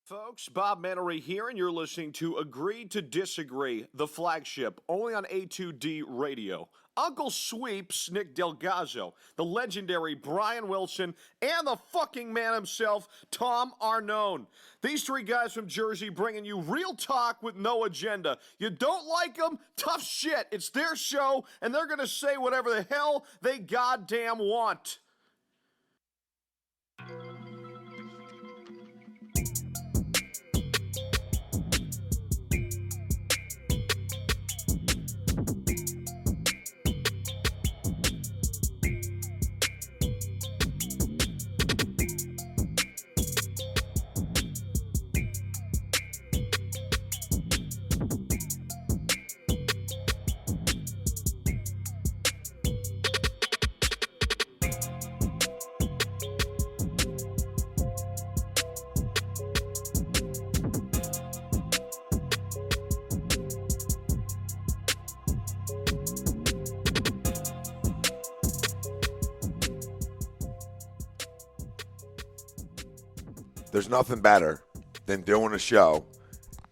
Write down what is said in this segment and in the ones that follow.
Folks, Bob Mannery here, and you're listening to Agree to Disagree, the flagship, only on A2D Radio. Uncle Sweeps, Nick Delgazzo, the legendary Brian Wilson, and the fucking man himself, Tom Arnone. These three guys from Jersey bringing you real talk with no agenda. You don't like them? Tough shit. It's their show, and they're going to say whatever the hell they goddamn want. There's nothing better than doing a show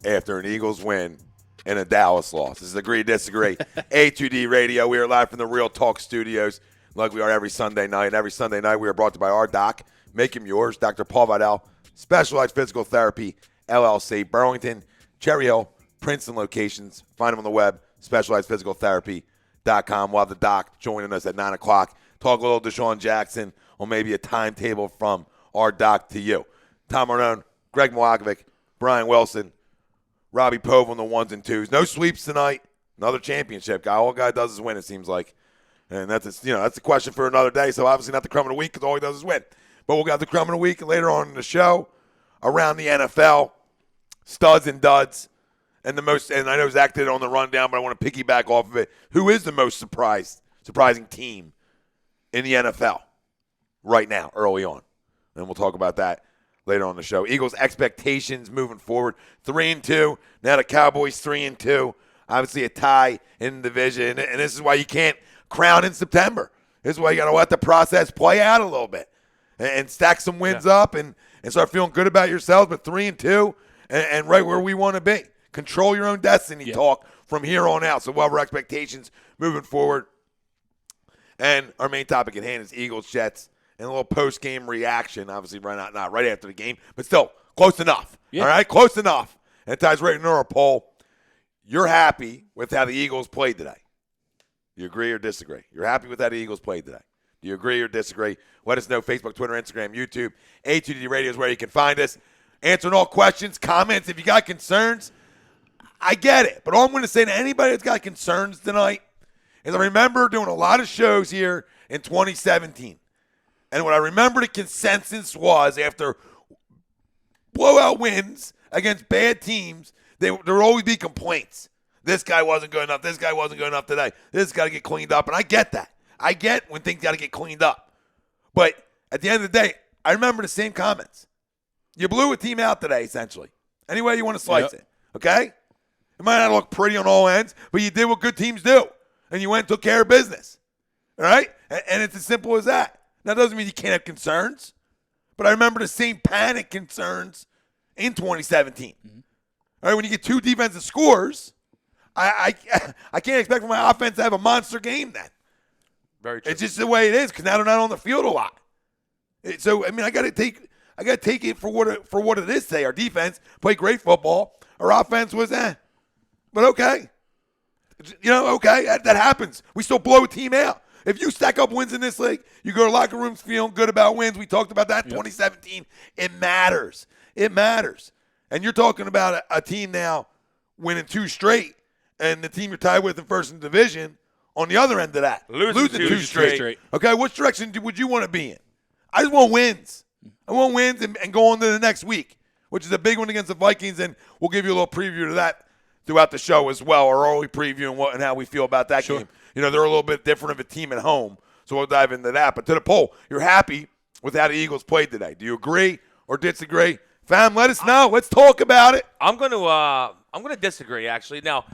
after an Eagles win and a Dallas loss. This is Agree to Disagree. A2D Radio. We are live from the Real Talk Studios, like we are every Sunday night. And every Sunday night, we are brought to you by our doc, Make Him Yours, Dr. Paul Vidal, Specialized Physical Therapy, LLC, Burlington, Cherry Hill, Princeton locations. Find them on the web, specializedphysicaltherapy.com. We'll have the doc joining us at 9 o'clock. Talk a little Deshaun Jackson or maybe a timetable from our doc to you. Tom Arnone, Greg Milakovic, Brian Wilson, Robbie Pove on the ones and twos. No sweeps tonight. Another championship guy. All guy does is win, it seems like. And that's the question for another day. So obviously not the crumb of the week because all he does is win. But we'll get the crumb of the week later on in the show around the NFL, studs and duds. And I know Zach did it on the rundown, but I want to piggyback off of it. Who is the most surprising team in the NFL right now, early on? And we'll talk about that later on in the show. Eagles expectations moving forward, 3-2. Now the Cowboys 3-2. Obviously a tie in the division, and this is why you can't crown in September. This is why you got to let the process play out a little bit and stack some wins up and start feeling good about yourselves. But 3-2 and right where we want to be. Control your own destiny talk from here on out. So we'll have our expectations moving forward. And our main topic at hand is Eagles-Jets. And a little post-game reaction, obviously not right after the game, but still close enough. Yeah. All right, close enough. And it ties right into our poll. You're happy with how the Eagles played today. Do you agree or disagree? You're happy with how the Eagles played today. Do you agree or disagree? Let us know. Facebook, Twitter, Instagram, YouTube. A2D Radio is where you can find us. Answering all questions, comments. If you got concerns, I get it. But all I'm going to say to anybody that's got concerns tonight is I remember doing a lot of shows here in 2017. And what I remember the consensus was after blowout wins against bad teams, there would always be complaints. This guy wasn't good enough. This guy wasn't good enough today. This got to get cleaned up. And I get that. I get when things got to get cleaned up. But at the end of the day, I remember the same comments. You blew a team out today, essentially. Any way you want to slice it, okay? It might not look pretty on all ends, but you did what good teams do. And you went and took care of business. All right? And it's as simple as that. Now, that doesn't mean you can't have concerns, but I remember the same panic concerns in 2017. Mm-hmm. All right, when you get two defensive scores, I can't expect for my offense to have a monster game then. Very true. It's just the way it is because now they're not on the field a lot. So, I mean, I got to take it for what it is today. Our defense played great football. Our offense was but okay. Okay, that happens. We still blow a team out. If you stack up wins in this league, you go to locker rooms feeling good about wins. We talked about that in 2017. It matters. It matters. And you're talking about a team now winning 2 straight, and the team you're tied with in first in division on the other end of that. Losing 2 straight. Okay, which direction would you want to be in? I just want wins. I want wins and go on to the next week, which is a big one against the Vikings, and we'll give you a little preview to that throughout the show as well, or early preview and what and how we feel about that game. They're a little bit different of a team at home, so we'll dive into that. But to the poll, you're happy with how the Eagles played today. Do you agree or disagree? Fam, let us know. Let's talk about it. I'm going to disagree, actually. Now,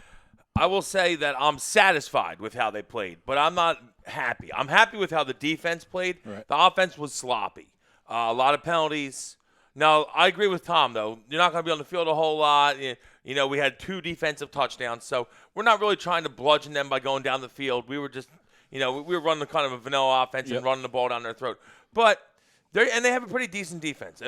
I will say that I'm satisfied with how they played, but I'm not happy. I'm happy with how the defense played. Right. The offense was sloppy. A lot of penalties. Now, I agree with Tom, though. You're not going to be on the field a whole lot. You know, we had 2 defensive touchdowns, so we're not really trying to bludgeon them by going down the field. We were just, we were running kind of a vanilla offense and running the ball down their throat. But they have a pretty decent defense.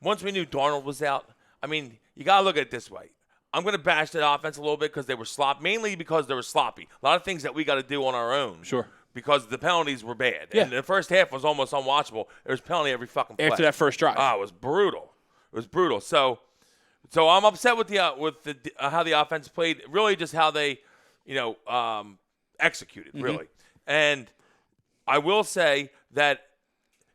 Once we knew Darnold was out, I mean, you got to look at it this way. I'm going to bash that offense a little bit because they were mainly because they were sloppy. A lot of things that we got to do on our own. Sure. Because the penalties were bad. Yeah. And the first half was almost unwatchable. There was penalty every fucking play. After that first drive. It was brutal. It was brutal. So I'm upset with how the offense played. Really, just how they, executed. Really, and I will say that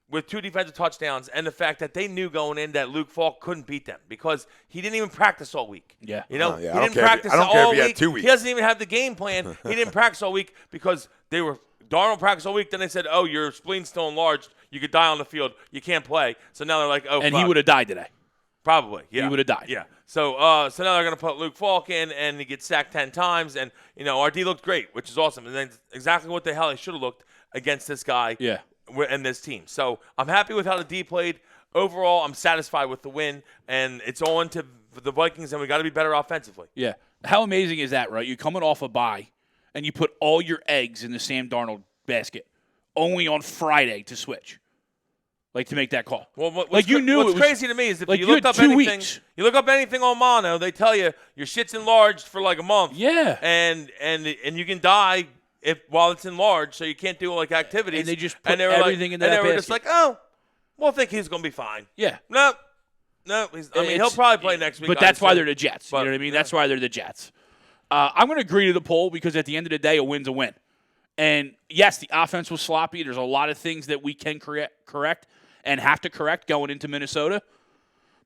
with 2 defensive touchdowns and the fact that they knew going in that Luke Falk couldn't beat them because he didn't even practice all week. Yeah. He didn't I practice don't care all if he had week. 2 weeks. He doesn't even have the game plan. He didn't practice all week because Darnold practiced all week. Then they said, "Oh, your spleen's still enlarged. You could die on the field. You can't play." So now they're like, "Oh, and fuck. he would have died today. Probably, yeah. He would have died. Yeah. So now they're going to put Luke Falk in, and he gets sacked 10 times, and our D looked great, which is awesome, and then exactly what the hell he should have looked against this guy, and this team. So I'm happy with how the D played. Overall, I'm satisfied with the win, and it's all into the Vikings, and we got to be better offensively. Yeah. How amazing is that, right? You're coming off a bye, and you put all your eggs in the Sam Darnold basket, only on Friday to switch. To make that call. Well, what's crazy to me is if you look up anything on Mono, they tell you your shit's enlarged for like a month. Yeah. And you can die while it's enlarged, so you can't do activities. And they just put everything in that basket. And they were just like, oh, we'll think he's going to be fine. Yeah. No, he'll probably play next week. But that's why they're the Jets. You know what I mean? Yeah. That's why they're the Jets. I'm going to agree to the poll because at the end of the day, a win's a win. And, yes, the offense was sloppy. There's a lot of things that we can correct and have to correct going into Minnesota.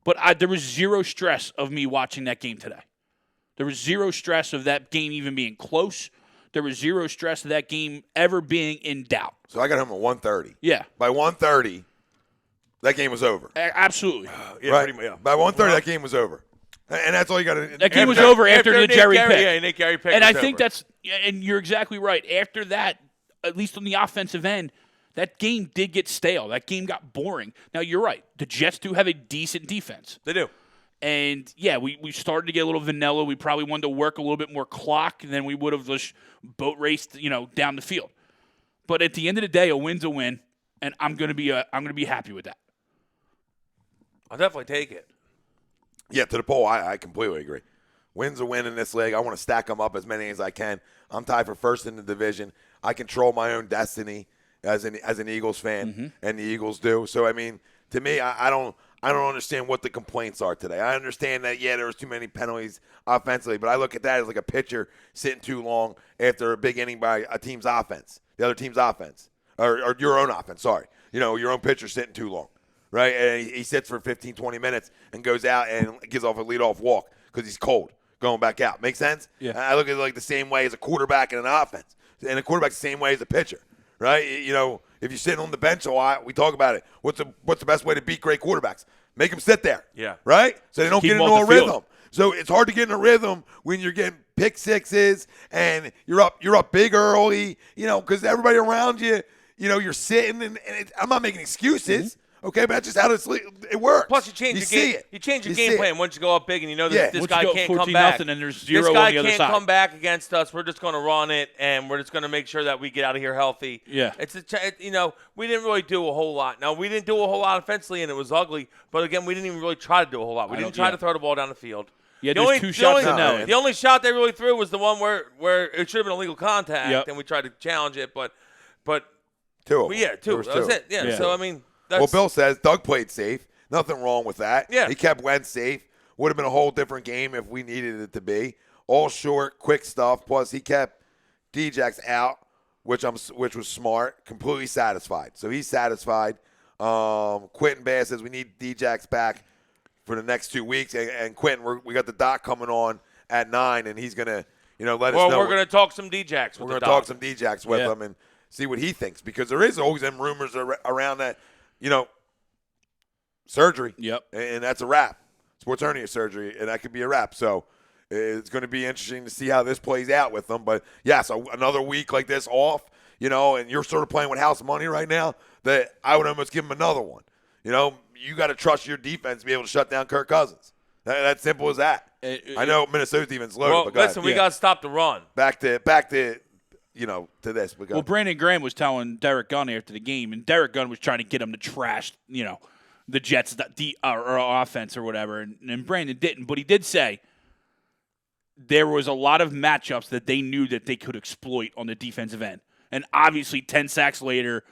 But there was zero stress of me watching that game today. There was zero stress of that game even being close. There was zero stress of that game ever being in doubt. So I got home at 1:30. Yeah. By 1:30, that game was over. Absolutely. By 1:30, that game was over. And that's all you got to do. That game was over after the Jerry pick. Yeah, Nick Gary pick. And I think and you're exactly right. After that, at least on the offensive end, that game did get stale. That game got boring. Now, you're right. The Jets do have a decent defense. They do. And, yeah, we started to get a little vanilla. We probably wanted to work a little bit more clock than we would have just boat raced, down the field. But at the end of the day, a win's a win, and I'm going to be happy with that. I'll definitely take it. Yeah, to the poll, I completely agree. Win's a win in this league. I want to stack them up as many as I can. I'm tied for first in the division. I control my own destiny as an Eagles fan, and the Eagles do. So, I mean, to me, I don't understand what the complaints are today. I understand that, there was too many penalties offensively, but I look at that as like a pitcher sitting too long after a big inning by a team's offense, the other team's offense, or your own offense, sorry. Your own pitcher sitting too long, right? And he sits for 15, 20 minutes and goes out and gives off a leadoff walk because he's cold going back out. Make sense? Yeah. I look at it like the same way as a quarterback in an offense, and a quarterback the same way as a pitcher. Right? If you're sitting on the bench a lot, we talk about it. What's the best way to beat great quarterbacks? Make them sit there. Yeah. Right? So they don't Keep get them into off a the field. rhythm. So it's hard to get in a rhythm when you're getting pick sixes and you're up big early, because everybody around you, you're sitting and I'm not making excuses. Okay, but that's just how it works. Plus, you change your game plan once you go up big, and this guy can't come back. And there's zero this guy on the other can't side. come back against us. We're just going to run it, and we're just going to make sure that we get out of here healthy. Yeah, we didn't really do a whole lot. Now, we didn't do a whole lot offensively, and it was ugly. But again, we didn't even really try to do a whole lot. We didn't try to throw the ball down the field. Yeah, there's 2 shots in there. The only shot they really threw was the one where it should have been illegal contact, and we tried to challenge it, but 2 of them. Yeah, 2. That was it. Yeah. So I mean. Well, Bill says Doug played safe. Nothing wrong with that. Yeah. He kept Wentz safe. Would have been a whole different game if we needed it to be. All short, quick stuff. Plus, he kept Djax out, which was smart. Completely satisfied. So he's satisfied. Quentin Bass says we need Djax back for the next 2 weeks. And Quentin, we got the doc coming on at 9, and he's gonna let us know. Well, we're gonna talk some Djax. We're gonna talk some Djax with him and see what he thinks, because there is always them rumors around that. Surgery. Yep. And that's a wrap. Sports hernia surgery, and that could be a wrap. So it's going to be interesting to see how this plays out with them. But, so another week like this off, and you're sort of playing with house money right now, that I would almost give them another one. You know, you got to trust your defense to be able to shut down Kirk Cousins. That's simple as that. I know Minnesota's defense loaded. Well, but listen, we got to stop the run. Back to to this. Well, Brandon Graham was telling Derek Gunn after the game, and Derek Gunn was trying to get him to trash, the Jets' or offense or whatever, and Brandon didn't. But he did say there was a lot of matchups that they knew that they could exploit on the defensive end. And obviously 10 sacks later,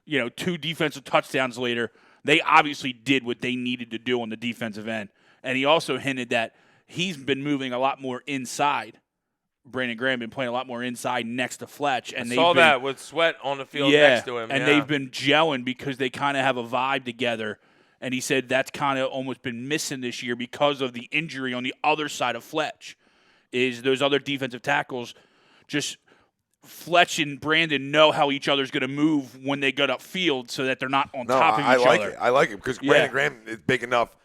2 defensive touchdowns later, they obviously did what they needed to do on the defensive end. And he also hinted that he's been moving a lot more inside. Brandon Graham been playing a lot more inside next to Fletch. And I saw that with Sweat on the field next to him. And they've been gelling because they kind of have a vibe together. And he said that's kind of almost been missing this year because of the injury on the other side of Fletch, is those other defensive tackles just – Fletch and Brandon know how each other's going to move when they get upfield so that they're not on top of each other. I like it because Brandon Graham is big enough,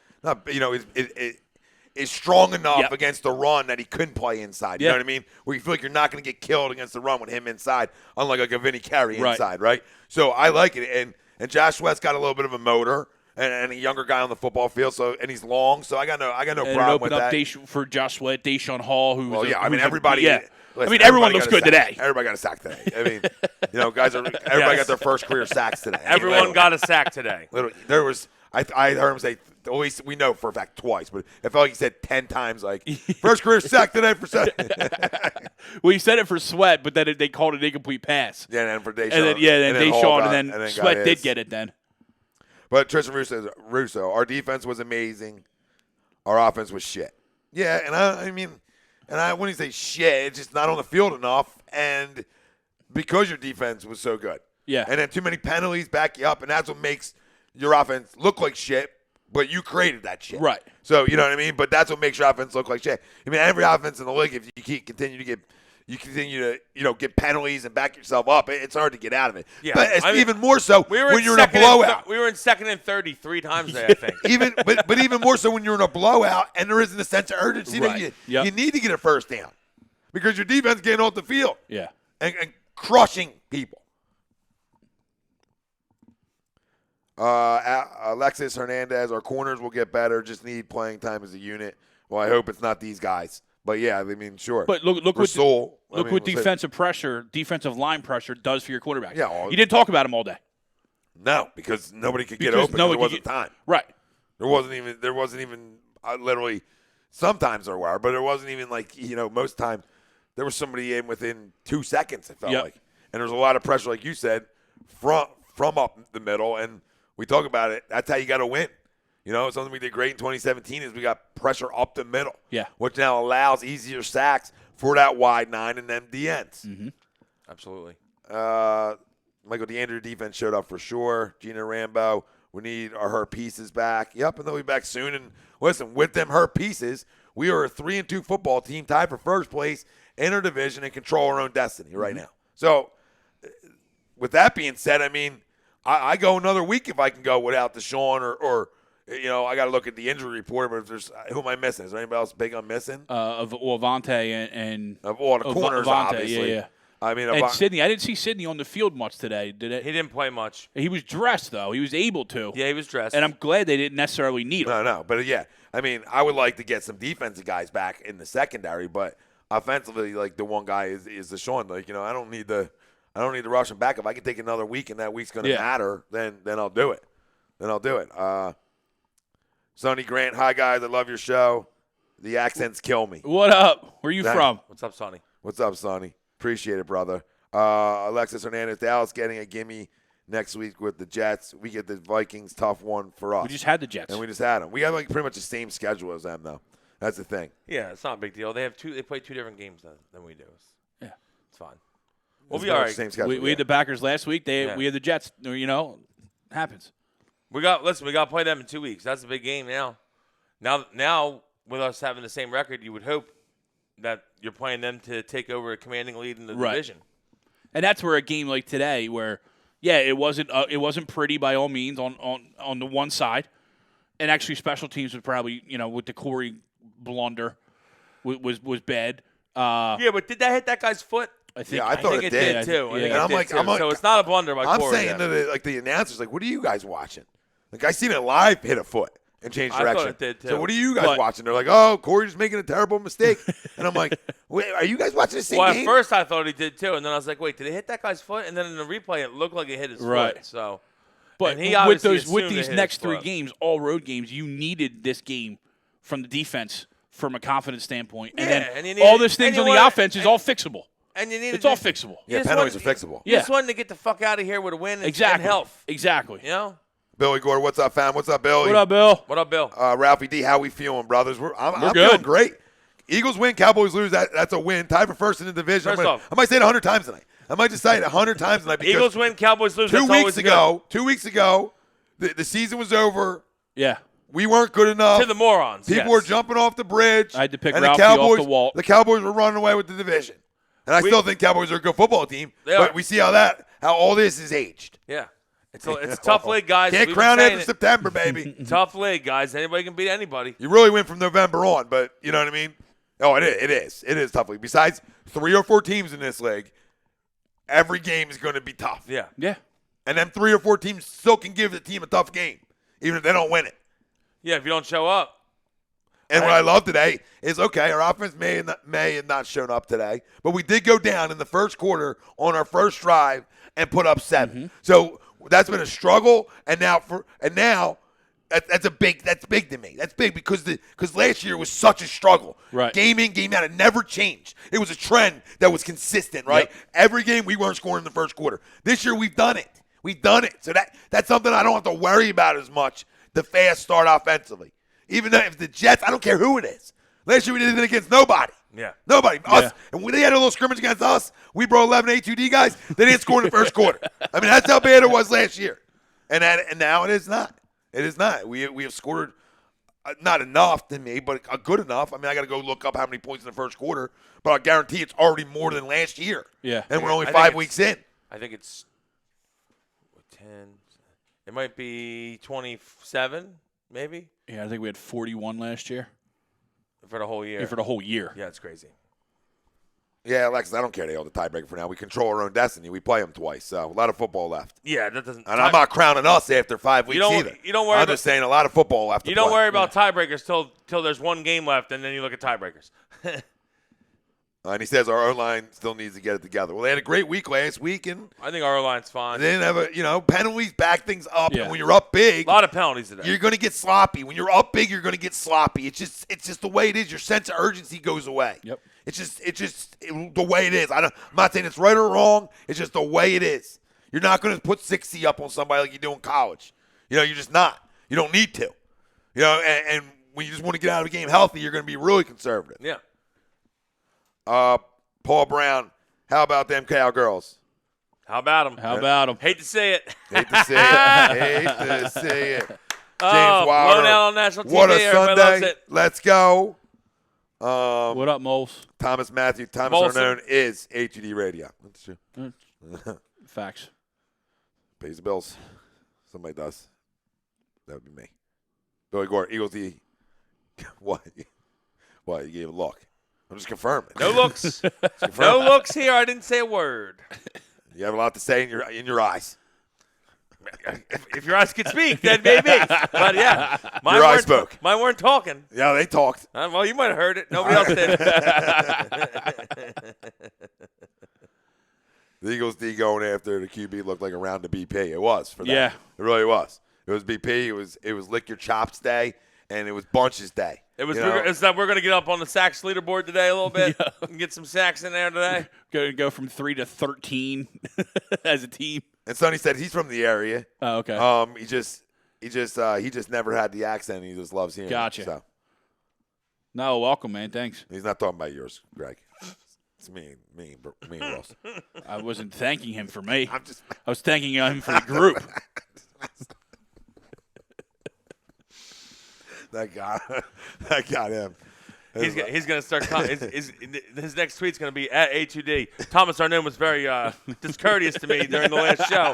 is strong enough against the run that he couldn't play inside. You know what I mean? Where you feel like you're not going to get killed against the run with him inside, unlike a Vinny Carey inside, right? So I like it. And Josh Sweat's got a little bit of a motor and a younger guy on the football field, and he's long, so I got no problem with that. For Josh Sweat, Deshaun Hall, everybody. Yeah. Listen, everyone looks good today. Everybody got a sack today. I mean, everybody got their first career sacks today. Everyone got a sack today. Literally, there was. I heard him say. Always, we know for a fact twice, but it felt like he said 10 times, like first career sack today for Sweat. Well, he said it for Sweat, but then they called it an incomplete pass. Yeah, and then for Deshaun. And then Deshaun, and then Sweat did get it then. But Tristan Russo, our defense was amazing. Our offense was shit. Yeah, and I mean. And I wouldn't say shit, it's just not on the field enough, and because your defense was so good. Yeah. And then too many penalties back you up, and that's what makes your offense look like shit, but you created that shit. Right. So, you know what I mean? But that's what makes your offense look like shit. I mean, every offense in the league, if you continue to get penalties and back yourself up, it's hard to get out of it. Yeah. But it's even more so when you're in a blowout. We were in 2nd and 30 3 times there, I think. But even more so when you're in a blowout and there isn't a sense of urgency that you need to get a first down because your defense is getting off the field. Yeah. And crushing people. Alexis Hernandez, our corners will get better, just need playing time as a unit. Well, I hope it's not these guys. But, yeah, I mean, sure. But look what defensive line pressure does for your quarterback. Yeah, you didn't talk about him all day. No, because nobody could get open. There wasn't time. Right. There wasn't even literally sometimes there were, but it wasn't even like, most time there was somebody in within 2 seconds, it felt like. And there's a lot of pressure, like you said, from up the middle. And we talk about it. That's how you got to win. Something we did great in 2017 is we got pressure up the middle, which now allows easier sacks for that wide 9 and them DNs. Mm-hmm. Absolutely. Michael DeAndre defense showed up for sure. Gina Rambo, we need our hurt pieces back. Yep, and they'll be back soon. And listen, with them hurt pieces, we are a 3-2 football team tied for first place in our division and control our own destiny right now. So with that being said, I mean, I go another week if I can go without Deshaun or I got to look at the injury report, but if there's who am I missing? Is there anybody else big I'm missing? Avante and of all the corners, Avante, obviously. Yeah. I mean, and Sidney. I didn't see Sidney on the field much today. Did it? He didn't play much. He was dressed though. He was able to. Yeah, he was dressed. And I'm glad they didn't necessarily need him. No, but yeah, I mean, I would like to get some defensive guys back in the secondary, but offensively, like the one guy is Deshaun. Like I don't need to rush him back. If I can take another week and that week's going to matter, then I'll do it. Sonny Grant, hi guys, I love your show. The accents kill me. What up? Where you from? What's up, Sonny? What's up, Sonny? Appreciate it, brother. Alexis Hernandez, Dallas getting a gimme next week with the Jets. We get the Vikings, tough one for us. We just had the Jets. And we just had them. We have like pretty much the same schedule as them, though. That's the thing. Yeah, it's not a big deal. They play 2 different games than we do. Yeah, it's fine. We'll be all right. Same schedule, we had the Packers last week. We had the Jets. Happens. We got to play them in 2 weeks. That's a big game now. Now with us having the same record, you would hope that you're playing them to take over a commanding lead in the division. And that's where a game like today, where it wasn't pretty by all means on the one side, and actually special teams was probably with the Corey blunder was bad. But did that hit that guy's foot? I thought it did too. And I'm like, so it's not a blunder by Corey. I'm saying to the announcers, like, what are you guys watching? Like, I seen it live hit a foot and change I direction. thought it did, too. So what are you guys watching? They're like, oh, Corey's making a terrible mistake. And I'm like, wait, are you guys watching the same game? At first I thought he did too, and then I was like, wait, did it hit that guy's foot? And then in the replay, it looked like it hit his foot. So, but he with assumed these it hit next his 3 foot. games, all road games, you needed this game from the defense from a confidence standpoint, and then all this things on the offense is all fixable. And you it's all fixable. Yeah, penalties are fixable. You just wanted to get the fuck out of here with a win and health. Exactly. You know? Billy Gore, what's up, fam? What's up, Billy? What up, Bill? What up, Bill? Ralphie D, how we feeling, brothers? I'm good. feeling great. Eagles win, Cowboys lose. That's a win. Tied for first in the division. I might say it 100 times tonight. I might just say it 100 times tonight. Because Eagles win, Cowboys lose. 2 weeks ago, the season was over. Yeah. We weren't good enough. To the morons. People were jumping off the bridge. I had to pick and Ralphie off the wall. The Cowboys were running away with the division. And I still think Cowboys are a good football team. But we see how all this is aged. Yeah. It's a tough league, guys. Can't crown after September, baby. Tough league, guys. Anybody can beat anybody. You really win from November on, but you know what I mean? Oh, it is. It is tough league. Besides 3 or 4 teams in this league, every game is going to be tough. Yeah. Yeah. And then 3 or 4 teams still can give the team a tough game, even if they don't win it. Yeah, if you don't show up. And what I love today is, okay, our offense may have not shown up today, but we did go down in the first quarter on our first drive and put up 7. Mm-hmm. So that's been a struggle, and now that's big to me. That's big because last year was such a struggle. Right. Game in, game out, it never changed. It was a trend that was consistent, right? Yep. Every game we weren't scoring in the first quarter. This year we've done it. We've done it. So that's something I don't have to worry about as much, the fast start offensively. Even though if the Jets, I don't care who it is. Last year we did it against nobody. Yeah. Nobody. Us. And when they had a little scrimmage against us, we brought 11 A2D guys. They didn't score in the first quarter. I mean, that's how bad it was last year. And now it is not. It is not. We have scored not enough to me, but good enough. I mean, I got to go look up how many points in the first quarter, but I guarantee it's already more than last year. Yeah. And we're only 5 weeks in. I think it's 10. It might be 27, maybe. Yeah, I think we had 41 last year. For the whole year. Yeah, for the whole year. Yeah, it's crazy. Yeah, Alexis, I don't care they hold the tiebreaker for now. We control our own destiny. We play them twice, so a lot of football left. Yeah, that doesn't. And I'm not crowning us after 5 weeks either. You don't worry. I'm just saying a lot of football left. You don't worry about tiebreakers till there's one game left, and then you look at tiebreakers. And he says our O-line still needs to get it together. Well, they had a great week last week, and I think our O-line's fine. they didn't have penalties back things up. Yeah. And when you're up big, A lot of penalties today. you're going to get sloppy. When you're up big, you're going to get sloppy. It's just the way it is. Your sense of urgency goes away. Yep. It's just the way it is. I'm not saying it's right or wrong. It's just the way it is. You're not going to put 60 up on somebody like you do in college. You're just not. You don't need to. And when you just want to get out of the game healthy, you're going to be really conservative. Yeah. Paul Brown, how about them Cowgirls? How about them? How about them? Hate to say it. Hate to say it. James Wilder. Blown out on national TV. What a Everybody loves Sunday. it. Let's go. What up, Moles? Thomas Matthew. Thomas Molson. Arnone is HUD Radio. That's true. Facts. Pays the bills. Somebody does. That would be me. Billy Gore, Eagles D. What? What? You gave a look. I'm just confirming. No looks. No looks here. I didn't say a word. You have a lot to say in your eyes. If your eyes could speak, then maybe. But yeah, Your eyes spoke. Mine weren't talking. Yeah, they talked. Well, you might have heard it. Nobody else did. The Eagles D going after the QB looked like a round of BP. It was for them. Yeah. It really was. It was BP. It was lick your chops day, and it was bunches day. It was. It's that we're going to get up on the sacks leaderboard today a little bit and get some sacks in there today. Going to go from 3 to 13 as a team. And Sonny said he's from the area. Oh, okay. He just never had the accent. He just loves hearing Gotcha. it. So No, welcome, man. Thanks. he's not talking about yours, Greg. It's me and Ross. I wasn't thanking him for me. I'm just. I was thanking him for the group. That got him. He's going to start. His next tweet's going to be at A2D. Thomas Arnone was very discourteous to me during the last show.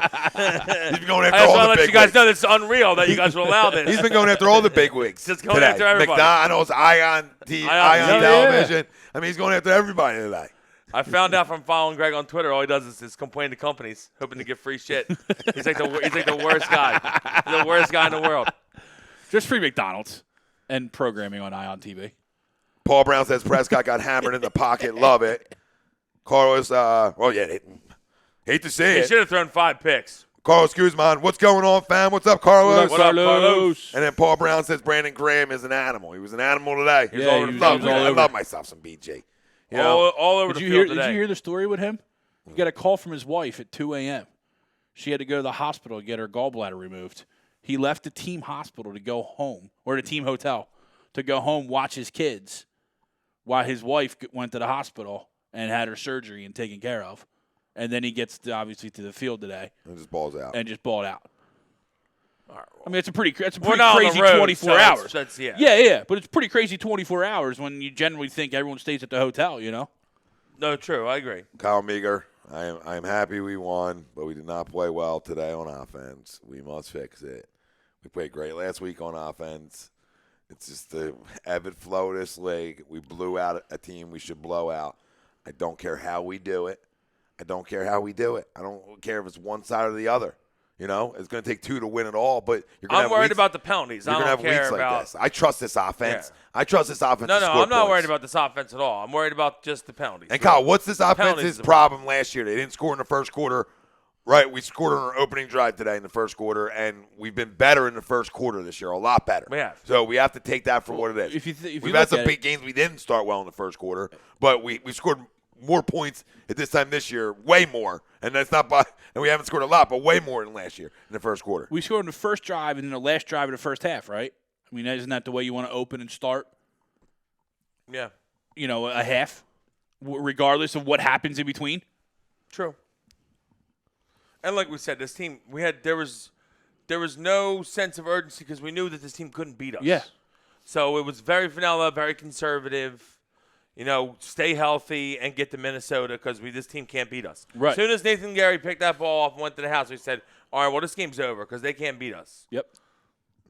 He's been going after I just all want to the let big you guys wigs. know this is unreal that you guys will allow this. He's been going after all the big wigs. Just going today. after everybody. McDonald's, Ion TV. Television. I mean, he's going after everybody today. I found out from following Greg on Twitter, all he does is complain to companies, hoping to get free shit. He's like the worst guy. He's the worst guy in the world. Just free McDonald's and programming on Ion TV. Paul Brown says Prescott got hammered in the pocket. Love it. Carlos, hate to say He it. should have thrown 5 picks. Carlos Guzman, what's going on, fam? What's up, Carlos? What up, Carlos? And then Paul Brown says Brandon Graham is an animal. He was an animal today. He was all over the I field. love myself some BG. You all know? over the field today. Did you hear the story with him? He got a call from his wife at 2 a.m. She had to go to the hospital to get her gallbladder removed. He left the team hospital to go home, or the team hotel, to go home, watch his kids, while his wife went to the hospital and had her surgery and taken care of. And then he gets, obviously, to the field today. And just balls out. And just balled out. All right, well, I mean, it's a pretty we're crazy not on the road, 24 so hours. That's, Yeah, but it's pretty crazy 24 hours when you generally think everyone stays at the hotel, you know? No, true. I agree. Kyle Meager, I am happy we won, but we did not play well today on offense. We must fix it. We played great last week on offense. It's just the ebb and flow of this league. We blew out a team we should blow out. I don't care how we do it. I don't care if it's one side or the other. You know, it's going to take 2 to win it all, but you're going to have I'm worried weeks, about the penalties. You're I going to don't have care weeks like about this. I trust this offense. Yeah. I trust this offense. No, to score I'm not points. worried about this offense at all. I'm worried about just the penalties. And Kyle, what's this Penalties offense's is the problem last year? They didn't score in the first quarter. Right, we scored on our opening drive today in the first quarter, and we've been better in the first quarter this year, a lot better. We have. So we have to take that for what it is. We've had some big games we didn't start well in the first quarter, but we scored more points at this time this year, way more, and that's not by. And we haven't scored a lot, but way more than last year in the first quarter. We scored in the first drive and then the last drive of the first half, right? I mean, isn't that the way you want to open and start? Yeah. You know, a half, regardless of what happens in between. True. And like we said, this team, there was no sense of urgency because we knew that this team couldn't beat us. Yeah. So it was very vanilla, very conservative. You know, stay healthy and get to Minnesota because this team can't beat us. Right. As soon as Nathan Gary picked that ball off and went to the house, we said, all right, well, this game's over because they can't beat us. Yep.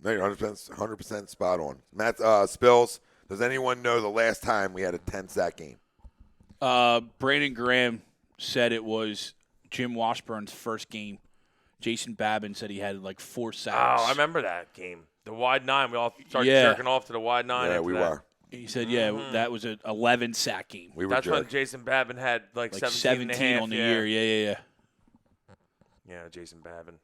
No, you're 100% spot on. Matt Spills, does anyone know the last time we had a 10-sack game? Brandon Graham said it was Jim Washburn's first game. Jason Babin said he had like 4 sacks. Oh, I remember that game. The wide 9. We all started jerking off to the wide 9. Yeah, we were. He said, that was an 11-sack game. That's when Jason Babin had like 17 on the year. Yeah. Yeah, Jason Babin.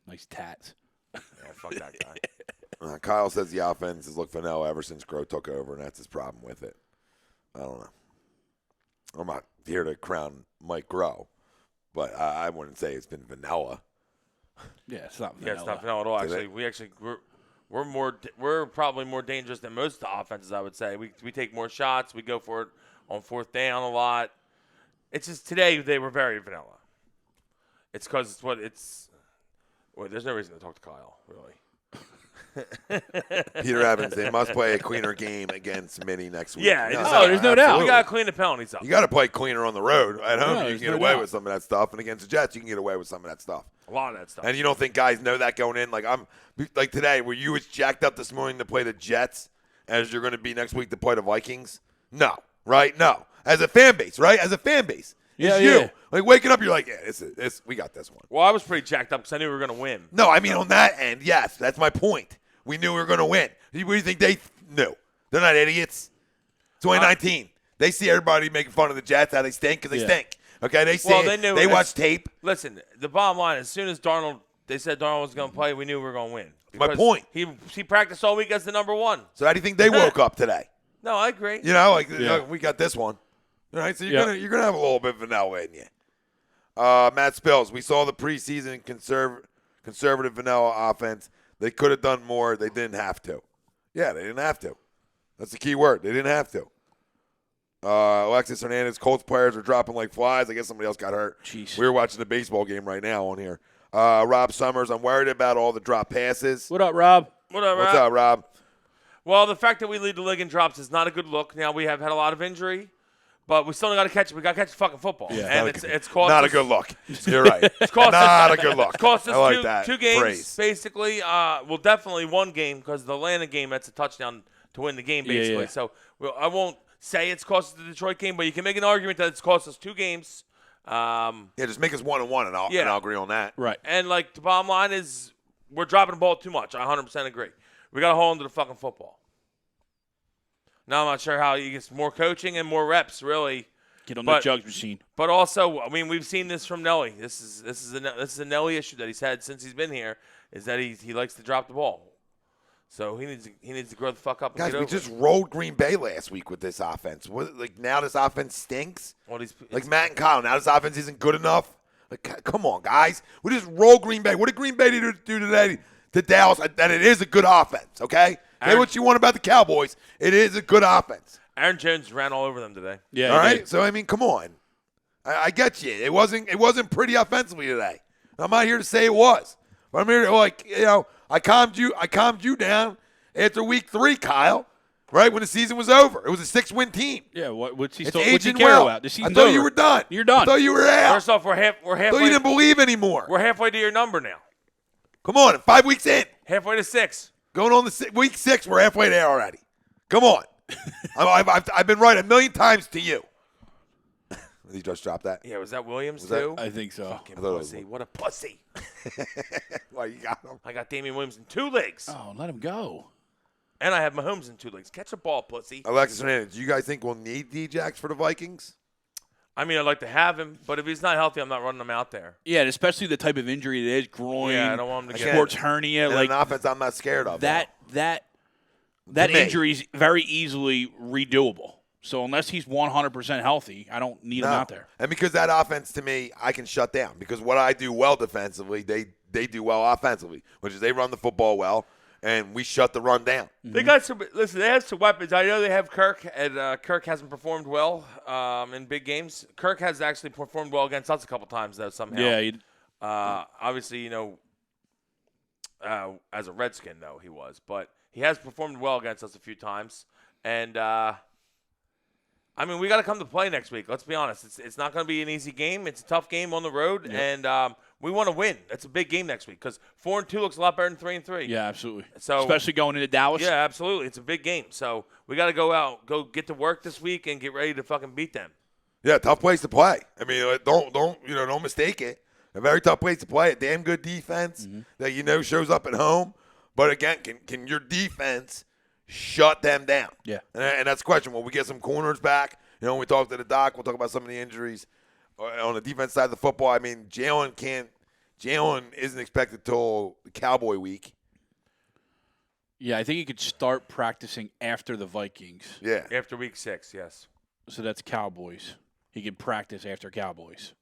Nice tats. Yeah, fuck that guy. Kyle says the offense has looked vanilla ever since Groh took over, and that's his problem with it. I don't know. I'm not here to crown Mike Groh, but I wouldn't say it's been vanilla. Yeah, it's not vanilla. Yeah, it's not vanilla at all. Actually, we're probably more dangerous than most of the offenses. I would say we take more shots. We go for it on 4th down a lot. It's just today they were very vanilla. It's because there's no reason to talk to Kyle really. Peter Evans, they must play a cleaner game against Minnie next week. Yeah, there's no doubt. We got to clean the penalties up. You got to play cleaner on the road. At home, you can get away doubt. with some of that stuff, and against the Jets, you can get away with some of that stuff. A lot of that stuff. And you don't think guys know that going in? Like today, were you as jacked up this morning to play the Jets as you're going to be next week to play the Vikings? No, right? No. As a fan base, right? As a fan base. It's you. Yeah. Like waking up, you're like, we got this one. Well, I was pretty jacked up because I knew we were going to win. No, I mean on that end, yes, that's my point. We knew we were going to win. What do you think they knew? They're not idiots. 2019. They see everybody making fun of the Jets, how they stink because they stink. Okay, they see they knew they watch tape. Listen, the bottom line, as soon as they said Darnold was going to play, we knew we were going to win. My point. He practiced all week as the number 1. So how do you think they woke up today? No, I agree. You know, we got this one. All right, so you're gonna have a little bit of vanilla in you. Matt Spills, we saw the preseason conservative vanilla offense. They could have done more. They didn't have to. Yeah, they didn't have to. That's the key word. They didn't have to. Alexis Hernandez, Colts players are dropping like flies. I guess somebody else got hurt. Jeez. We were watching the baseball game right now on here. Rob Summers, I'm worried about all the drop passes. What up, Rob? What's up, Rob? Well, the fact that we lead the league in drops is not a good look. Now, we have had a lot of injury, but we still got to catch it. We got to catch the fucking football. Yeah. And it's cost not us, a good look. You're right. It's cost not a good look. It's cost us I like that two games, phrase. basically. Well, definitely one game because the Atlanta game, that's a touchdown to win the game, basically. Yeah. So I won't say it's cost us the Detroit game, but you can make an argument that it's cost us 2 games. Just make us 1-1, and I'll agree on that. Right. And, like, the bottom line is we're dropping the ball too much. I 100% agree. We got to hold on to the fucking football. Now I'm not sure how you get more coaching and more reps, really. Get on the jugs machine. But also, I mean, we've seen this from Nelly. This is a Nelly issue that he's had since he's been here, is that he likes to drop the ball. So he needs to grow the fuck up and Guys, get over we just rolled Green Bay last week with this offense. Now this offense stinks? Like Matt and Kyle, now this offense isn't good enough? Like, come on, guys. We just rolled Green Bay. What did Green Bay do today to Dallas? That it is a good offense, okay? Say what you want about the Cowboys. It is a good offense. Aaron Jones ran all over them today. Yeah. All right? So, I mean, come on. I get you. It wasn't pretty offensively today. I'm not here to say it was. But I'm here to, I calmed you down after week 3, Kyle, right, when the season was over. It was a 6-win team. Yeah, what's he aging care well. about? The season's I thought over. you were done. You're done. I thought you were out. First off, we're halfway. I thought you didn't believe anymore. We're halfway to your number now. Come on, 5 weeks in. Halfway to 6. Going on week 6, we're halfway there already. Come on. I've been right a million times to you. Did he just drop that? Yeah, was that Williams too? I think so. Fucking pussy. What a pussy. Well, you got him. I got Damian Williams in 2 legs. Oh, let him go. And I have Mahomes in 2 legs. Catch a ball, pussy. Alexis Hernandez, do you guys think we'll need D-Jax for the Vikings? I mean, I'd like to have him, but if he's not healthy, I'm not running him out there. Yeah, and especially the type of injury it is, groin, Yeah, I don't want him to get sports hernia. And Like an offense I'm not scared of. that injury is very easily redoable. So unless he's 100% healthy, I don't need him out there. And because that offense, to me, I can shut down. Because what I do well defensively, they do well offensively, which is they run the football well, and we shut the run down. They got some. Listen, they have some weapons. I know they have Kirk, and Kirk hasn't performed well in big games. Kirk has actually performed well against us a couple times, though. Somehow, Yeah. obviously, as a Redskin, though he was, but he has performed well against us a few times, and. I mean, we got to come to play next week. Let's be honest. It's not going to be an easy game. It's a tough game on the road, and we want to win. That's a big game next week because 4-2 looks a lot better than 3-3. Yeah, absolutely. So especially going into Dallas. Yeah, absolutely. It's a big game. So we got to go get to work this week and get ready to fucking beat them. Yeah, tough place to play. I mean, don't mistake it. A very tough place to play. A damn good defense that shows up at home. But again, can your defense shut them down? Yeah. And that's the question. Will we get some corners back? When we talk to the doc, we'll talk about some of the injuries on the defense side of the football. I mean, Jalen isn't expected till the Cowboy week. Yeah, I think he could start practicing after the Vikings. Yeah. After week 6, yes. So that's Cowboys. He can practice after Cowboys.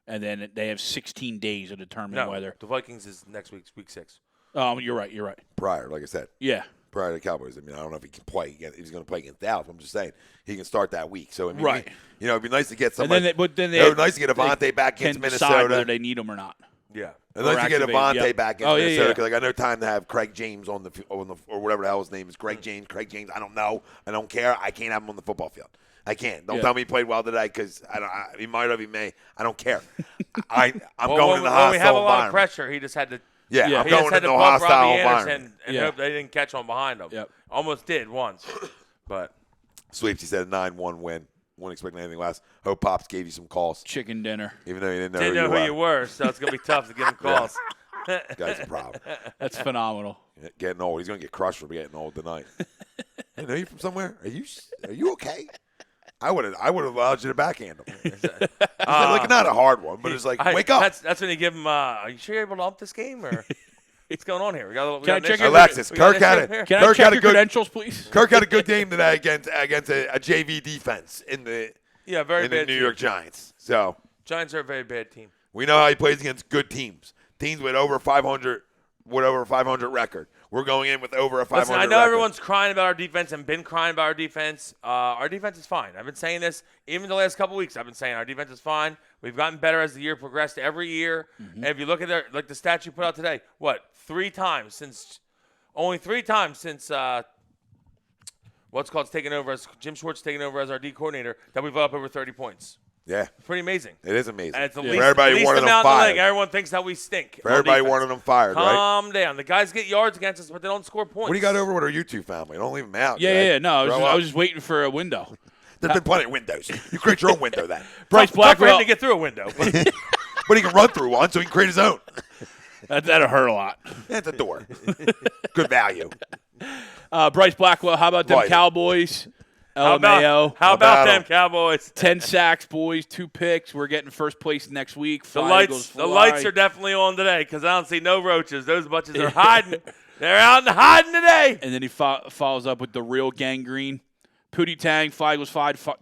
And then they have 16 days to determine whether. The Vikings is next week 6. Oh, you're right. Prior, like I said. Yeah. Prior to the Cowboys. I mean, I don't know if he can play. If he's going to play against Dallas. I'm just saying he can start that week. So, I mean, right. It'd be nice to get somebody. It would be nice to get Avonte back into Minnesota. Decide whether they need him or not. Yeah. I'd like to get Avonte back into Minnesota because I know time to have Craig James on the or whatever the hell his name is. Craig James. I don't know. I don't care. I can't have him on the football field. I can't. Don't tell me he played well today because he might have. He may. I don't care. I'm going in the hostile when we have a lot environment. of pressure, he just had to. Yeah, he I'm just going had into to a bump hostile Robbie environment. Anderson and hope they didn't catch on behind him. Yep. Almost did once, but. Sweeps, he said a 9-1 win. Wasn't expecting anything less. Hope Pops gave you some calls. Chicken dinner. Even though you didn't Didn't know who you were, so it's going to be tough to give him calls. Guy's a problem. That's phenomenal. Getting old. He's going to get crushed for getting old tonight. Hey, know you from somewhere? Are you okay? I would have allowed you to backhand him. Like not a hard one, but it's like wake up. That's when you give him. Are you sure you're able to ump this game or what's going on here? We got Alexis, Kirk had a Can I check your credentials, please? Kirk had a good game today against a JV defense in the very in bad the New York Giants. So Giants are a very bad team. we know how he plays against good teams with over 500 record. We're going in with over a 500 Listen, I know record. everyone's crying about our defense and been crying about our defense. Our defense is fine. I've been saying this even the last couple weeks. I've been saying our defense is fine. We've gotten better as the year progressed every year. And if you look at the stats you put out today, only 3 times since taken over as Jim Schwartz taken over as our D coordinator that we've up over 30 points. Yeah. It's pretty amazing. It is amazing. And it's the For least, everybody least wanting them amount in the fired. league. Everyone thinks that we stink. For everybody wanting them fired, right? Calm down. The guys get yards against us, but they don't score points. What do you got over with our YouTube family? Don't leave them out. Yeah. No, I was Grow just waiting for a window. There's been plenty of windows. You create your own window then. Bryce Tough for him Blackwell. to get through a window. But he can run through one, so he can create his own. That'll hurt a lot. It's a door. Good value. Bryce Blackwell, how about them Right. Cowboys? How LMAO. about about them him? Cowboys? 10 sacks, boys, 2 picks. We're getting first place next week. The Fly, Eagles, lights fly. are definitely on today because I don't see no roaches. Those bunches are hiding. They're out and hiding today. And then he follows up with the real gangrene. Pootie Tang, Flag was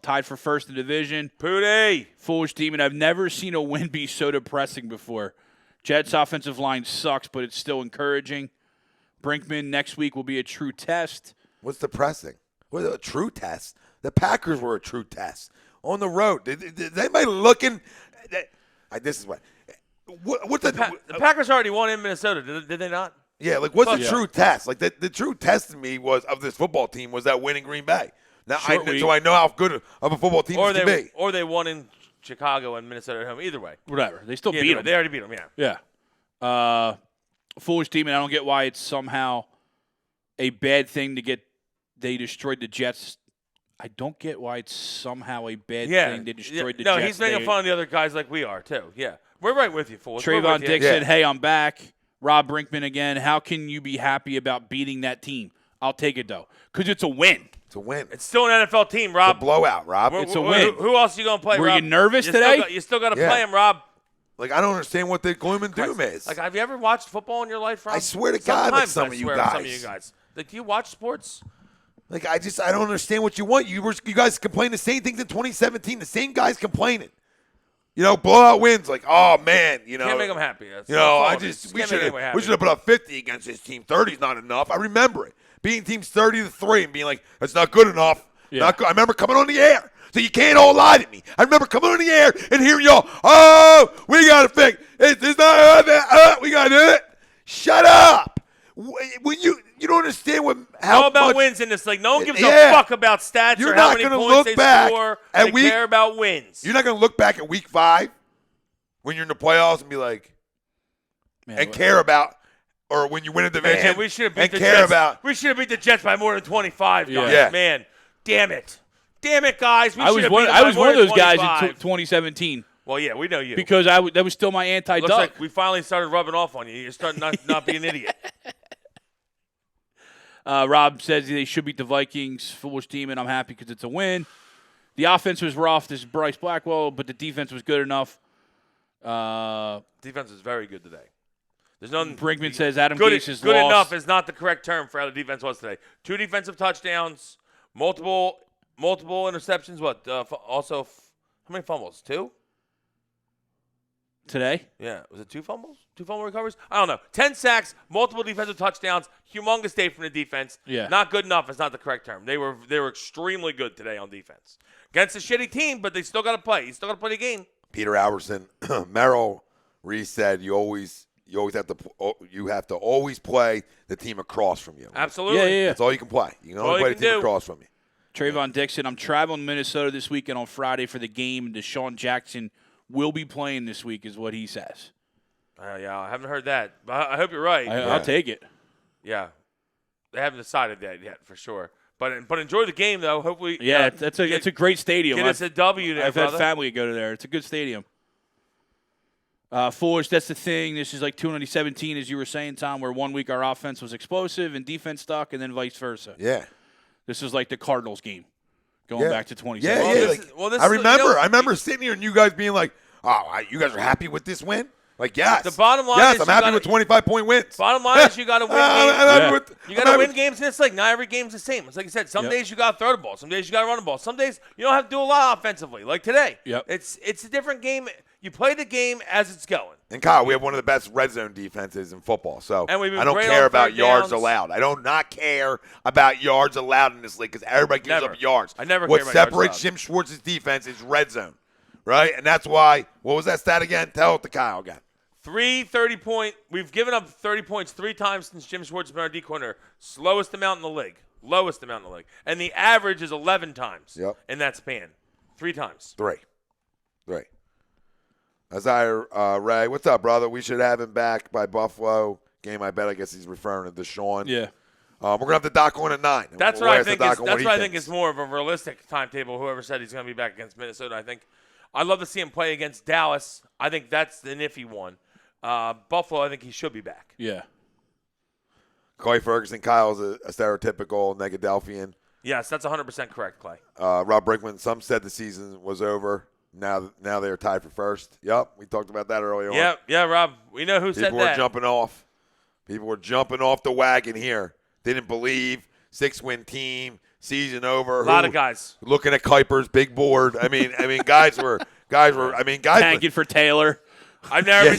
tied for first in the division. Pootie. Foolish demon. I've never seen a win be so depressing before. Jets' offensive line sucks, but it's still encouraging. Brinkman, next week will be a true test. What's depressing? Was it a true test? The Packers were a true test on the road. Did anybody looking? This is what. What's The Packers already won in Minnesota, did they not? Yeah, like what's the Yeah. true test? Like the true test to me was of this football team was that win in Green Bay. Now so I know how good of a football team Or this can be. or they won in Chicago and Minnesota at home. Either way. Whatever. They still Yeah, beat them. They already beat them, yeah. Yeah. Foolish demon. I don't get why it's somehow a bad thing to get. They destroyed the Jets. I don't get why it's somehow a bad thing they destroyed the Jets. No, he's making fun of the other guys like we are, too. Yeah. We're right with you, fools. We're Trayvon with you. Dixon, Yeah. hey, I'm back. Rob Brinkman again. How can you be happy about beating that team? I'll take it, though, because it's a win. It's a win. It's still an NFL team, a Rob. blowout, Rob. It's a win. Who else are you going to play, Were Rob? you nervous today? You still got to Yeah. play him, Rob. Like I don't understand what the gloom and doom is. Like, have you ever watched football in your life, Rob? I swear to God, like Sometimes some I of you swear to Some of guys. you guys. Like, do you watch sports? Like I don't understand what you want. You guys complain the same things in 2017. The same guys complaining. You know, blowout wins. Like, oh man, you know, Can't make them happy. That's You know, not I fault. just Can't make anyone happy. we should have put up 50 against this team. 30 is not enough. I remember it. Beating teams 30-3 and being like, that's not good enough. Yeah. Not good. I remember coming on the air. So you can't all lie to me. I remember coming on the air and hearing y'all, oh, we got to fix it. It's not we got to do it. Shut up. When you don't understand how All about much, wins in this league. No one gives Yeah. a fuck about stats You're or how not many gonna points look they back score. at They week- care about wins. You're not going to look back at week 5 when you're in the playoffs and be like, Man, and care about, or when you win a division, Man, we should have beat and the care Jets. about. We should have beat the Jets by more than 25, guys. Yeah. Man, damn it, guys. We I should was have one. beat them I by was more one of than those guys in 25. 2017 Well, yeah, we know you. because that was still my Looks anti-Duck. like we finally started rubbing off on you. You're starting not be an idiot. Rob says they should beat the Vikings. Foolish team, and I'm happy because it's a win. The offense was rough. This is Bryce Blackwell, but the defense was good enough. Defense is very good today. There's nothing. Brinkman says Adam Good, Gase is good lost. enough is not the correct term for how the defense was today. 2 defensive touchdowns, multiple interceptions. What? Also, how many fumbles? 2? Today. Yeah. Was it 2 fumbles? 2 fumble recoveries? I don't know. 10 sacks, multiple defensive touchdowns, humongous day from the defense. Yeah. Not good enough is not the correct term. They were extremely good today on defense. Against a shitty team, but they still got to play. You still got to play the game. Peter Albertson, Merrill Reese said you have to always play the team across from you. Absolutely. Yeah. That's all you can play. You can all only you play the can team do. across from you. Trayvon Dixon. I'm traveling to Minnesota this weekend on Friday for the game. And Deshaun Jackson will be playing this week, is what he says. Yeah, I haven't heard that. But I hope you're right. I'll take it. Yeah. They haven't decided that yet, for sure. But enjoy the game, though. Hopefully. Yeah, it's a great stadium. Get us a W there, I've brother. had family go to there. It's a good stadium. Foolish, that's the thing. This is like 2017, as you were saying, Tom, where 1 week our offense was explosive and defense stuck, and then vice versa. Yeah. This is like the Cardinals game, going Yeah. back to Yeah, 2017. yeah. I remember sitting here and you guys being like, "Oh, you guys are happy with this win?" Like, yes. The bottom line yes, is I'm you happy gotta- with 25-point wins. Bottom line is you got to win games. I'm happy with- You I'm got to happy win with- games in this league. Not every game's the same. It's like you said. Some Yep. days you got to throw the ball. Some days you got to run the ball. Some days you don't have to do a lot offensively. Like today. Yep. It's a different game. You play the game as it's going. And Kyle, we have one of the best red zone defenses in football. So And we've been I don't great care on about third yards downs. allowed. I do not care about yards allowed in this league because everybody gives Never. up yards. I never What care about yards separates allowed. Jim Schwartz's defense is red zone, right? And that's why. What was that stat again? Tell it to Kyle again. 3 30-point. We've given up 30 points 3 times since Jim Schwartz has been our D coordinator. Slowest amount in the league. Lowest amount in the league. And the average is 11 times Yep. in that span. 3 times. Three. Ray, what's up, brother? We should have him back by Buffalo game. I guess he's referring to Deshaun. Yeah. We're going to have the doc on at 9. That's We'll what I ask the think. doc That's on what he I think thinks. is more of a realistic timetable. Whoever said he's going to be back against Minnesota, I think. I'd love to see him play against Dallas. I think that's the iffy one. Buffalo, I think he should be back. Yeah. Clay Ferguson, Kyle's a stereotypical Negadelphian. Yes, that's 100% correct, Clay. Rob Brinkman, some said the season was over. Now they are tied for first. Yep, we talked about that earlier on. Yeah, Rob. We know who said that. People were jumping off. People were jumping off the wagon here. Didn't believe 6-win team, season over. A lot of guys looking at Kuiper's big board. I mean, guys were. Tanking for Taylor. I've never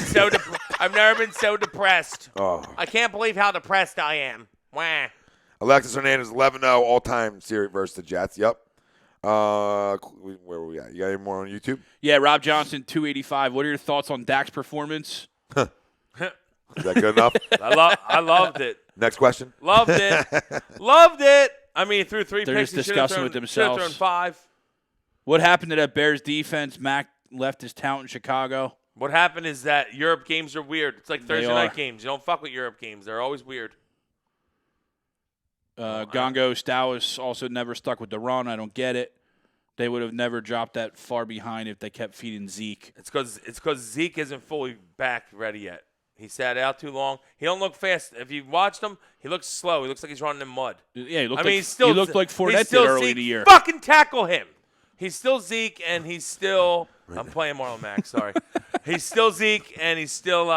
been so depressed. Oh. I can't believe how depressed I am. Wah. Alexis Hernandez 11-0 all-time series versus the Jets. Yep. Where were we at? You got any more on YouTube? Yeah, Rob Johnson 285. What are your thoughts on Dak's performance? Is that good enough? I loved it. Next question. Loved it. Loved it. I mean, through 3 They're picks, just discussing with themselves. Thrown 5. What happened to that Bears defense? Mac left his talent in Chicago. What happened is that Europe games are weird. It's like Thursday night are. games. You don't fuck with Europe games. They're always weird. Gongo Stowis also never stuck with the run. I don't get it. They would have never dropped that far behind if they kept feeding Zeke. It's because Zeke isn't fully back ready yet. He sat out too long. He don't look fast. If you watched him, he looks slow. He looks like he's running in mud. Yeah, he looked he looked like Fournette did early in the year. Fucking tackle him. He's still Zeke, and he's still. I'm playing Marlon Mack. Sorry. He's still Zeke, and he's still.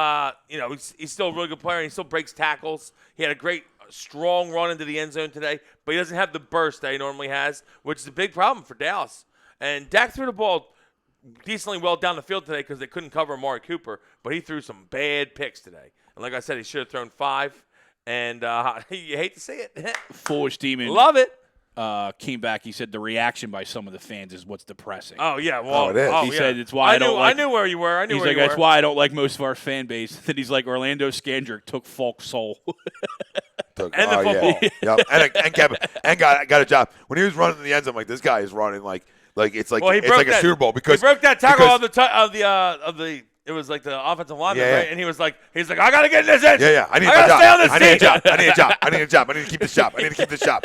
He's still a really good player. And he still breaks tackles. He had a great, strong run into the end zone today, but he doesn't have the burst that he normally has, which is a big problem for Dallas. And Dak threw the ball decently well down the field today because they couldn't cover Amari Cooper, but he threw some bad picks today. And like I said, he should have thrown 5, and you hate to see it. Foolish Demon. Love it. Came back. He said the reaction by some of the fans is what's depressing. Oh yeah, well, it is. He said it's why I don't like. I knew where you were. He's like, that's why I don't like most of our fan base. That he's like Orlando Scandrick took Falk's soul. And the football. Yeah. Yep. And Kevin and got a job when he was running in the end zone. Like this guy is running like it's like Well, it's like a Super Bowl because he broke that tackle of the. It was like the offensive lineman, Yeah. right? And he's like, I gotta get in this end. Yeah. I need gotta a job. stay on this I need a team. job. I need a job. I need a job. I need to keep this job. I need to keep this job.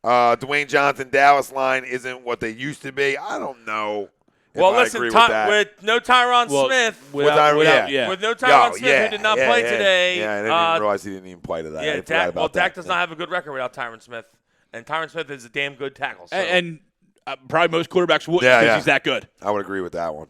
Dwayne Johnson Dallas line isn't what they used to be. I don't know. Well, I listen, agree with that. with no Tyron Smith, With no Tyron Smith, who did not play today. Yeah, I didn't even realize he didn't even play today. Yeah, Dak does not have a good record without Tyron Smith, and Tyron Smith is a damn good tackle. So. And probably most quarterbacks would because he's that good. I would agree with that one.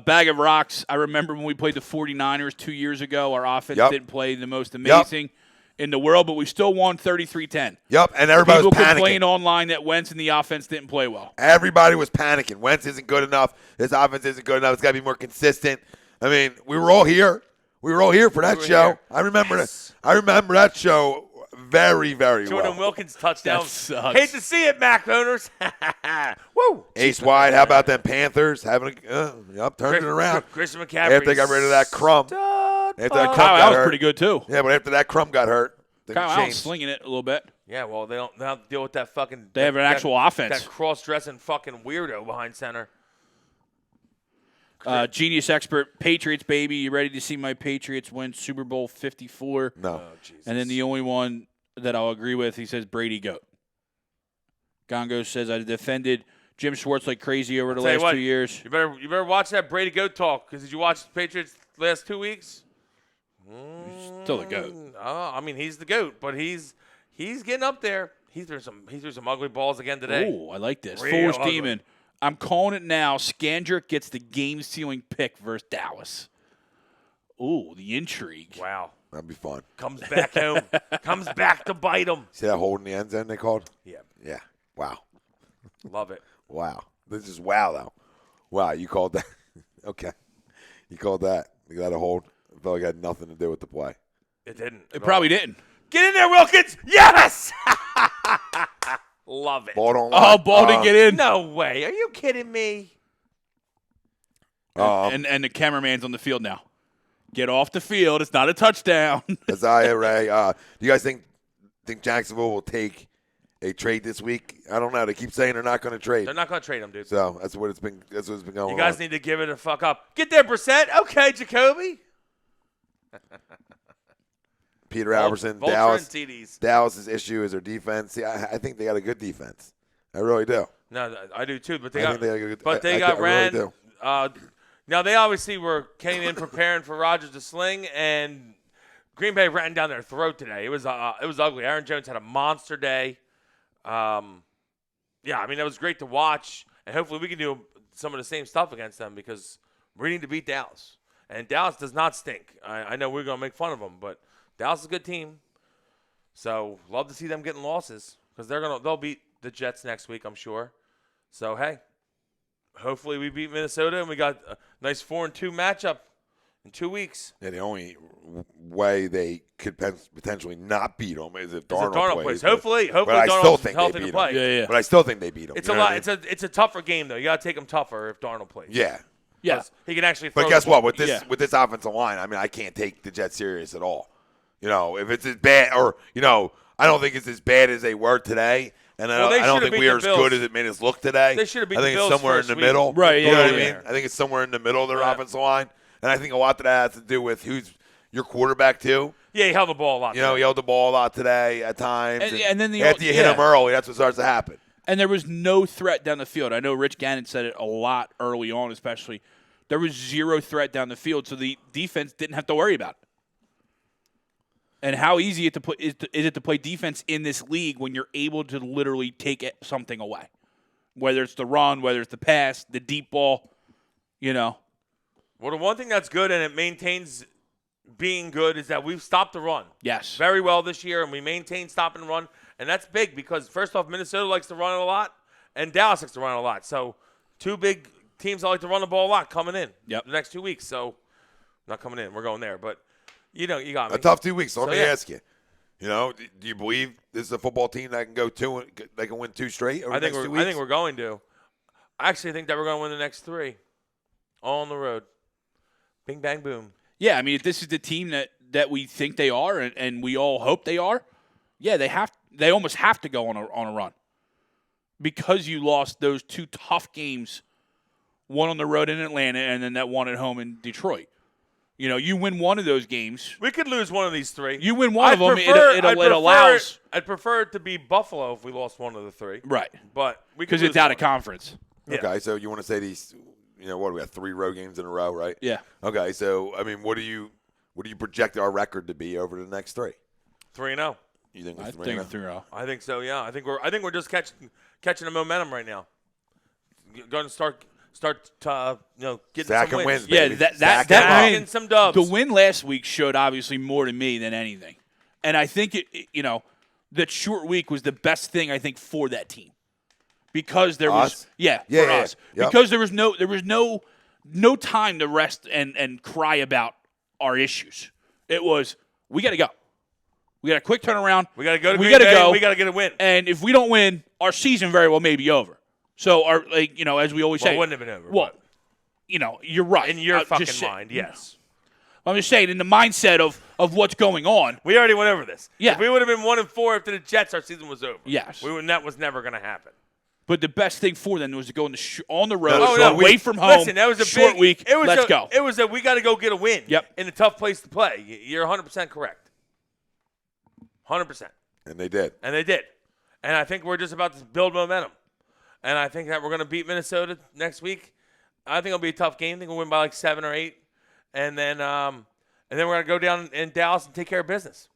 Bag of rocks. I remember when we played the 49ers 2 years ago, our offense didn't play the most amazing in the world, but we still won 33-10. Yep, and everybody was panicking. People complained panicking online that Wentz and the offense didn't play well. Everybody was panicking. Wentz isn't good enough. This offense isn't good enough. It's got to be more consistent. I mean, we were all here. We were all here for that show. Here. I remember I remember that show very, very Jordan well. Wilkins touchdown. That sucks. Hate to see it, Mac owners. Woo! Ace wide. How about them Panthers having turned it around Christian McCaffrey. after they got rid of that Crumb. After that Crumb Kyle got Allen's hurt. pretty good, too. Yeah, but after that Crumb got hurt, things Kyle Allen's changed. slinging it a little bit. Yeah, well, they don't have to deal with that fucking. They have an actual offense. That cross-dressing fucking weirdo behind center. Genius expert, Patriots, baby. You ready to see my Patriots win Super Bowl 54? No. Oh, Jesus. And then the only one that I'll agree with, he says Brady GOAT. Gongo says I defended Jim Schwartz like crazy over the last 2 years. You better watch that Brady GOAT talk, because did you watch the Patriots last 2 weeks? Still the GOAT. Oh, I mean, he's the GOAT, but he's getting up there. He threw some ugly balls again today. Oh, I like this. Real Foolish ugly. Demon. I'm calling it now. Scandrick gets the game-sealing pick versus Dallas. Ooh, the intrigue. Wow. That'd be fun. Comes back home. Comes back to bite him. See that hold in the end zone they called? Yeah. Yeah. Wow. Love it. Wow. This is wow, though. Wow, you called that. Okay. You called that. You got a hold. It felt like it had nothing to do with the play. It didn't. It probably didn't. Get in there, Wilkins. Yes. Love it. Ball don't Oh, lie. ball didn't get in. No way. Are you kidding me? And the cameraman's on the field now. Get off the field. It's not a touchdown. Isaiah Ray. Do you guys think Jacksonville will take a trade this week? I don't know. They keep saying they're not going to trade. They're not going to trade him, dude. So that's what it's been. That's what's been going on. You guys need to give it a fuck up. Get there, Brissett. Okay, Jacoby. Peter Albertson. Vulture Dallas. and TDs. Dallas's issue is their defense. See, I think they got a good defense. I really do. No, I do too. But they I got, think they got a good, but they I got ran. really do. Now they obviously were came in preparing for Rodgers to sling, and Green Bay ran down their throat today. It was ugly. Aaron Jones had a monster day. Yeah, I mean, it was great to watch, and hopefully we can do some of the same stuff against them because we need to beat Dallas. And Dallas does not stink. I know we're going to make fun of them, but Dallas is a good team. So love to see them getting losses because they'll beat the Jets next week, I'm sure. So, hey, hopefully we beat Minnesota, and we got a nice 4-2 matchup in 2 weeks. Yeah, the only way they could potentially not beat them is if Darnold plays. Hopefully but I still Darnold's think healthy they to beat play. them. Yeah. But I still think they beat them. It's a lot. It's a tougher game though. You got to take them tougher if Darnold plays. Yeah. Yeah. He can actually throw But guess the ball. what? With this offensive line, I mean, I can't take the Jets serious at all. You know, if it's as bad, or I don't think it's as bad as they were today. And I don't think we are as good as it made us look today. They should have beat I think the Bills it's somewhere in the middle. Right, You know what I yeah. mean? I think it's somewhere in the middle of their offensive line. And I think a lot of that has to do with who's your quarterback, too. Yeah, he held the ball a lot. You know, he held the ball a lot today at times. And then after you hit him early, that's what starts to happen. And there was no threat down the field. I know Rich Gannon said it a lot early on, especially. There was zero threat down the field, so the defense didn't have to worry about it. And how easy is it to play defense in this league when you're able to literally take something away? Whether it's the run, whether it's the pass, the deep ball, Well, the one thing that's good, and it maintains being good, is that we've stopped the run. Yes. Very well this year, and we maintain stop and run. And that's big because, first off, Minnesota likes to run it a lot, and Dallas likes to run it a lot. So, two big teams that like to run the ball a lot coming in the next 2 weeks. So, not coming in. We're going there. But, you got me. A tough 2 weeks. So let me ask you. Do you believe this is a football team that can go they can win 2 straight over the next 2 weeks? I think we're going to. I actually think that we're going to win the next 3. All on the road. Bing, bang, boom. Yeah, I mean, if this is the team that we think they are and we all hope they are, yeah, they almost have to go on a run. Because you lost those 2 tough games, one on the road in Atlanta and then that one at home in Detroit. You win one of those games. We could lose one of these 3. You win one of them, it allows. I'd prefer it to be Buffalo if we lost one of the 3. Right. But because it's out of conference. Yeah. Okay, so you want to say these, what do we have, 3 road games in a row, right? Yeah. Okay, so I mean, what do you project our record to be over the next 3? 3-0. You think I it's 3-0? think 3-0. I think so. Yeah. I think we're just catching the momentum right now. Going to start getting Stacking some wins. wins. Yeah, Baby. that win, some dubs. The win last week showed obviously more to me than anything, and I think that short week was the best thing I think for that team because there was us? us Yep. because there was no time to rest and cry about our issues. It was we got to go. We got a quick turnaround. We got to go to we Green Bay. Go. We got to get a win. And if we don't win, our season very well may be over. So, as we always say, it wouldn't have been over. Well, you're right. In your fucking mind, yes. I'm just saying, in the mindset of what's going on. We already went over this. Yeah. If we would have been 1-4 after the Jets, our season was over. Yes. That was never going to happen. But the best thing for them was to go on the road, No, away from home. Listen, that was a short big week. Let's go. It was we got to go get a win. Yep. In a tough place to play. You're 100% correct. 100%. And they did. And I think we're just about to build momentum. And I think that we're going to beat Minnesota next week. I think it'll be a tough game. I think we'll win by like 7 or 8. And then we're going to go down in Dallas and take care of business.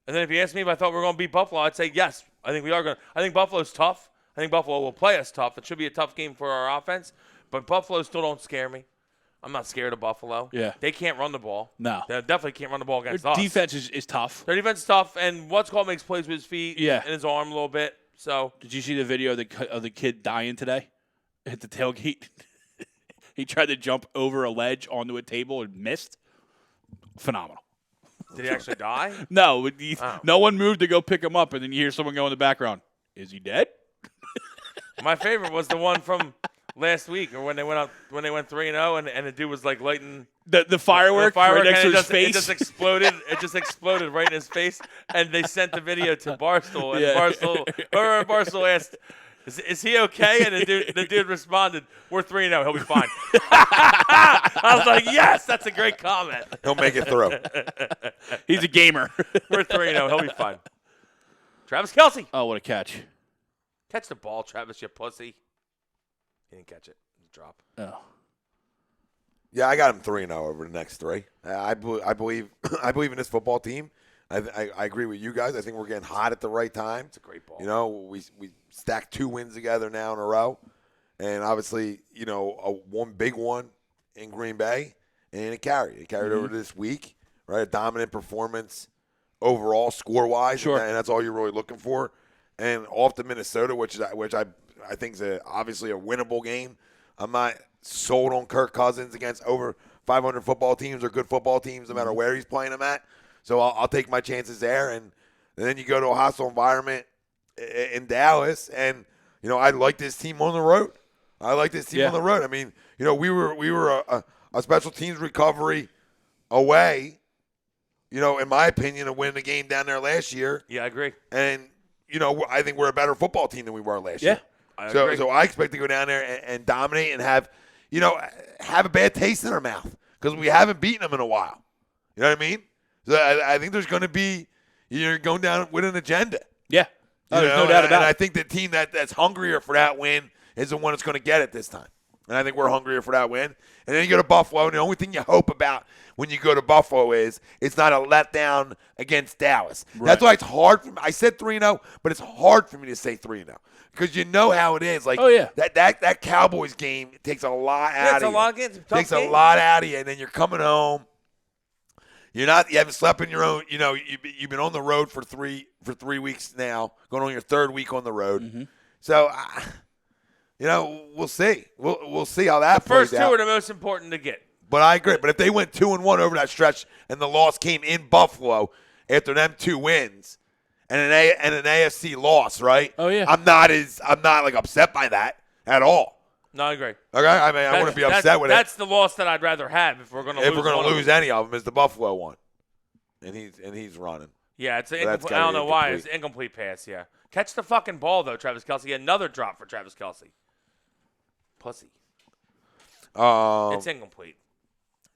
And then if you ask me if I thought we were going to beat Buffalo, I'd say yes. I think we are going to. I think Buffalo's tough. I think Buffalo will play us tough. It should be a tough game for our offense. But Buffalo still don't scare me. I'm not scared of Buffalo. Yeah. They can't run the ball. No. They definitely can't run the ball against Their us. defense is tough. Their defense is tough. And what's called makes plays with his feet and his arm a little bit. So did you see the video of the kid dying today at the tailgate? He tried to jump over a ledge onto a table and missed. Phenomenal. Did he actually die? No, no one moved to go pick him up, and then you hear someone go in the background. Is he dead? My favorite was the one from last week, or when they went 3-0, and the dude was like lighting the firework right next to his face. It just exploded. It just exploded right in his face, and they sent the video to Barstool, and Barstool asked, Is he okay? And the dude responded, "We're 3-0. He'll be fine." I was like, "Yes, that's a great comment." He'll make it through. He's a gamer. We're 3-0. He'll be fine. Travis Kelce. Oh, what a catch. Catch the ball, Travis, you pussy. He didn't catch it. Drop. Oh. Yeah, I got him 3-0 over the next three. I believe in this football team. I agree with you guys. I think we're getting hot at the right time. It's a great ball. You know, we stacked 2 wins together now in a row, and obviously, you know, one big one in Green Bay, and it carried. It carried over this week, right? A dominant performance overall, score-wise, Sure. and that's all you're really looking for. And off to Minnesota, which I think is obviously a winnable game. I'm not sold on Kirk Cousins against over 500 football teams or good football teams, no matter where he's playing them at. So I'll take my chances there. And then you go to a hostile environment in Dallas, and, you know, I like this team on the road. I like this team on the road. I mean, you know, we were a special teams recovery away, you know, in my opinion, to win the game down there last year. Yeah, I agree. And, you know, I think we're a better football team than we were last year. I agree. So I expect to go down there and dominate and have a bad taste in our mouth because we haven't beaten them in a while. You know what I mean? So I think there's going to be you're going down with an agenda. Yeah. Oh, there's no doubt about it. And I think the team that's hungrier for that win is the one that's going to get it this time. And I think we're hungrier for that win. And then you go to Buffalo, and the only thing you hope about when you go to Buffalo is it's not a letdown against Dallas. Right. That's why it's hard for me. I said 3-0, but it's hard for me to say 3-0 because you know how it is. Like, that Cowboys game takes a lot out of you. It's a tough game. A lot out of you, and then you're coming home. You haven't slept in your own. You know, you've been on the road for 3 weeks now, going on your 3rd week on the road. Mm-hmm. So, you know, we'll see. We'll see how that plays out. First 2 are the most important to get. But I agree. But if they went 2-1 over that stretch, and the loss came in Buffalo after them 2 wins, and an AFC loss, right? Oh yeah. I'm not like upset by that at all. No, I agree. Okay, I mean, I wouldn't be upset with it. That's the loss that I'd rather have if we're going to lose. If we're going to lose any of them, is the Buffalo one, and he's running. Yeah, it's an So incomplete. I don't know why it's an incomplete pass. Yeah, catch the fucking ball though, Travis Kelce. Another drop for Travis Kelce. Pussy. It's incomplete.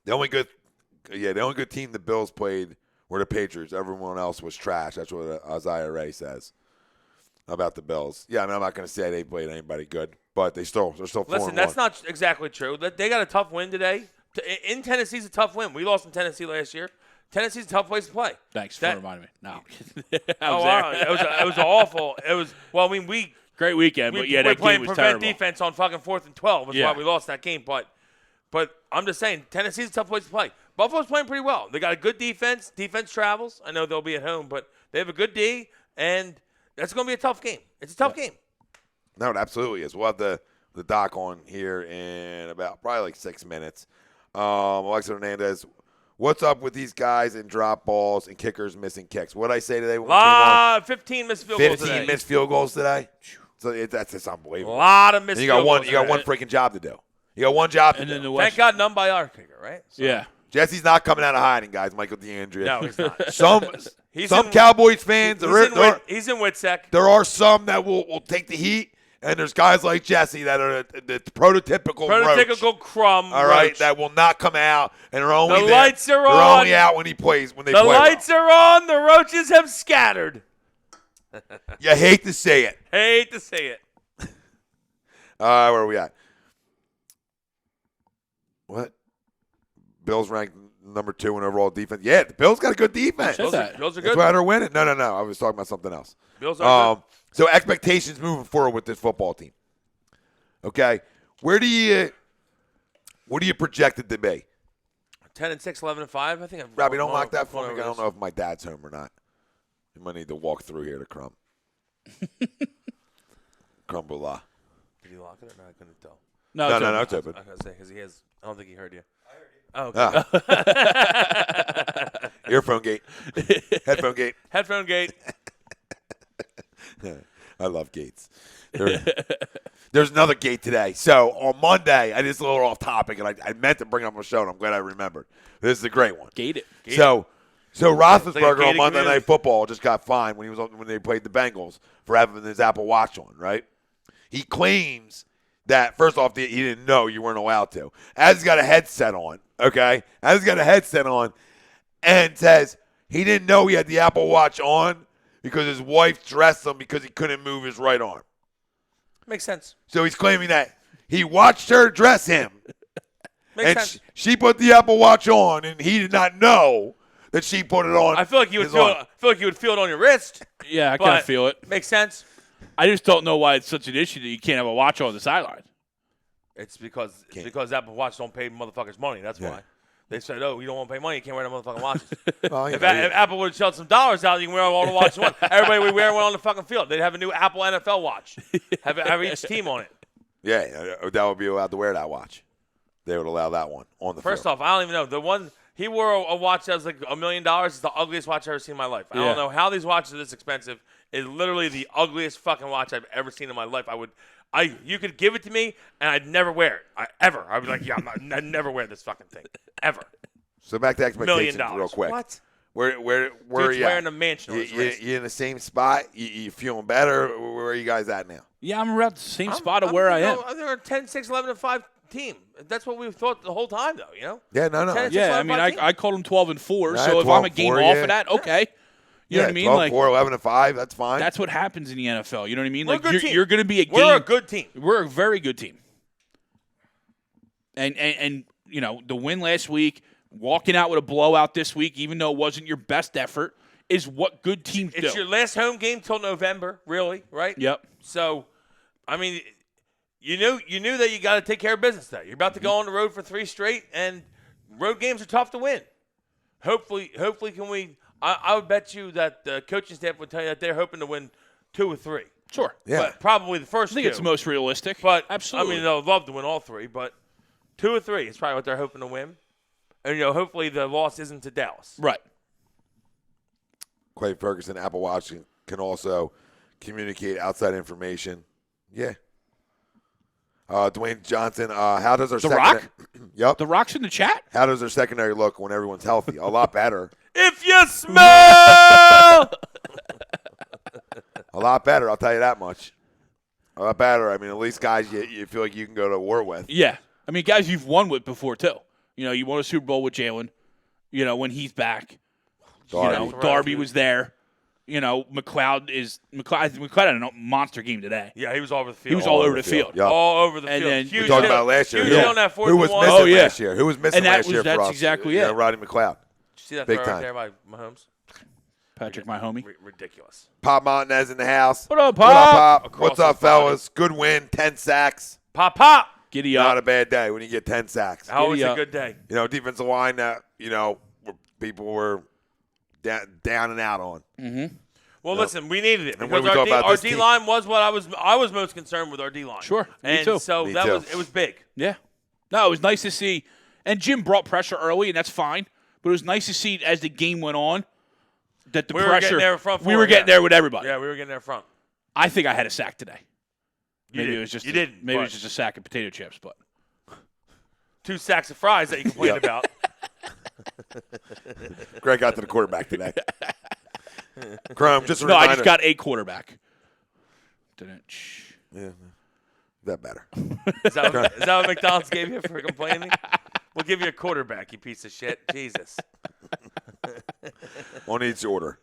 The only good team the Bills played were the Patriots. Everyone else was trash. That's what Isaiah Ray says about the Bills. Yeah, I mean, I'm not going to say they played anybody good, but they're still 4-1. Listen, that's not exactly true. They got a tough win today. In Tennessee's a tough win. We lost in Tennessee last year. Tennessee's a tough place to play. Thanks for reminding me. No. It was awful. It was. Well, I mean, great weekend, but yeah, that game was prevent terrible. defense on fucking 4th and 12 is why we lost that game. But I'm just saying, Tennessee's a tough place to play. Buffalo's playing pretty well. They got a good defense. Defense travels. I know they'll be at home, but they have a good D, and that's going to be a tough game. It's a tough game. No, it absolutely is. We'll have the doc on here in about probably like 6 minutes. Alexa Hernandez, what's up with these guys and drop balls and kickers missing kicks? What did I say today? When we came on? 15 missed field goals today. 15 missed field goals today. So that's just unbelievable. A lot of missed field goals. You got one freaking job to do. You got one job to do. Thank God none by our kicker, right? So. Yeah. Jesse's not coming out of hiding, guys. Michael DeAndrea. No, he's not. Some Cowboys fans. He's in Witsec. There are some that will take the heat, and there's guys like Jesse that are the prototypical roach, Crumb. All right, that will not come out, and are only the lights are on. They're only out when he plays. When they play. The lights are on. The roaches have scattered. You hate to say it. Hate to say it. Where are we at? What? Bills ranked number 2 in overall defense. Yeah, the Bills got a good defense. Bills are good. That's why they're winning. No. I was talking about something else. Bills are good. So expectations moving forward with this football team. Okay, what do you project it to be? 10-6, 11-5. I think. Robbie, don't lock that for me. I don't know if my dad's home or not. You might need to walk through here to Crumb. Crumbula. Did he lock it or not? I couldn't tell. No, it's open. I was going to say because he has. I don't think he heard you. I heard you. Oh, okay. Earphone gate. Headphone gate. Headphone gate. I love gates. There's another gate today. So on Monday, I just a little off topic, and I meant to bring it up on the show, and I'm glad I remembered. This is a great one. Gate it. So Roethlisberger on Monday Night Football just got fined when they played the Bengals for having his Apple Watch on, right? He claims that, first off, he didn't know you weren't allowed to. As he's got a headset on, okay? As he's got a headset on and says he didn't know he had the Apple Watch on because his wife dressed him because he couldn't move his right arm. Makes sense. So he's claiming that he watched her dress him. Makes sense. She put the Apple Watch on, and he did not know that she put it on. I feel like you would feel it on your wrist. Yeah, I kind of feel it. Makes sense. I just don't know why it's such an issue that you can't have a watch on the sideline. It's because Apple Watch don't pay motherfuckers money. That's why. They said, "Oh, you don't want to pay money, you can't wear the motherfucking watches." Well, if Apple would shell some dollars out, you can wear all the watches you want. Everybody would wear one on the fucking field. They'd have a new Apple NFL watch. Have each team on it. Yeah, that would be allowed to wear that watch. They would allow that one on the First field. off, I don't even know. The one he wore a watch that was like $1 million. It's the ugliest watch I've ever seen in my life. I don't know how these watches are this expensive. It's literally the ugliest fucking watch I've ever seen in my life. You could give it to me, and I'd never wear it. Ever. I'd be like, I'd never wear this fucking thing. Ever. So back to expectations $1 million. real quick. What? Where are you wearing at? a mansion on his wrist. You in the same spot? You feeling better? Where are you guys at now? Yeah, I'm around the same spot of where I am. They're a 10, 6, 11, and 5 team. That's what we've thought the whole time, though, you know? Yeah, no. 10, 6, Yeah, 11, I mean, I called them 12-4, so if I'm a game off of that, okay. You know what I mean? 12, 4, 11, and 5, that's fine. That's what happens in the NFL. You know what I mean? We're a good team. You're going to be a game. We're a good team. We're a very good team. And you know, the win last week, walking out with a blowout this week, even though it wasn't your best effort, is what good teams do. It's your last home game till November, really, right? Yep. So, I mean, you knew that you got to take care of business there. You're about to go on the road for 3 straight, and road games are tough to win. Hopefully, can we? I would bet you that the coaching staff would tell you that they're hoping to win 2 or 3. Sure. Yeah. But probably the first 2. I think it's most realistic. But absolutely. I mean, they'll love to win all 3, but 2 or 3 is probably what they're hoping to win. And hopefully the loss isn't to Dallas. Right. Clay Ferguson, Apple Watch can also communicate outside information. Yeah. Dwayne Johnson, how does our Rock? Yep. The Rock's in the chat? How does our secondary look when everyone's healthy? A lot better. If you smell! A lot better, I'll tell you that much. A lot better. I mean, at least guys you feel like you can go to war with. Yeah. I mean, guys you've won with before, too. You won a Super Bowl with Jalen, when he's back. Darby was there. McLeod had a monster game today. Yeah, he was all over the field. He was all over the field. Yep. All over the And field. then We talked about last year. Huge hit on that 4th Who was and 1. missing last year? Who was missing last year for us? That's exactly it. Roddy McLeod. Did you see that Big throw time. right there by Mahomes? Patrick, my homie. Ridiculous. Pop Montanez in the house. What up, What up, Pop? Pop? What's up, fellas? Good win, 10 sacks. Pop. Giddy Not a up. bad day when you get 10 sacks. Always a up. good day. Defensive line that, people were down and out on. Mm-hmm. Well, listen, we needed it And what because do we talk about our this team? D-line was what I was most concerned with our D-line. Sure, me and too. so Me that too. it was big. Yeah. No, it was nice to see. And Jim brought pressure early, and that's fine. But it was nice to see as the game went on that the We were pressure. getting there in front we for were it, getting yeah. there with everybody. Yeah, we were getting there front. I think I had a sack today. You Maybe didn't. it was just You didn't, Maybe it but- was just a sack of potato chips, but 2 sacks of fries that you complained about. Greg got to the quarterback today. Crumb, just a no, reminder. I just got a quarterback. Yeah, that better. Is that what McDonald's gave you for complaining? We'll give you a quarterback, you piece of shit. Jesus. On each order.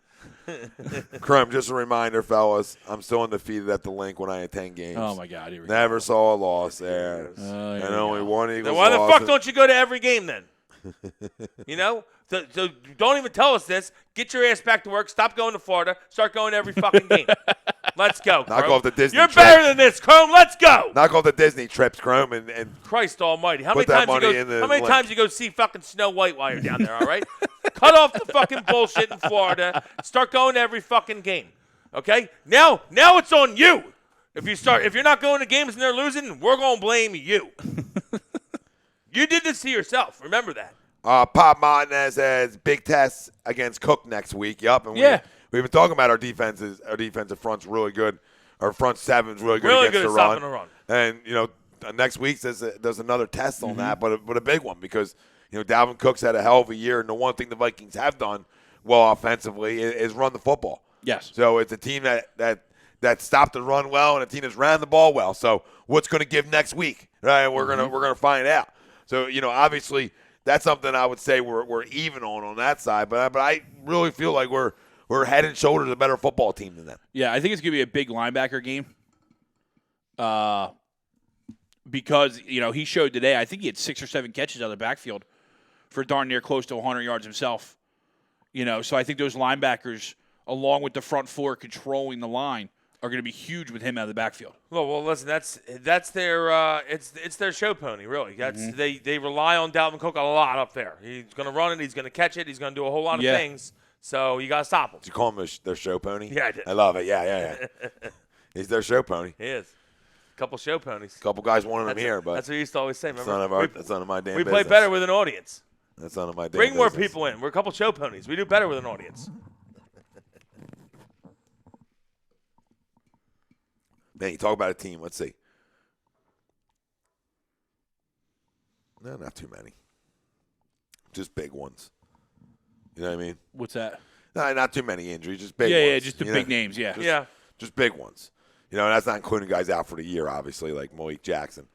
Crumb, just a reminder, fellas. I'm still undefeated at the link when I had 10 games. Oh my God! Here we go. Never saw a loss there. here And we only go. one Eagles Then why the loss. fuck don't you go to every game then? So don't even tell us this. Get your ass back to work. Stop going to Florida. Start going to every fucking game. Let's go, Knock Chrome. off the Disney You're trip. better than this, Chrome. Let's go. Knock off the Disney trips, Crumb, and Christ almighty. How Put many that times you money go in the How many link. times you go see fucking Snow White while you're down there, all right? Cut off the fucking bullshit in Florida. Start going to every fucking game. Okay? Now it's on you. If you're not going to games and they're losing, we're going to blame you. You did this to yourself. Remember that. Pop Montanez has big tests against Cook next week. Yup. And Yeah. we've been talking about our defenses. Our defensive front's really good. Our front seven's really good Really against good the at run. stopping the run. And next week there's another test Mm-hmm. on that, but a big one because Dalvin Cook's had a hell of a year, and the one thing the Vikings have done well offensively is run the football. Yes. So it's a team that that stopped the run well and a team that's ran the ball well. So what's going to give next week? Right, we're gonna find out. So obviously that's something I would say we're even on that side. But I really feel like we're head and shoulders a better football team than them. Yeah, I think it's gonna be a big linebacker game. Because he showed today. I think he had 6 or 7 catches out of the backfield for darn near close to 100 yards himself. So I think those linebackers, along with the front four controlling the line, are going to be huge with him out of the backfield. Well, listen, that's their it's their show pony, really. That's they rely on Dalvin Cook a lot up there. He's going to run it, he's going to catch it, he's going to do a whole lot of things. So you got to stop him. Did you call him their show pony? Yeah, I did. I love it. Yeah. He's their show pony. He is. A couple show ponies. A couple guys wanted him here, but that's what we used to always say. That's Remember? none of my damn We business. play better with an audience. That's none of my damn Bring more business. people in. We're a couple show ponies. We do better with an audience. Man, you talk about a team. Let's see. No, not too many. Just big ones. You know what I mean? What's that? No, not too many injuries. Just big ones. Yeah, just the big names, yeah. Just big ones. And that's not including guys out for the year, obviously, like Malik Jackson.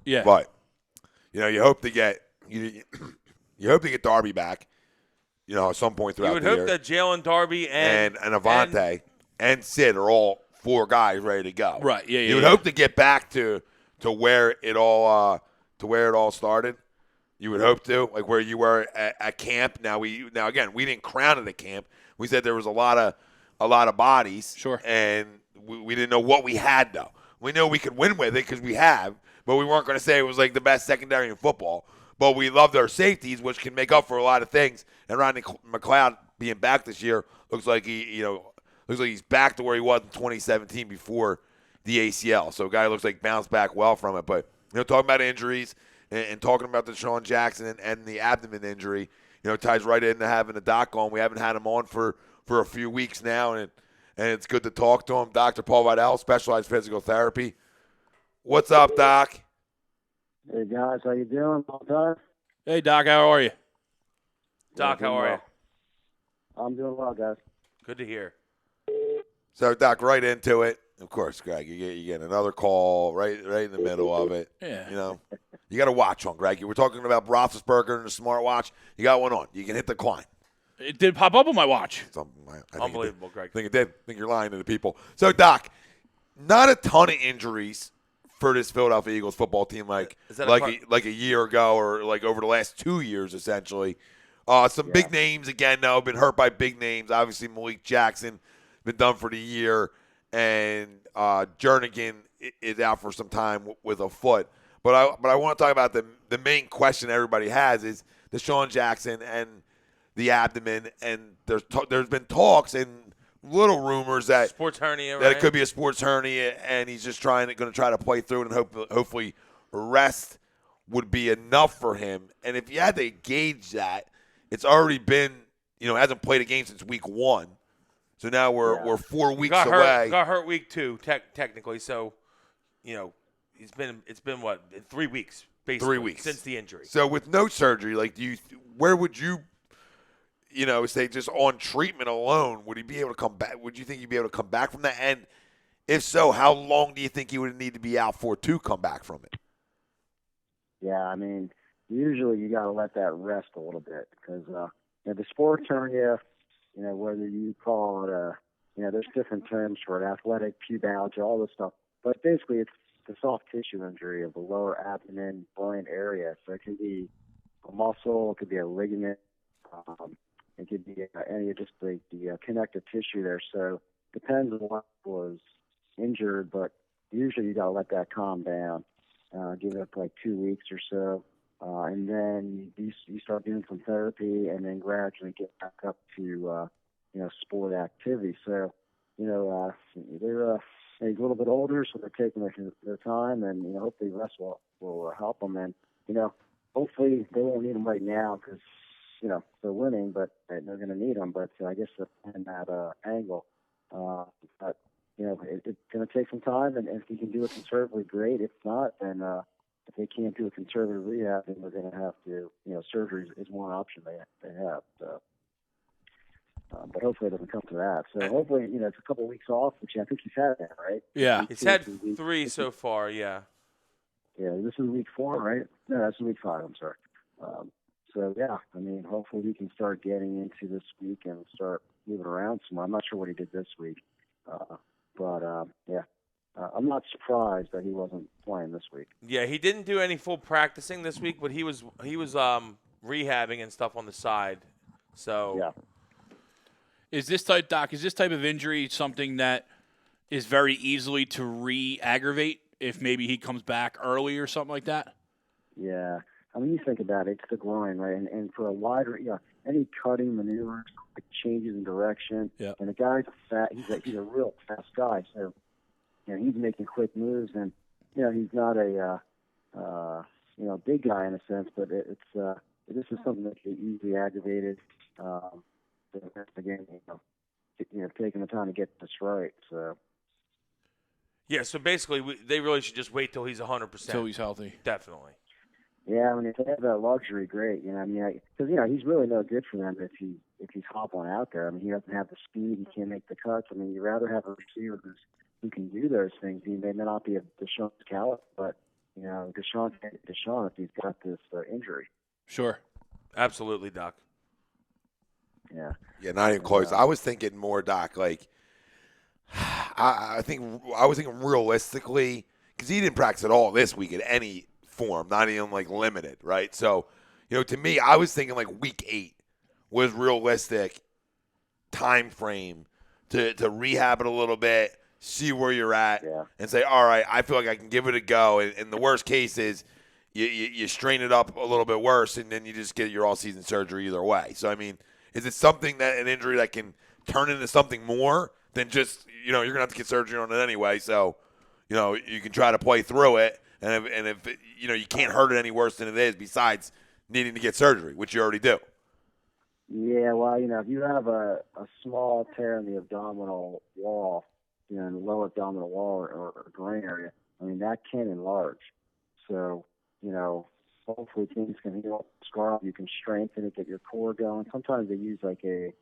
Yeah. But, you hope to get Darby back, at some point throughout the year. You would hope that Jalen Darby and Avante and Sid are all 4 guys ready to go. Right. Yeah. You would hope to get back to where it all started. You would hope to, like where you were at camp. Now again, we didn't crown it at camp. We said there was a lot of bodies. Sure. And we didn't know what we had though. We know we could win with it because we have, but we weren't going to say it was like the best secondary in football. But we loved our safeties, which can make up for a lot of things. And Rodney McLeod being back this year looks like he's back to where he was in 2017 before the ACL. So a guy looks like bounced back well from it. But talking about injuries and talking about the Deshaun Jackson and the abdomen injury, ties right into having the doc on. We haven't had him on for a few weeks now, and it's good to talk to him. Dr. Paul Vidal, Specialized Physical Therapy. What's up, Doc? Hey, guys. How you doing? Long time? Hey, Doc. How are you? Doc, how are you? I'm doing well, guys. Good to hear. So, Doc, right into it. Of course, Greg, you get another call right in the middle of it. Yeah. You got a watch on, Greg. You were talking about Roethlisberger and the smartwatch. You got one on. You can hit decline. It did pop up on my watch. Unbelievable, Greg. I think it did. I think you're lying to the people. So, Doc, not a ton of injuries for this Philadelphia Eagles football team like a year ago or like over the last 2 years, essentially. Some big names, again, now have been hurt by big names. Obviously, Malik Jackson been done for the year, and Jernigan is out for some time with a foot. But I want to talk about the main question everybody has is Deshaun Jackson and the abdomen, and there's been talks and little rumors that sports hernia, that it could be a sports hernia, and he's just going to try to play through it, and hopefully rest would be enough for him. And if you had to gauge that, it's already been hasn't played a game since week 1, so now we're 4 weeks away. Got hurt week 2 technically, so it's been what 3 weeks basically 3 weeks since the injury. So with no surgery, where would you say just on treatment alone, would he be able to come back? Would you think he'd be able to come back from that? And if so, how long do you think he would need to be out for to come back from it? Yeah, I mean, usually you got to let that rest a little bit because the sports hernia, whether you call it there's different terms for it, athletic pubalgia, all this stuff. But basically, it's the soft tissue injury of the lower abdomen, groin area. So it can be a muscle, it could be a ligament. It could be any of just the connective tissue there. So depends on what was injured, but usually you got to let that calm down, give it like 2 weeks or so, and then you start doing some therapy, and then gradually get back up to sport activity. So they're a little bit older, so they're taking their time, and hopefully rest will help them, and hopefully they won't need them right now because they're winning, but they're going to need them. But I guess in that angle, but it's going to take some time, and if you can do it conservatively, great. If not, then if they can't do a conservative rehab, then they're going to have to, surgery is one option they have. So. But hopefully it doesn't come to that. So hopefully, it's a couple of weeks off, which I think he's had that, right? Yeah. He's had 3 so far, yeah. Yeah, this is week 4, right? No, that's week 5, I'm sorry. So, yeah, I mean, hopefully we can start getting into this week and start moving around some more. I'm not sure what he did this week. I'm not surprised that he wasn't playing this week. Yeah, he didn't do any full practicing this week, but he was rehabbing and stuff on the side. So yeah. Is this type of injury something that is very easily to re-aggravate if maybe he comes back early or something like that? Yeah. I mean, you think about it, it's the groin, right? And for a wider, any cutting maneuvers, quick changes in direction. Yeah. And the guy's he's a real fast guy, so he's making quick moves, and he's not a big guy in a sense, but this is something that can be easily aggravated. Again, taking the time to get this right. So. Yeah, so basically they really should just wait till he's 100%. Till he's healthy. Definitely. Yeah, I mean, if they have that luxury, great. Because he's really no good for them if he's hobbling out there. I mean, he doesn't have the speed. He can't make the cuts. I mean, you'd rather have a receiver who can do those things. He may not be a Deshaun caliber, but Deshaun if he's got this injury. Sure. Absolutely, Doc. Yeah. Yeah, not even close. I was thinking more, Doc, like I was thinking realistically, because he didn't practice at all this week in any form, not even like limited, right? So, to me, I was thinking like week 8 was realistic time frame to rehab it a little bit, see where you're at, and say, all right, I feel like I can give it a go. And the worst case is you strain it up a little bit worse, and then you just get your all-season surgery either way. So, I mean, is it an injury that can turn into something more than just, you're going to have to get surgery on it anyway. So, you can try to play through it. And if you can't hurt it any worse than it is besides needing to get surgery, which you already do. Yeah, well, if you have a small tear in the abdominal wall, in the lower abdominal wall or groin area, I mean, that can enlarge. So, hopefully things can heal, scar, you can strengthen it, get your core going. Sometimes they use like an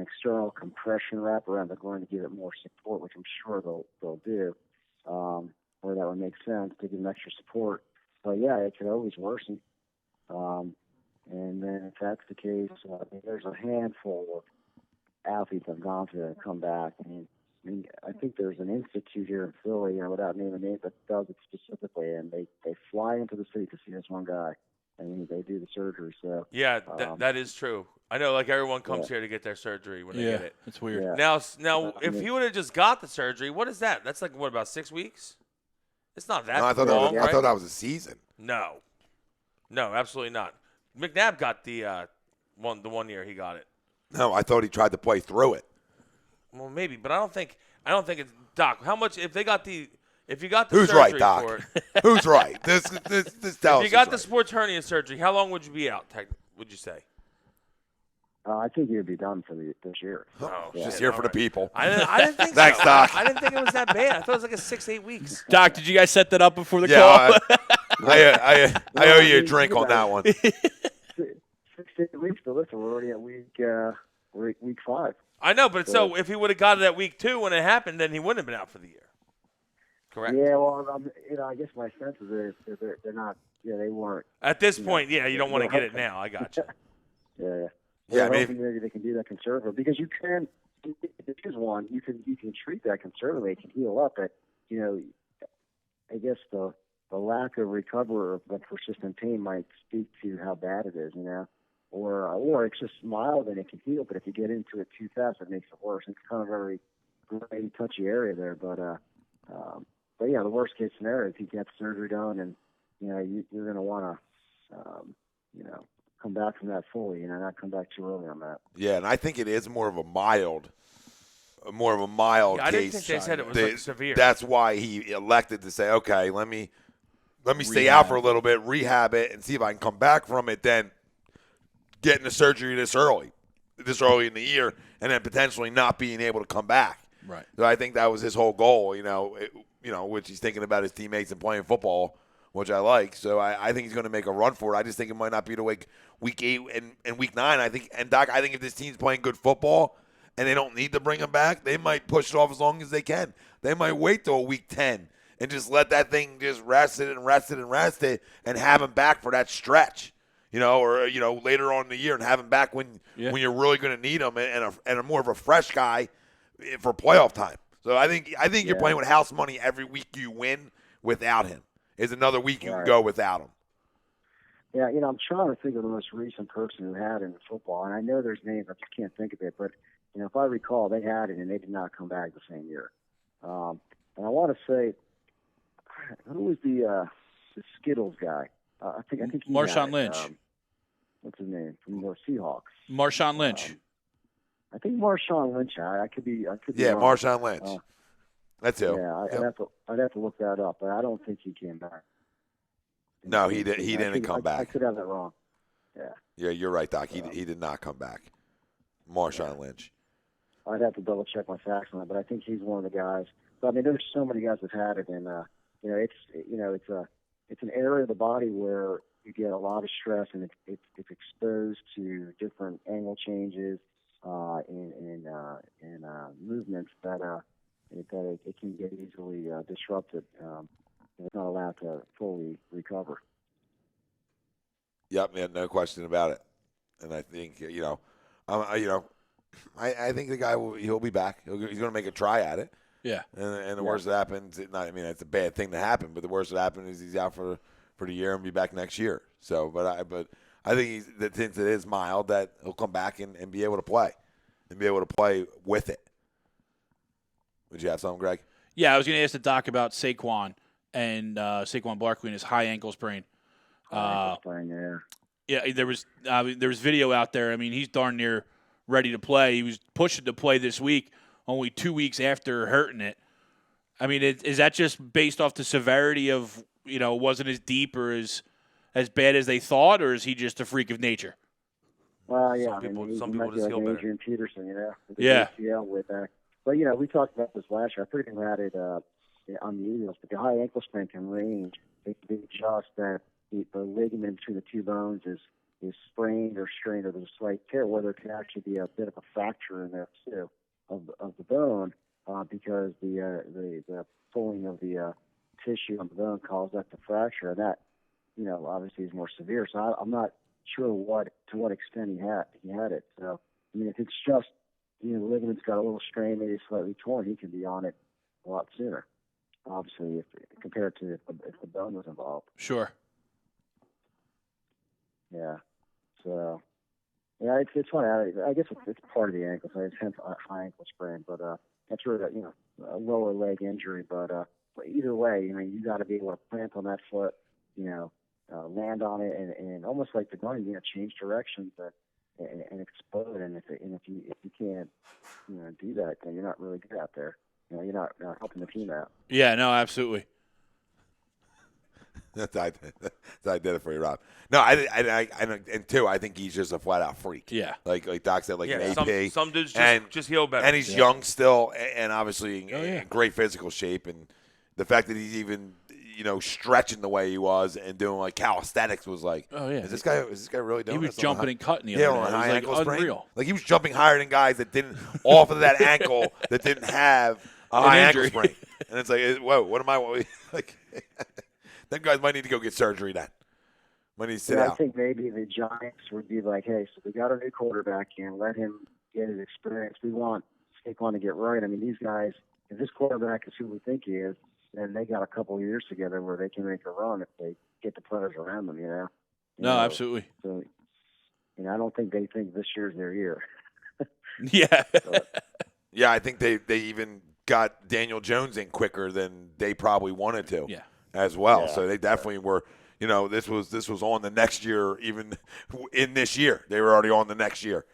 external compression wrap around the groin to give it more support, which I'm sure they'll do, where that would make sense to give them extra support. But yeah, it could always worsen. And then if that's the case, there's a handful of athletes that have gone through and come back. I think there's an institute here in Philly, without naming names, that does it specifically, and they fly into the city to see this one guy, and they do the surgery. So yeah, that is true. I know, like everyone comes here to get their surgery when they get it. It's weird. Yeah. Now, if he would have just got the surgery, what is that? That's like about 6 weeks. It's not that long, right? I thought that was a season. No, absolutely not. McNabb got the 1 year he got it. No, I thought he tried to play through it. Well, maybe, but I don't think it's Doc. How much if you got the Who's surgery right, Doc? for it? Who's right? This tells If you got the sports hernia surgery, how long would you be out? Would you say? I think he would be done for this year. Just here for the people. I didn't think Thanks, so. Doc. I didn't think it was that bad. I thought it was like 6-8 weeks. Doc, did you guys set that up before the call? I owe you a drink on that one. 6 to 8 weeks, but listen, we're already at week 5. I know, but so if he would have got it at week 2 when it happened, then he wouldn't have been out for the year. Correct? Yeah, well, I guess my sense is they're not. Yeah, they weren't. At this point, you don't want to get it now. I got you. Yeah. Yeah, maybe they can do that conservatively because you can. If there's one, you can treat that conservatively. It can heal up, but I guess the lack of recovery of persistent pain might speak to how bad it is, or it's just mild and it can heal. But if you get into it too fast, it makes it worse. It's kind of a very gray, touchy area there, but yeah, the worst case scenario is he gets surgery done, and you're going to want to come back from that fully, not come back too early on that. Yeah, and I think it is more of a mild I case. didn't think they said it was severe. That's why he elected to say, okay, let me stay out for a little bit, rehab it, and see if I can come back from it. Then getting the surgery this early in the year, and then potentially not being able to come back. Right. So I think that was his whole goal. Which he's thinking about his teammates and playing football which I like. So I think he's going to make a run for it. I just think it might not be to like week 8 and week 9. I think if this team's playing good football and they don't need to bring him back, they might push it off as long as they can. They might wait till week 10 and just let that thing just rest it and have him back for that stretch. Or later on in the year and have him back when you're really going to need him and a more of a fresh guy for playoff time. So I think you're playing with house money every week you win without him. Is another week you can go without him. Yeah, I'm trying to think of the most recent person who had it in football, and I know there's names, I just can't think of it, but if I recall, they had it and they did not come back the same year. And I want to say, who was the Skittles guy? I think he Marshawn had Lynch. What's his name from the Seahawks? Marshawn Lynch. I think Marshawn Lynch. I could be wrong. Marshawn Lynch. That's who. Yeah, I'd have to look that up, but I don't think he came back. No, he didn't come back. I could have that wrong. Yeah. Yeah, you're right, Doc. He did not come back. Marshawn Lynch. I'd have to double check my facts on it, but I think he's one of the guys. But I mean, there's so many guys that've had it, and it's an area of the body where you get a lot of stress, and it's exposed to different angle changes and movements that it can get easily disrupted. It's not allowed to fully recover. Yep, man, no question about it. And I think I think the guy he'll be back. He's going to make a try at it. Yeah. And the worst that happens, it's a bad thing to happen, but the worst that happens is he's out for the year and be back next year. So, but I think since it is mild, that he'll come back and be able to play with it. Would you have something, Greg? Yeah, I was going to ask the doc about Saquon and Saquon Barkley and his high ankle sprain. Yeah, there was video out there. I mean, he's darn near ready to play. He was pushing to play this week, only 2 weeks after hurting it. I mean, is that just based off the severity of, wasn't as deep or as bad as they thought, or is he just a freak of nature? Well, yeah, some he might people be just like feel better. Adrian Peterson, with the Yeah. ACL with that. But, we talked about this last year. I pretty much had it on the Eagles, but the high ankle sprain can range. It can be just that the ligament between the two bones is sprained or strained, or there's a slight tear, whether it can actually be a bit of a fracture in there too of the bone because the pulling of the tissue on the bone caused that to fracture, and that obviously is more severe. So I'm not sure to what extent he had it. So I mean, if it's just the ligament's got a little strain, maybe slightly torn, he can be on it a lot sooner. Obviously, compared to if the bone was involved. Sure. Yeah. So, yeah, it's funny. I guess it's part of the ankle, so it's hence a high ankle sprain. But that's really a lower leg injury. But either way, you got to be able to plant on that foot, land on it, and almost like the gun, change directions and explode. And if you can't do that, then you're not really good out there. You're not helping the team out. Yeah. No. Absolutely. I did it for you, Rob. No, and two, I think he's just a flat out freak. Yeah, like Doc said, an AP. Some dudes just heal better, and he's young still, and obviously in great physical shape. And the fact that he's even stretching the way he was and doing like calisthenics was like, is this guy really doing? He was this jumping and cutting the other day. On high ankle sprain. Unreal. Like he was jumping higher than guys that didn't off of that ankle that didn't have a high ankle sprain. And it's like, whoa, what am I like? Them guys might need to go get surgery then. Might need to sit out. I think maybe the Giants would be like, hey, so we got a new quarterback in. Let him get his experience. We want Saquon to get right. I mean, these guys, if this quarterback is who we think he is, then they got a couple of years together where they can make a run if they get the players around them, No, absolutely. So, I don't think they think this year's their year. Yeah. Yeah, I think they even got Daniel Jones in quicker than they probably wanted to. Yeah. As well, Yeah, so they definitely were. This was on the next year, even in this year. They were already on the next year.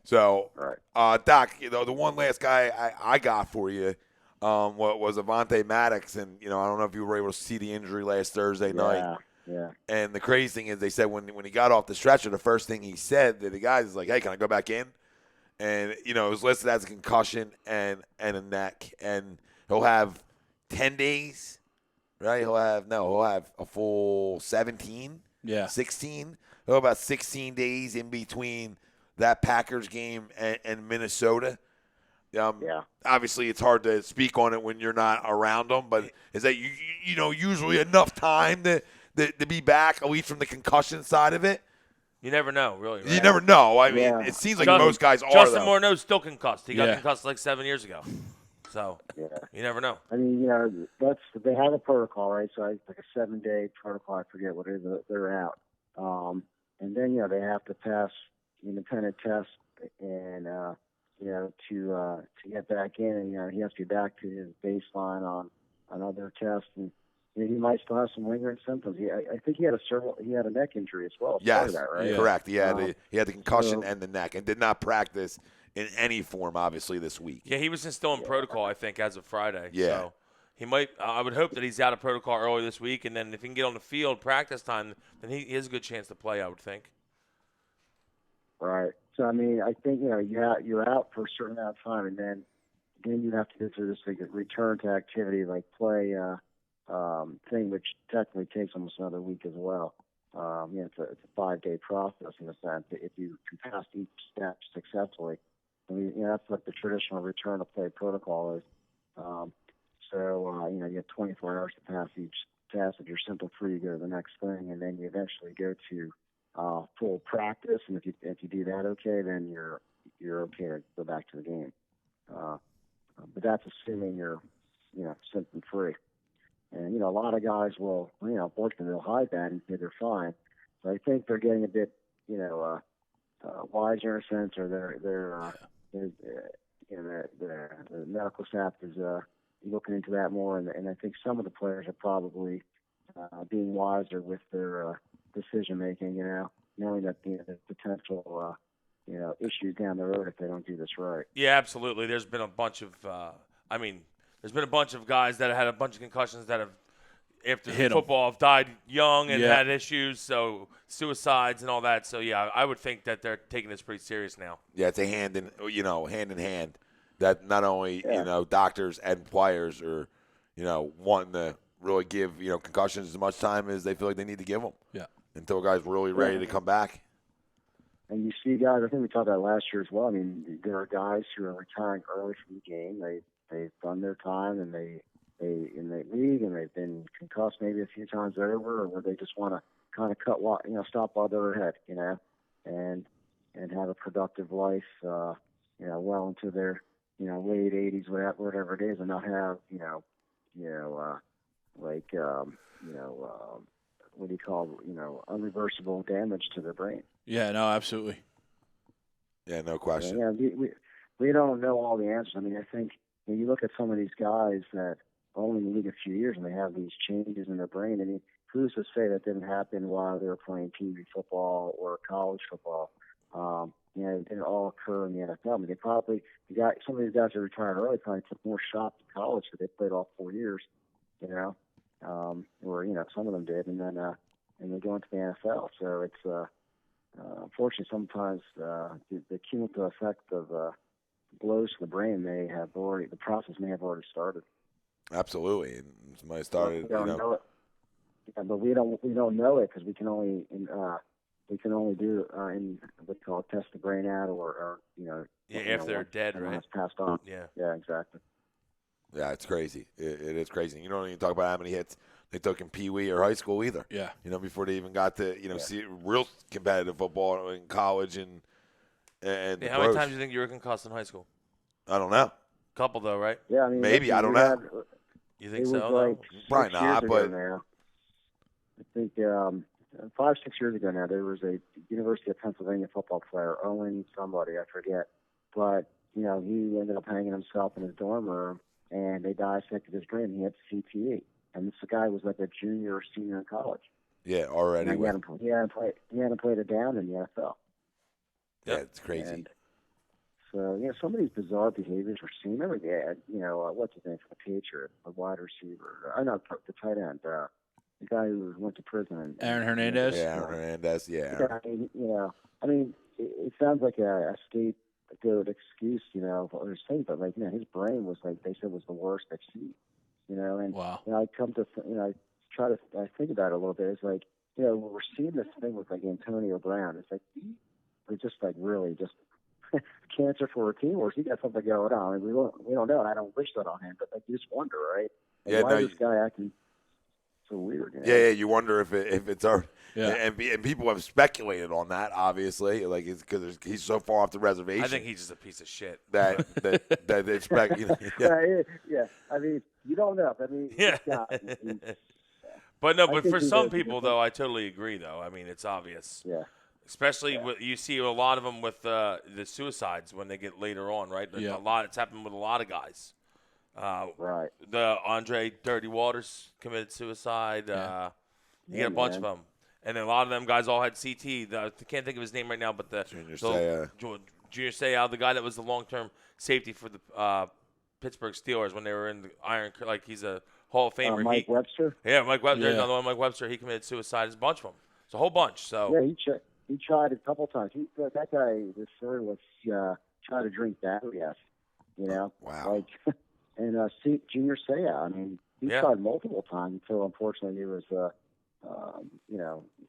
So, right. Doc, the one last guy I got for you was Avonte Maddox, and I don't know if you were able to see the injury last Thursday night. Yeah. And the crazy thing is, they said when he got off the stretcher, the first thing he said to the guys is like, "Hey, can I go back in?" And it was listed as a concussion and a neck, and he'll have 10 days right? He'll have a full 17, 16. He'll have about 16 days in between that Packers game and Minnesota. Obviously, it's hard to speak on it when you're not around them, but is that usually enough time to be back, at least from the concussion side of it? You never know, really. Right? You never know. I mean, it seems like most guys are. Justin Morneau's still concussed. He got concussed like 7 years ago. So you never know. I mean, they have a protocol, right? So it's like a 7-day protocol. I forget what it is. They're out, and then they have to pass an independent test, and to get back in, and he has to be back to his baseline on other tests, and he might still have some lingering symptoms. I think he had a neck injury as well. Yes, that, right? Correct. He had the concussion and the neck, and did not practice in any form, obviously, this week. Yeah, he was still in protocol, I think, as of Friday. Yeah. So he might. I would hope that he's out of protocol early this week, and then if he can get on the field practice time, then he has a good chance to play, I would think. Right. So I mean, I think you're out for a certain amount of time, and then you have to go through this like return to activity, like play thing, which technically takes almost another week as well. It's a 5-day process in a sense. If you can pass each step successfully, I mean, that's what the traditional return to play protocol is. You have 24 hours to pass each test. If you're symptom-free, you go to the next thing, and then you eventually go to full practice. And if you do that okay, then you're okay to go back to the game. But that's assuming you're symptom-free. And a lot of guys will, unfortunately, they'll hide that and say they're fine. So I think they're getting a bit, wiser in a sense, or the medical staff is looking into that more, and I think some of the players are probably being wiser with their decision making. Knowing that there's potential issues down the road if they don't do this right. Yeah, absolutely. There's been a bunch of, there's been a bunch of guys that have had a bunch of concussions that have, after football, have died young and had issues, so suicides and all that. So yeah, I would think that they're taking this pretty serious now. Yeah, it's a hand in hand that not only doctors and players are wanting to really give concussions as much time as they feel like they need to give them. Yeah. Until a guy's really ready to come back. And you see guys, I think we talked about last year as well. I mean, there are guys who are retiring early from the game. They've done their time, and they in the league, and they've been concussed maybe a few times over, or where they just want to kind of stop while they're ahead, and have a productive life, well into their late 80s, whatever it is, and not have what do you call unreversible damage to their brain. Yeah, no, absolutely. Yeah, no question. Yeah, we don't know all the answers. I mean, I think when you look at some of these guys that are only in the league a few years and they have these changes in their brain, I mean, who's to say that didn't happen while they were playing TV football or college football? It didn't all occur in the NFL. I mean, some of these guys that retired early probably took more shots in college because they played all 4 years, or some of them did, and then they go into the NFL. So it's unfortunately sometimes the cumulative effect of blows to the brain the process may have already started. Absolutely, and somebody started. We don't know it. Yeah, but we don't know it because we can only do in what we call test the brain out or if they're dead, right? It's passed on. Yeah, exactly. Yeah, it's crazy. It is crazy. You don't even talk about how many hits they took in Pee Wee or high school either. Yeah. Before they even got to see real competitive football in college and how many times do you think you were concussed in high school? I don't know. Couple though, right? Yeah, I mean maybe I don't know. You think so? Like probably not, but now. I think 5-6 years ago now there was a University of Pennsylvania football player, Owen somebody, I forget, but he ended up hanging himself in his dorm room, and they dissected his brain. He had CTE, and this guy was like a junior or senior in college. Yeah, already. He hadn't played it down in the NFL. Yeah, it's crazy. And so some of these bizarre behaviors we're seeing. Remember, what's his name from the Patriots, the wide receiver? I know the tight end, the guy who went to prison. Aaron Hernandez. Yeah, Aaron Hernandez. Yeah. I mean, it sounds like a scapegoat excuse, for his thing, but his brain was like they said was the worst they've seen. And Wow. I come to I think about it a little bit. It's like we're seeing this thing with like Antonio Brown. It's like we're just like really just cancer for a team, or he got something going on. I mean, we don't know. And I don't wish that on him, but like you just wonder, right? Like, why is this guy acting so weird? Yeah, you wonder if it's our Yeah. and people have speculated on that. Obviously, like it's because he's so far off the reservation. I think he's just a piece of shit. that they expect. Yeah. I mean, you don't know. I mean, Yeah. But for he some does. people, though, I totally agree. Though, I mean, it's obvious. Yeah. Especially you see a lot of them with the suicides when they get later on, right? Yeah. It's happened with a lot of guys. Right. The Andre Dirty Waters committed suicide. You get a bunch of them, and then a lot of them guys all had CT. I can't think of his name right now, but Junior Seau. Junior Seau, the guy that was the long-term safety for the Pittsburgh Steelers when they were in the Iron, like he's a Hall of Famer. Mike Webster. Yeah, Mike Webster. Yeah. Another one, Mike Webster. He committed suicide. There's a bunch of them. It's a whole bunch. So Yeah, he tried a couple times. That guy, the story was trying to drink badly. Yes, Wow. Like, and Junior Seau. I mean, he tried multiple times until unfortunately he was, the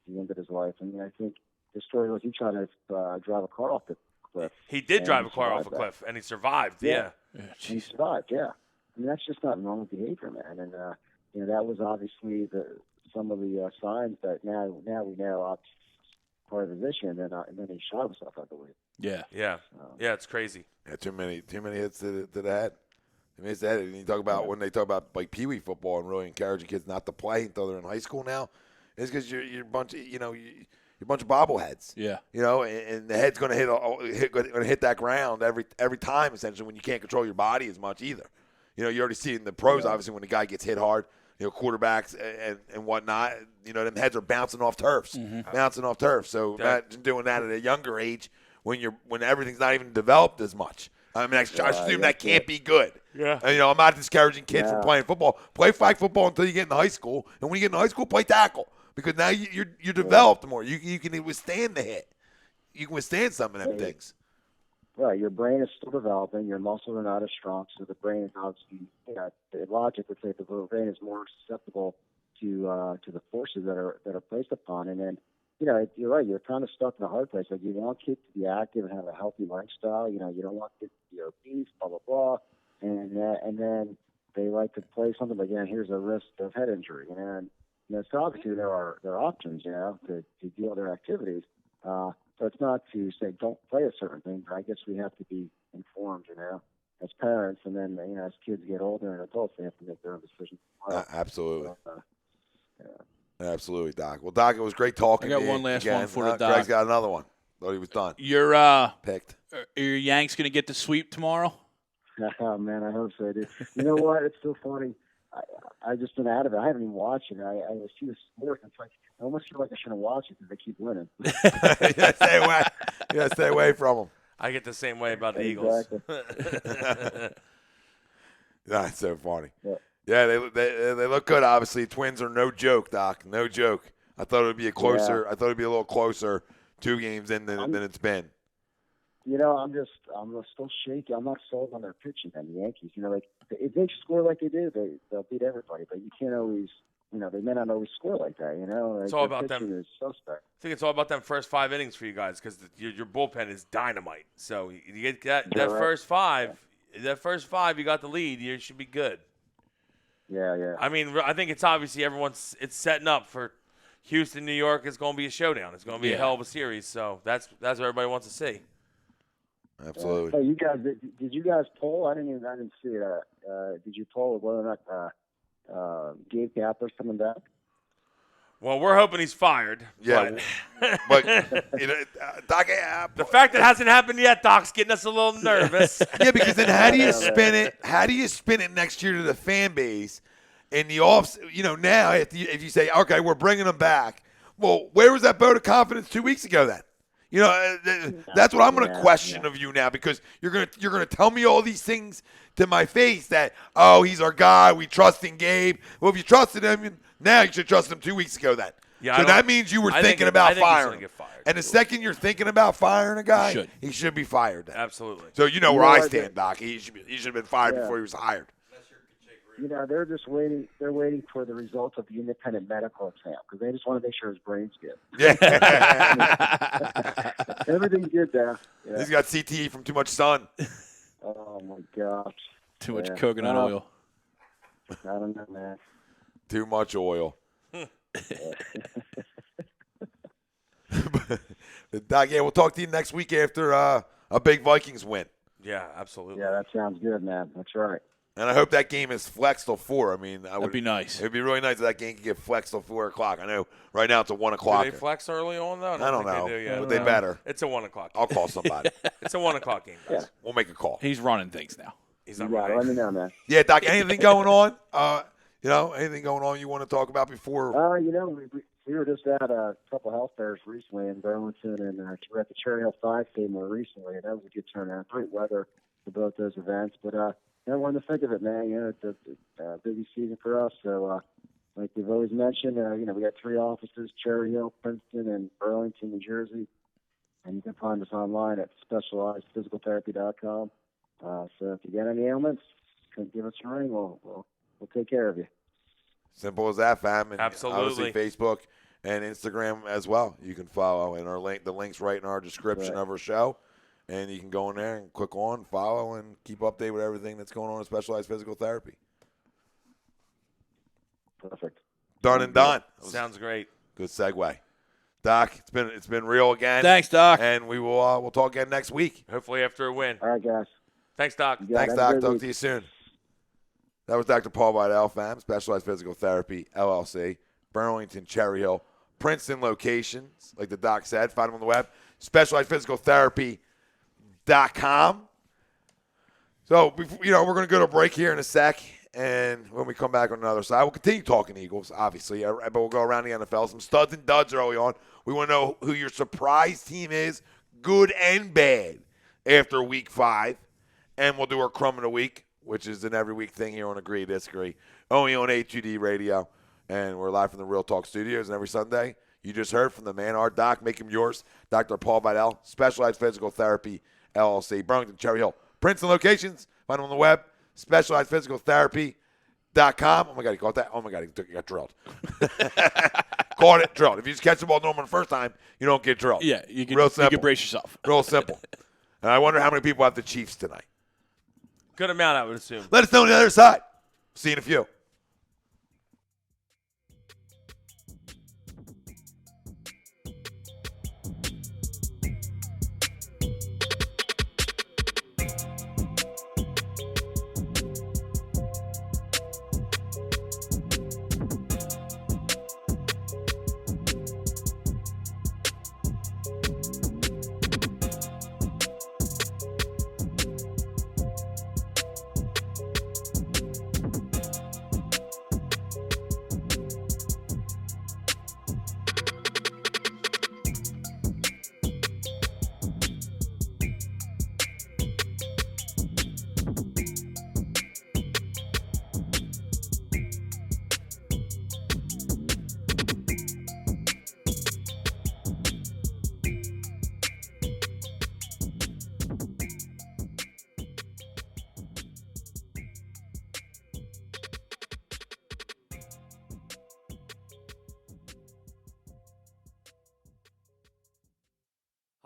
end of his life. I mean, I think the story was he tried to drive a car off the cliff. he did drive a car off a cliff, and he survived. Yeah. He survived. Yeah, I mean that's just not normal behavior, man. And that was obviously some of the signs that now we know part of his issue, and then he shot himself, I believe. Yeah. Yeah. Yeah, it's crazy. Yeah, too many hits to the head. I mean, it's that. And you talk about when they talk about like Pee Wee football and really encouraging kids not to play until they're in high school now, it's because you're a bunch of you're a bunch of bobbleheads. Yeah. And the head's going to hit that ground every time essentially when you can't control your body as much either. You already see it in the pros obviously when the guy gets hit hard. Quarterbacks and whatnot. Them heads are bouncing off turfs, So imagine doing that at a younger age when everything's not even developed as much. I mean, I assume that can't be good. Yeah. And, I'm not discouraging kids from playing football. Play flag football until you get into high school, and when you get into high school, play tackle because now you're developed more. You can withstand the hit. You can withstand some of them things. Right, your brain is still developing. Your muscles are not as strong, so the brain is obviously. The logic would say the brain is more susceptible to the forces that are placed upon, and then. You're right. You're kind of stuck in a hard place. Like you want kids to be active and have a healthy lifestyle. You don't want kids to be obese, blah blah blah, and then they like to play something like, here's a risk of head injury. And so obviously there are options, to deal with their activities. So it's not to say don't play a certain thing, but I guess we have to be informed, as parents, and then as kids get older and adults, they have to make their own decisions. Absolutely. Absolutely, Doc. Well, Doc, it was great talking. I got one last one for the Doc. Greg's got another one. Thought he was done. Picked. Are your Yanks going to get the sweep tomorrow? Oh, man, I hope so, dude. You know what? It's so funny. I just been out of it. I haven't even watched it. I see the sport. It's like I almost feel like I shouldn't watch it because they keep winning. Stay away. Stay away from them. I get the same way about the Eagles. That's so funny. Yeah. Yeah, they look good. Obviously, Twins are no joke, Doc. No joke. I thought it would be a closer. Yeah. I thought it'd be a little closer 2 games in than it's been. I'm still shaky. I'm not sold on their pitching and the Yankees. If they score like they do, they'll beat everybody. But you can't always, they may not always score like that. It's all about them. Is suspect. I think it's all about them first 5 innings for you guys because your bullpen is dynamite. So you get that first 5. That first 5, you got the lead. You should be good. Yeah. I mean, I think it's obviously it's setting up for Houston, New York. It's going to be a showdown. It's going to be a hell of a series. So that's what everybody wants to see. Absolutely. Hey, you guys, did you guys poll? I didn't see it. Did you poll whether or not Gabe Kapler's coming back? Well, we're hoping he's fired. Yeah, but Doc, the fact that it hasn't happened yet, Doc's getting us a little nervous. Yeah, because then how do you spin it? How do you spin it next year to the fan base in the off? Now if you say, okay, we're bringing him back. Well, where was that vote of confidence 2 weeks ago then? That's what I'm going to question of you now because you're going to tell me all these things to my face that he's our guy, we trust in Gabe. Well, if you trusted him, now you should trust him 2 weeks ago then. Yeah, so that means you were thinking about firing him. And the second you're thinking about firing a guy, he should be fired then. Absolutely. So where I stand, Doc. He should have been fired before he was hired. Unless you're Jake they're just waiting. They're waiting for the results of the independent medical exam because they just want to make sure his brain's good. Yeah. Everything's good there. Yeah. He's got CTE from too much sun. Oh my gosh. Too much coconut oil. I don't know, man. Too much oil. Doc, yeah, we'll talk to you next week after a big Vikings win. Yeah, absolutely. Yeah, that sounds good, man. That's right. And I hope that game is flexed till 4. I mean, That'd be nice. It would be really nice if that game could get flexed till 4 o'clock. I know right now it's a 1 o'clock. Do they flex early on, though? I don't think know. They do yet. But they better. It's a 1 o'clock game. I'll call somebody. It's a 1 o'clock game, guys. We'll make a call. He's running things now. He's not Yeah, right. let me know, man. Yeah, Doc, anything going on? Anything going on you want to talk about before? We were just at a couple health fairs recently in Burlington, and we were at the Cherry Hill 5K more recently, and that was a good turnout. Great weather for both those events. But I wanted to think of it, man. It's a busy season for us. So, like we've always mentioned, we got 3 offices: Cherry Hill, Princeton, and Burlington, New Jersey. And you can find us online at specializedphysicaltherapy.com. So if you got any ailments, come give us a ring. We'll take care of you. Simple as that, fam. And Absolutely. Obviously, Facebook and Instagram as well. You can follow, and the link's right in our description of our show. And you can go in there and click on, follow, and keep updated with everything that's going on in Specialized Physical Therapy. Perfect. Done and done. Sounds great. Good segue. Doc, it's been real again. Thanks, Doc. And we will we'll talk again next week. Hopefully after a win. All right, guys. Thanks, Doc. Thanks, Doc. Talk to you soon. That was Dr. Paul Vidal, fam, Specialized Physical Therapy, LLC, Burlington, Cherry Hill, Princeton locations, like the doc said. Find them on the web, specializedphysicaltherapy.com. So, we're going to go to a break here in a sec, and when we come back on the other side, we'll continue talking Eagles, obviously, but we'll go around the NFL. Some studs and duds early on. We want to know who your surprise team is, good and bad, after Week 5, and we'll do our Crumb of the Week, which is an every week thing here on Agree to Disagree, only on A2D Radio. And we're live from the Real Talk Studios. And every Sunday, you just heard from the man, our doc, make him yours, Dr. Paul Vidal, Specialized Physical Therapy, LLC, Burlington, Cherry Hill, Princeton locations. Find them on the web, specializedphysicaltherapy.com. Oh, my God, he caught that? Oh, my God, he got drilled. Caught it, drilled. If you just catch the ball normal the first time, you don't get drilled. Yeah, you can brace yourself. Real simple. And I wonder how many people have the Chiefs tonight. Good amount, I would assume. Let us know on the other side. See you in a few.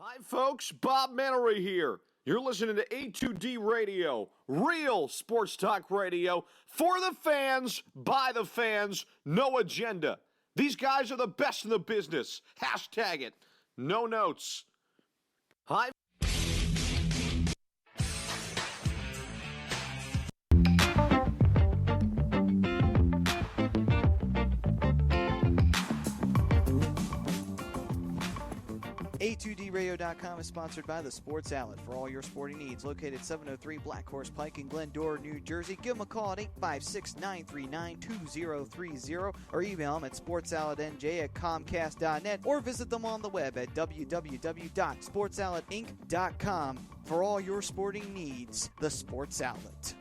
Hi, folks. Bob Mannery here. You're listening to A2D Radio, real sports talk radio for the fans, by the fans, no agenda. These guys are the best in the business. Hashtag it. No notes. Hi. A2DRadio.com is sponsored by The Sports Outlet for all your sporting needs. Located 703 Black Horse Pike in Glendora, New Jersey. Give them a call at 856-939-2030 or email them at sportsoutletnj@comcast.net or visit them on the web at www.sportsoutletinc.com for all your sporting needs. The Sports Outlet.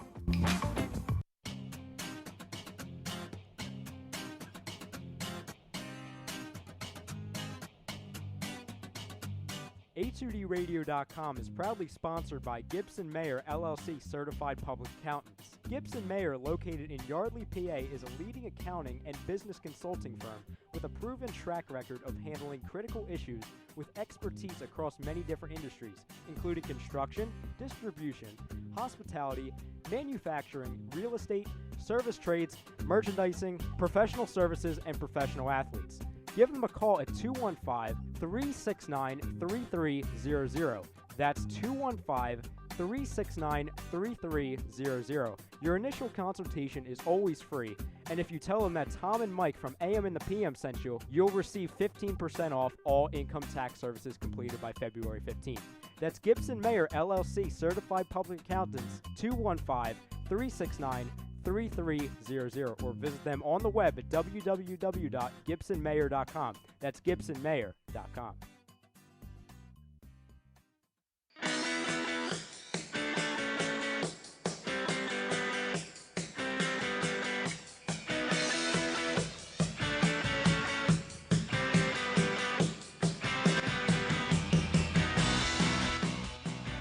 A2DRadio.com is proudly sponsored by Gibson Mayer LLC Certified Public Accountants. Gibson Mayer, located in Yardley, PA, is a leading accounting and business consulting firm with a proven track record of handling critical issues with expertise across many different industries, including construction, distribution, hospitality, manufacturing, real estate, service trades, merchandising, professional services, and professional athletes. Give them a call at 215-369-3300. That's 215-369-3300. Your initial consultation is always free, and if you tell them that Tom and Mike from AM and the PM sent you, you'll receive 15% off all income tax services completed by February 15th. That's Gibson Mayer, LLC, Certified Public Accountants, 215-369-3300, or visit them on the web at www.gibsonmayer.com. That's gibsonmayer.com.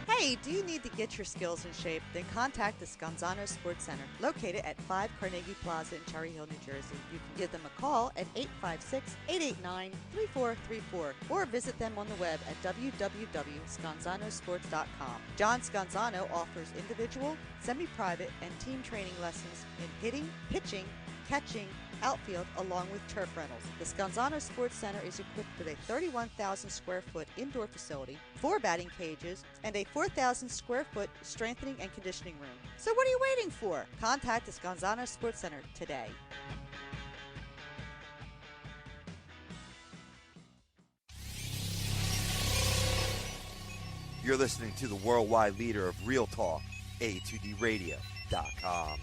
Hey, do you need to get your skills in shape? Then contact the Scanzano Sports Center, located at 5 Carnegie Plaza in Cherry Hill, New Jersey. You can give them a call at 856-889-3434 or visit them on the web at www.scanzanosports.com. John Scanzano offers individual, semi-private, and team training lessons in hitting, pitching, catching, outfield, along with turf rentals. The Scanzano Sports Center is equipped with a 31,000 square foot indoor facility, 4 batting cages, and a 4,000 square foot strengthening and conditioning room. So what are you waiting for? Contact the Scanzano Sports Center today. You're listening to the worldwide leader of Real Talk, A2DRadio.com.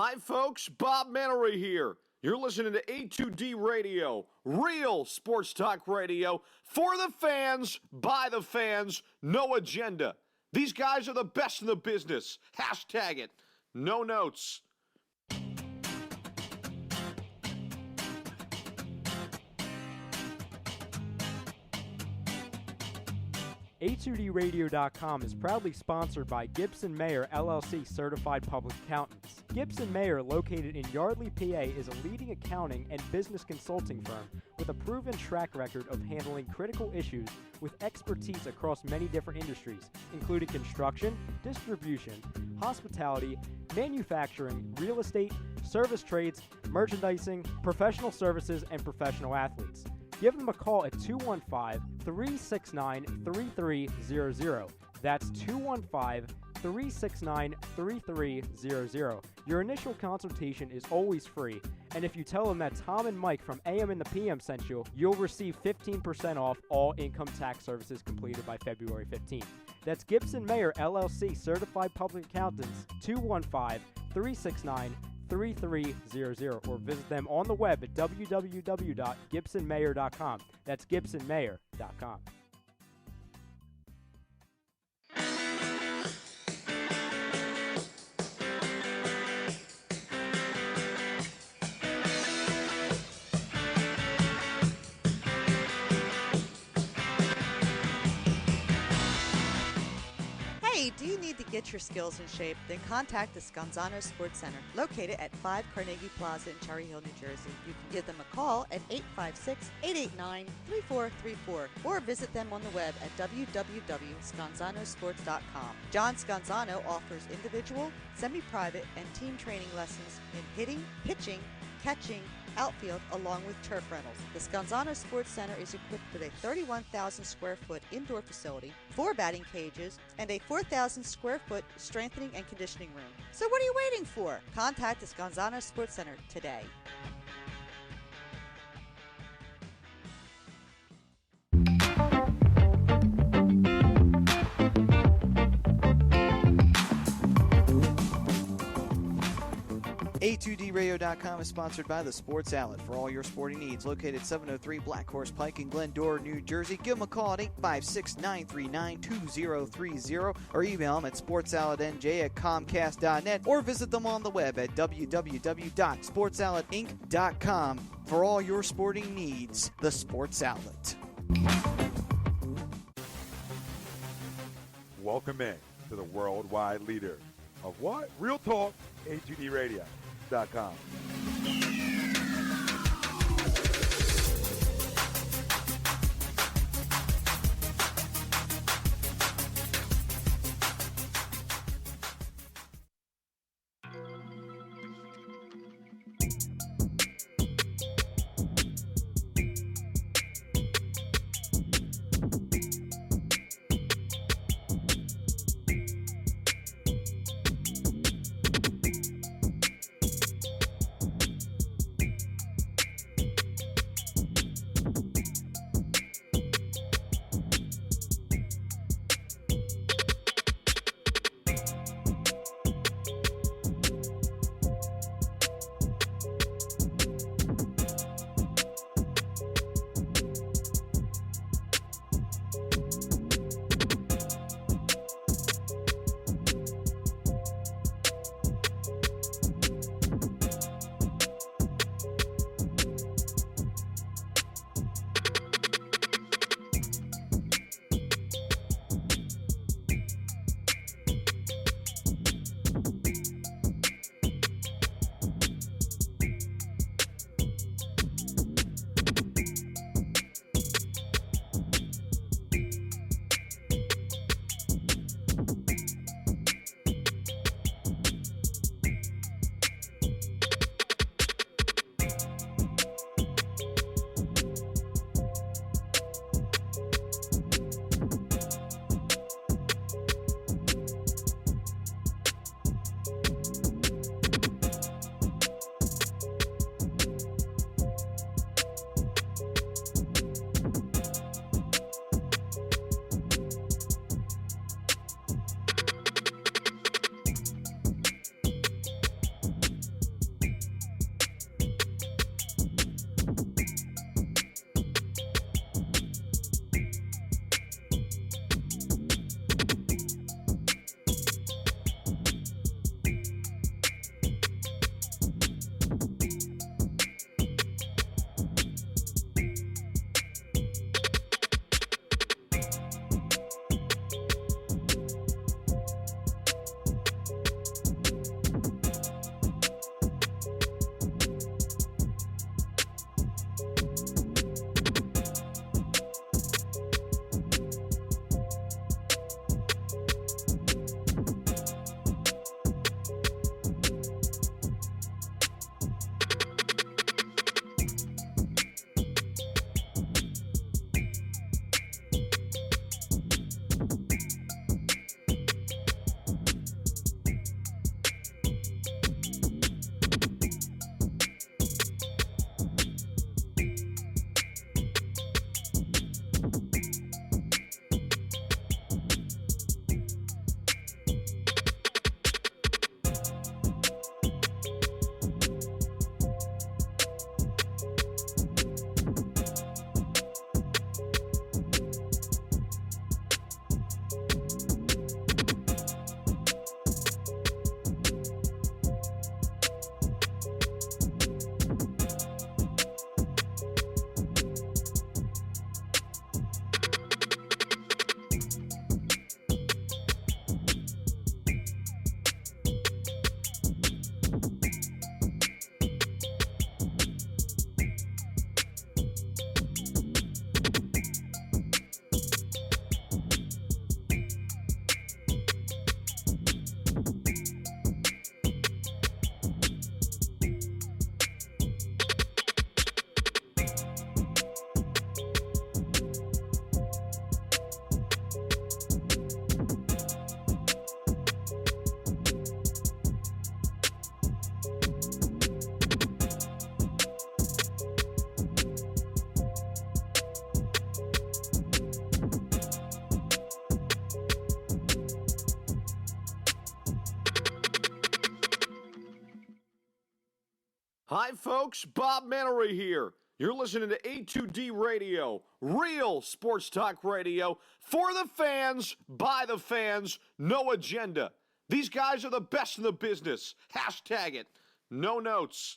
Hi, folks. Bob Mannery here. You're listening to A2D Radio, real sports talk radio for the fans, by the fans, no agenda. These guys are the best in the business. Hashtag it. No notes. A2DRadio.com is proudly sponsored by Gibson Mayer LLC Certified Public Accountants. Gibson Mayer, located in Yardley, PA, is a leading accounting and business consulting firm with a proven track record of handling critical issues with expertise across many different industries, including construction, distribution, hospitality, manufacturing, real estate, service trades, merchandising, professional services, and professional athletes. Give them a call at 215-369-3300. That's 215-369-3300. Your initial consultation is always free, and if you tell them that Tom and Mike from AM and the PM sent you, you'll receive 15% off all income tax services completed by February 15th. That's Gibson Mayer LLC Certified Public Accountants, 215-369-3300, or visit them on the web at www.gibsonmayer.com. That's gibsonmayer.com. Hey, do you need to get your skills in shape? Then contact the Scanzano Sports Center, located at 5 Carnegie Plaza in Cherry Hill, New Jersey. You can give them a call at 856-889-3434 or visit them on the web at www.scanzanosports.com. John Scanzano offers individual, semi-private, and team training lessons in hitting, pitching, catching, outfield, along with turf rentals. The Scanzano Sports Center is equipped with a 31,000 square foot indoor facility, 4 batting cages, and a 4,000 square foot strengthening and conditioning room. So what are you waiting for? Contact the Scanzano Sports Center today. A2DRadio.com is sponsored by the Sports Outlet for all your sporting needs. Located 703 Black Horse Pike in Glendora, New Jersey. Give them a call at 856-939-2030 or email them at sportsoutletnj@comcast.net or visit them on the web at www.sportsoutletinc.com for all your sporting needs. The Sports Outlet. Welcome in to the worldwide leader of what? Real talk, A2DRadio.com. Hi, folks. Bob Mannery here. You're listening to A2D Radio, real sports talk radio for the fans, by the fans, no agenda. These guys are the best in the business. Hashtag it. No notes.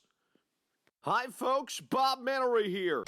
Hi, folks. Bob Mannery here.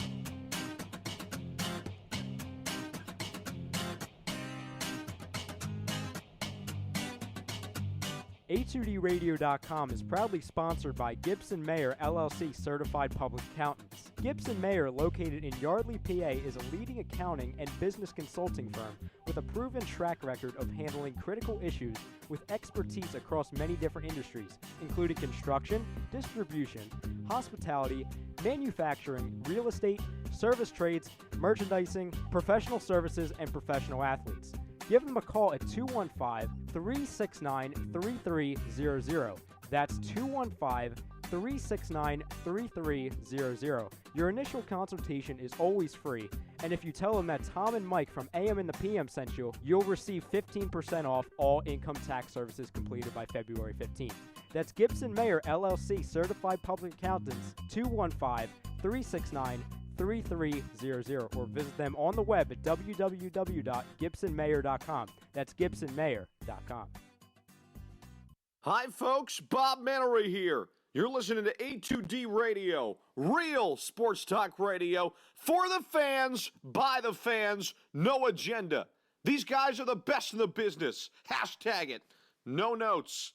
A2DRadio.com is proudly sponsored by Gibson Mayer LLC Certified Public Accountants. Gibson Mayer, located in Yardley, PA, is a leading accounting and business consulting firm with a proven track record of handling critical issues with expertise across many different industries, including construction, distribution, hospitality, manufacturing, real estate, service trades, merchandising, professional services, and professional athletes. Give them a call at 215-369-3300. That's 215-369-3300. Your initial consultation is always free, and if you tell them that Tom and Mike from AM and the PM sent you, you'll receive 15% off all income tax services completed by February 15th. That's Gibson Mayer LLC Certified Public Accountants, 215-369-3300, or visit them on the web at www.gibsonmayer.com. That's gibsonmayer.com. Hi, folks. Bob Mannery here. You're listening to A2D Radio, real sports talk radio for the fans, by the fans, no agenda. These guys are the best in the business. Hashtag it. No notes.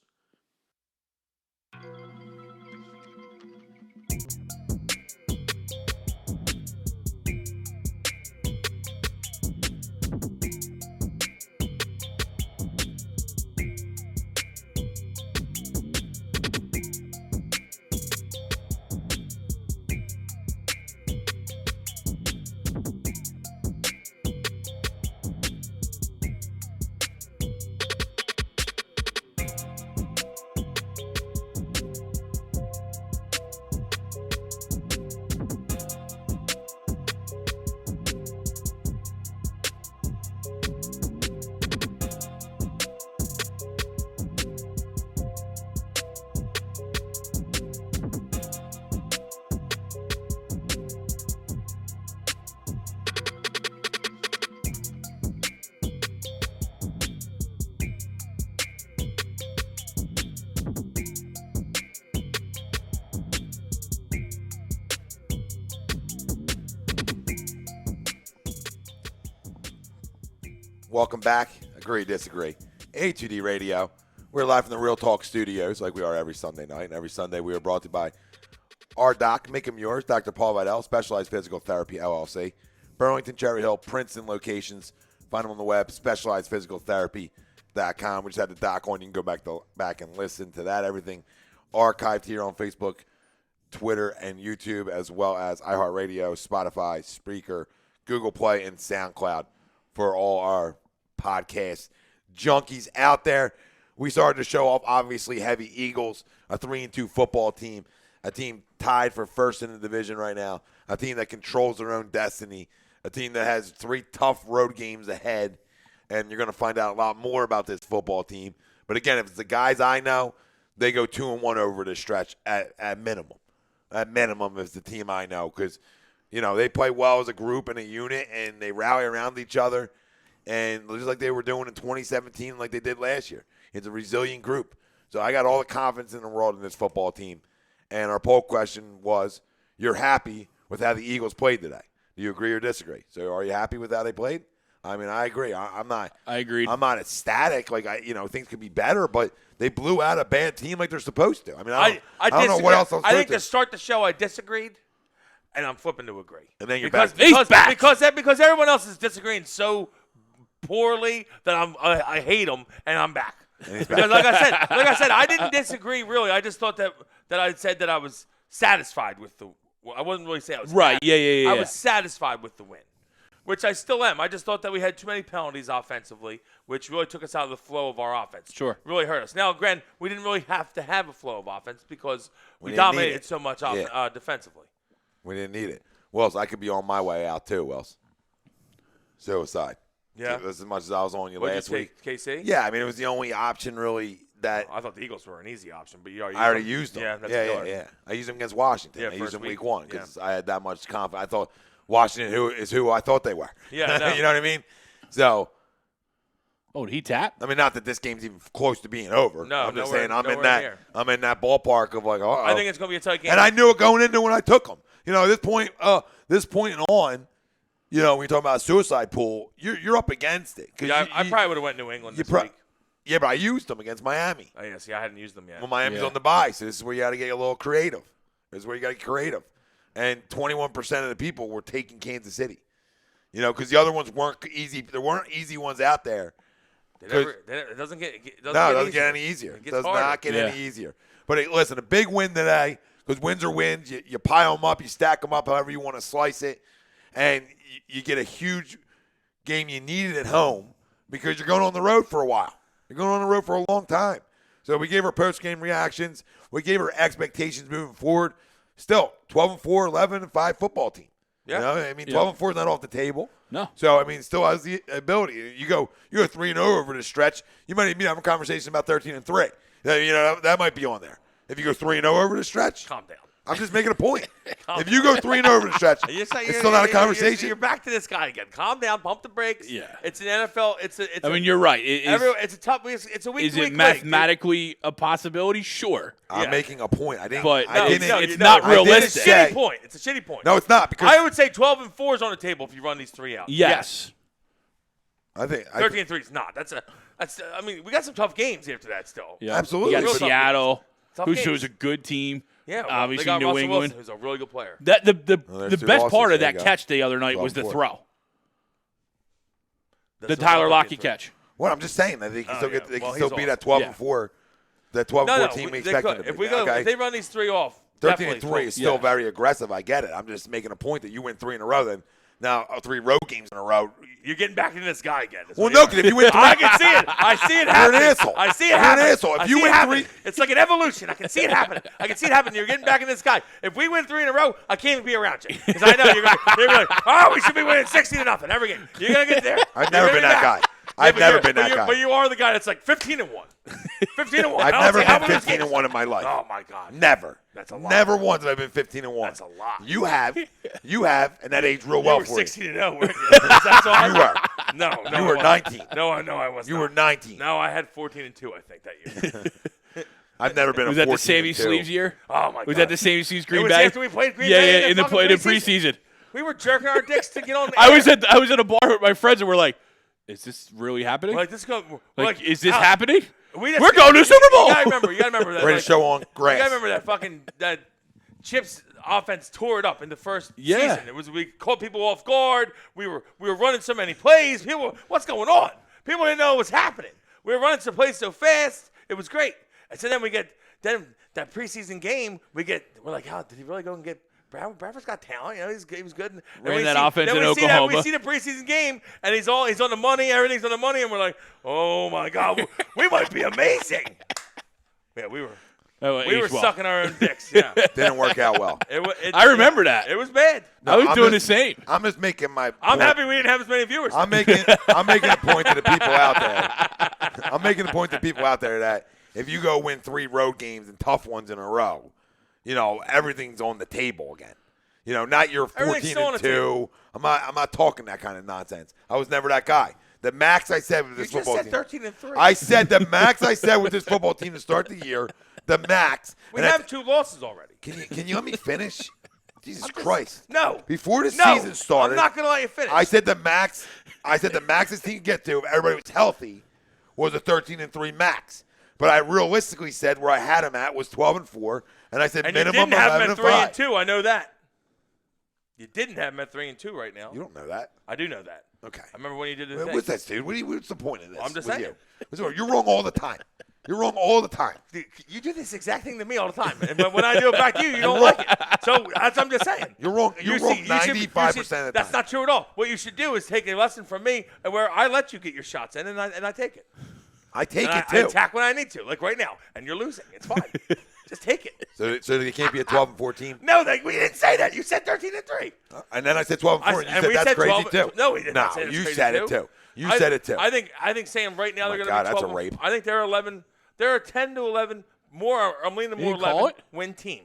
Welcome back. Agree, disagree. A2D Radio. We're live from the Real Talk Studios like we are every Sunday night. And every Sunday we are brought to you by our doc, make him yours, Dr. Paul Vidal, Specialized Physical Therapy, LLC. Burlington, Cherry Hill, Princeton locations. Find them on the web, specializedphysicaltherapy.com. We just had the doc on. You can go back and listen to that. Everything archived here on Facebook, Twitter, and YouTube, as well as iHeartRadio, Spotify, Spreaker, Google Play, and SoundCloud for all our podcast junkies out there. We started to show off, obviously, heavy Eagles, a 3-2 football team, a team tied for first in the division right now, a team that controls their own destiny, a team that has 3 tough road games ahead, and you're going to find out a lot more about this football team. But again, if it's the guys I know, they go 2-1 over the stretch at minimum. At minimum is the team I know because, you know, they play well as a group and a unit, and they rally around each other. And just like they were doing in 2017, like they did last year. It's a resilient group. So I got all the confidence in the world in this football team. And our poll question was, you're happy with how the Eagles played today. Do you agree or disagree? So are you happy with how they played? I mean, I agree. I'm not. I agreed. I'm not ecstatic. Like, things could be better, but they blew out a bad team like they're supposed to. I mean, I don't know what else I'm supposed I think to. to start the show, I disagreed. And I'm flipping to agree. And then you're because, back. Because everyone else is disagreeing so poorly that I hate them, and I'm back. Because like I said, I didn't disagree really. I just thought that I said that I was satisfied with the. I wasn't really saying I was right. Happy. Yeah. I was satisfied with the win, which I still am. I just thought that we had too many penalties offensively, which really took us out of the flow of our offense. Sure, really hurt us. Now, granted, we didn't really have to have a flow of offense because we dominated so much defensively. We didn't need it. Wells, I could be on my way out too, Wells. Suicide. Yeah. As much as I was on you last week. KC? Yeah, I mean, it was the only option really I thought the Eagles were an easy option, but you already I already used them. Yeah, that's yeah. I used them against Washington. Yeah, I used them week. week 1 because I had that much confidence. I thought Washington is who I thought they were. Yeah, no. You know what I mean? So, did he tap? I mean, not that this game's even close to being over. No, I'm just nowhere- saying I'm in nowhere near. that ballpark of like, I think it's going to be a tight game. And I knew it going into when I took them. You know, at this point on, you know, when you're talking about a suicide pool, you're up against it. Yeah, I probably would have went New England this week. Yeah, but I used them against Miami. Oh, yeah, see, I hadn't used them yet. Well, Miami's on the bye, so this is where you got to get a little creative. This is where you got to get creative. And 21% of the people were taking Kansas City. You know, because the other ones weren't easy. There weren't easy ones out there. It doesn't get any easier. It does harder. not get any easier. But listen, a big win today, because wins are wins. You pile them up, you stack them up however you want to slice it, and you get a huge game you needed at home because you're going on the road for a while. You're going on the road for a long time. So we gave our post-game reactions. We gave our expectations moving forward. Still, 12-4, 11-5 football team. Yeah. You know, I mean, 12-4 is not off the table. No. So, I mean, still has the ability. You go 3-0 over the stretch. You might even have a conversation about 13-3. You know, that might be on there. If you go 3-0 over the stretch. Calm down. I'm just making a point. If you go 3-0 over the stretch, it's still not a conversation. You're back to this guy again. Calm down. Pump the brakes. Yeah. It's an NFL. I mean, you're right. It's a tough. It's a week. Is it mathematically a possibility? Sure. I'm making a point. It's not realistic. It's a shitty point. It's a shitty point. No, it's not. Because I would say 12-4 is on the table if you run these three out. Yes. I think 13-3 is not. I mean, we got some tough games after that still. Yeah. Absolutely. You got Seattle, who's who's a good team. Yeah, obviously they got New Russell England, Wilson, who's a really good player. The best part of that catch the other night was the throw. The Tyler Lockett catch. Well, I'm just saying that they can still be that 12-4, that 12-4 team we expect them to be. If they run these three off, 13-3 is still very aggressive. I get it. I'm just making a point that you win 3 in a row. Then now 3 road games in a row. You're getting back into this guy again. Well, no, because if you win 3, I can see it. I see it happen. You're an asshole. I see it happen. You're an asshole. If you win 3, it's like an evolution. I can see it happen. You're getting back in this guy. If we win 3 in a row, I can't even be around you because I know you're going to be like, oh, we should be winning 60-0 every game. You're going to get there. I've never been that guy. I've never been that guy. But you are the guy that's like 15-1. 15-1. I've never been 15-1 in my life. Oh my God. Never. That's a lot. Never once have I been 15-1. That's a lot. You have, and that aged real well for you. 16-0. That's all. You were. No, you were 19. No, I was. You were 19. No, I had 14-2. I think that year. I've never been. Was a 14-2. that the Sammy Sleeves year? Oh my God. Was that the Sammy Sleeves Green Bay? Bay? After we played Green Bay. Yeah, in the preseason. We were jerking our dicks to get on. I was at a bar with my friends and we're like, "Is this really happening? Is this happening? We're going to the Super Bowl." You gotta remember that. Greatest show on grass. You gotta remember that Chip's offense tore it up in the first season. We caught people off guard. We were running so many plays. What's going on? People didn't know what was happening. We were running some plays so fast. It was great. And so then we get that preseason game. We're like, oh, did he really go and get? Bradford's got talent. You know, he was good. Ran that offense in Oklahoma. We see the preseason game, and he's on the money. Everything's on the money, and we're like, oh my God, we might be amazing. Yeah, we were sucking our own dicks. Yeah, didn't work out well. I remember that. It was bad. I was doing the same. I'm just making my. I'm happy we didn't have as many viewers. I'm making a point to the people out there. I'm making a point to people out there that if you go win 3 road games and tough ones in a row, you know, everything's on the table again. You know, not your 14-2. I'm not talking that kind of nonsense. I was never that guy. The max I said with this football team. You just said 13-3. I said the max I said with this football team to start the year. The max. We have 2 losses already. Can you let me finish? Jesus Christ. No. Before the season started, I'm not going to let you finish. I said the max this team can get to if everybody was healthy was a 13-3 max. But I realistically said where I had him at was 12-4, and I said minimum 11-5. You didn't have him at 3-2. I know that. You didn't have him at 3-2 right now. You don't know that. I do know that. Okay. I remember when you did the thing. What's that, dude? What's the point of this? I'm just saying. You're wrong all the time. You're wrong all the time. Dude, you do this exact thing to me all the time. And when I do it back to you, you don't like it. So I'm just saying. You're wrong. You're wrong 95% of the time. That's not true at all. What you should do is take a lesson from me where I let you get your shots in and I take it. I take it, too. too. I attack when I need to, like right now. And you're losing. It's fine. Just take it. So they can't be a 12-4 team? No, we didn't say that. You said 13-3. And then I said 12-4, and you said that's crazy, too. No, we didn't. No, you said it, too. You said it, too. I think saying right now they're going to be 12. God, that's a rape. I think they're 11. They're a 10 to 11 more. I'm leaning more You call 11 it? win team.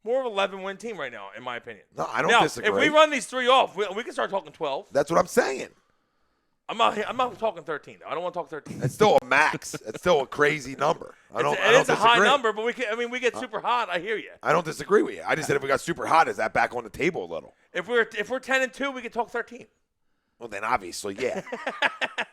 More of 11 win team right now, in my opinion. No, I don't now, disagree. If we run these 3 off, we can start talking 12. That's what I'm saying. I'm not talking 13. Though. I don't want to talk 13. It's still a max. It's still a crazy number. I don't It's a high disagree. number, but we get super hot. I hear you. I don't disagree with you. I just said if we got super hot, is that back on the table a little? If we're 10-2, we can talk 13. Well, then obviously, yeah.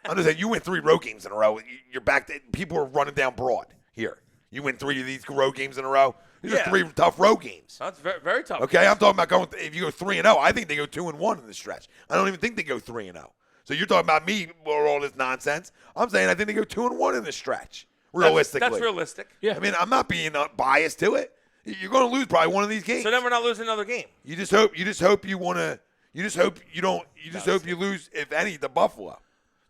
I'm just saying you win 3 road games in a row. You're back. People are running down broad here. You win 3 of these road games in a row. These are 3 tough road games. That's very, very tough. Okay, I'm talking about going. If you go 3-0, I think they go 2-1 in the stretch. I don't even think they go 3-0. So you're talking about me or all this nonsense. I'm saying I think they go 2-1 in the stretch. Realistically, That's realistic. Yeah. I mean, I'm not being biased to it. You're going to lose probably one of these games. So then we're not losing another game. You just hope you want to. You just hope you don't. You just hope you lose, if any, to Buffalo.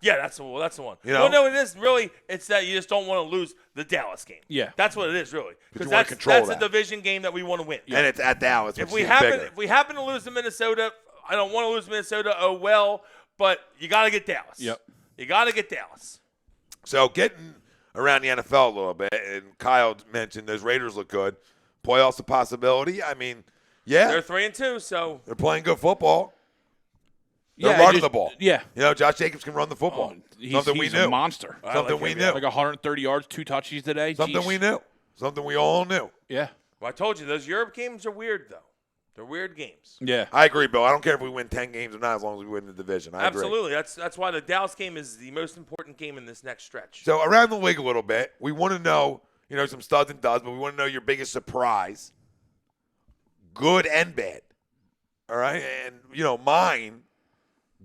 Yeah, that's the one. You know? Well, no, it is really. It's that you just don't want to lose the Dallas game. Yeah. That's what it is, really. But you Because wanna control that's a that. division game that we want to win. And it's at Dallas. If which we is happen, bigger. if we happen to lose to Minnesota, I don't want to lose Minnesota. Oh well, but you got to get Dallas. Yep. You got to get Dallas. So getting around the NFL a little bit, and Kyle mentioned those Raiders look good. Playoffs a possibility. I mean, yeah, They're 3-2, so they're playing good football. They're Yeah, running just- the ball. yeah. You know, Josh Jacobs can run the football. He's Something we a knew. monster. Something we knew. Like 130 yards, 2 touches today. Something Jeez. we knew. Something we all knew. Yeah. well, I told you those Europe games are weird, though. They're weird games. Yeah. I agree, Bill. I don't care if we win 10 games or not as long as we win the division. I agree. Absolutely. That's why the Dallas game is the most important game in this next stretch. So around the league a little bit, we want to know, some studs and duds, but we want to know your biggest surprise, good and bad. All right? And, mine,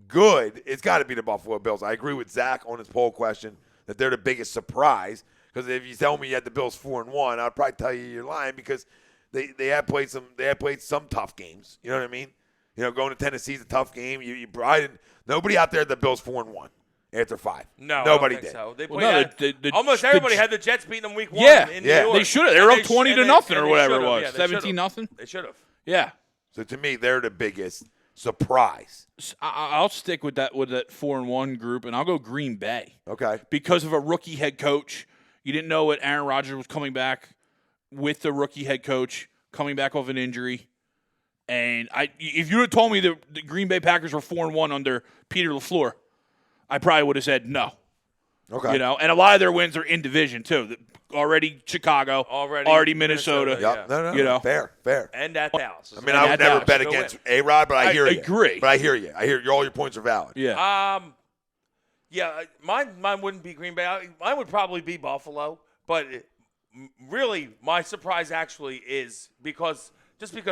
good, it's got to be the Buffalo Bills. I agree with Zach on his poll question that they're the biggest surprise, because if you tell me you had the Bills 4-1, I'd probably tell you you're lying, because they had played some tough games. You know what I mean? Going to Tennessee's a tough game. You probably didn't, nobody out there had the Bills 4-1 after 5. No, nobody I don't think did. So. They Well, played no, almost everybody had the Jets beating them week 1 Yeah, in yeah. New York. They should have. They were up 20 to nothing or whatever it should've. was. Yeah, they 17 nothing. They should have. Yeah. So to me, they're the biggest surprise. I'll stick with that 4-1 group, and I'll go Green Bay Okay. because of a rookie head coach. You didn't know what Aaron Rodgers was coming back with the rookie head coach coming back off an injury. And if you had told me the Green Bay Packers were 4-1 under Peter LaFleur, I probably would have said no. Okay. And a lot of their wins are in division too. Already Chicago, already Minnesota. Yep. No. Fair. And at Dallas. I mean, I would never Dallas. bet Go against A-Rod, but I hear you. agree. But I hear you. All your points are valid. Yeah. Yeah, mine wouldn't be Green Bay. Mine would probably be Buffalo. But really, my surprise actually is because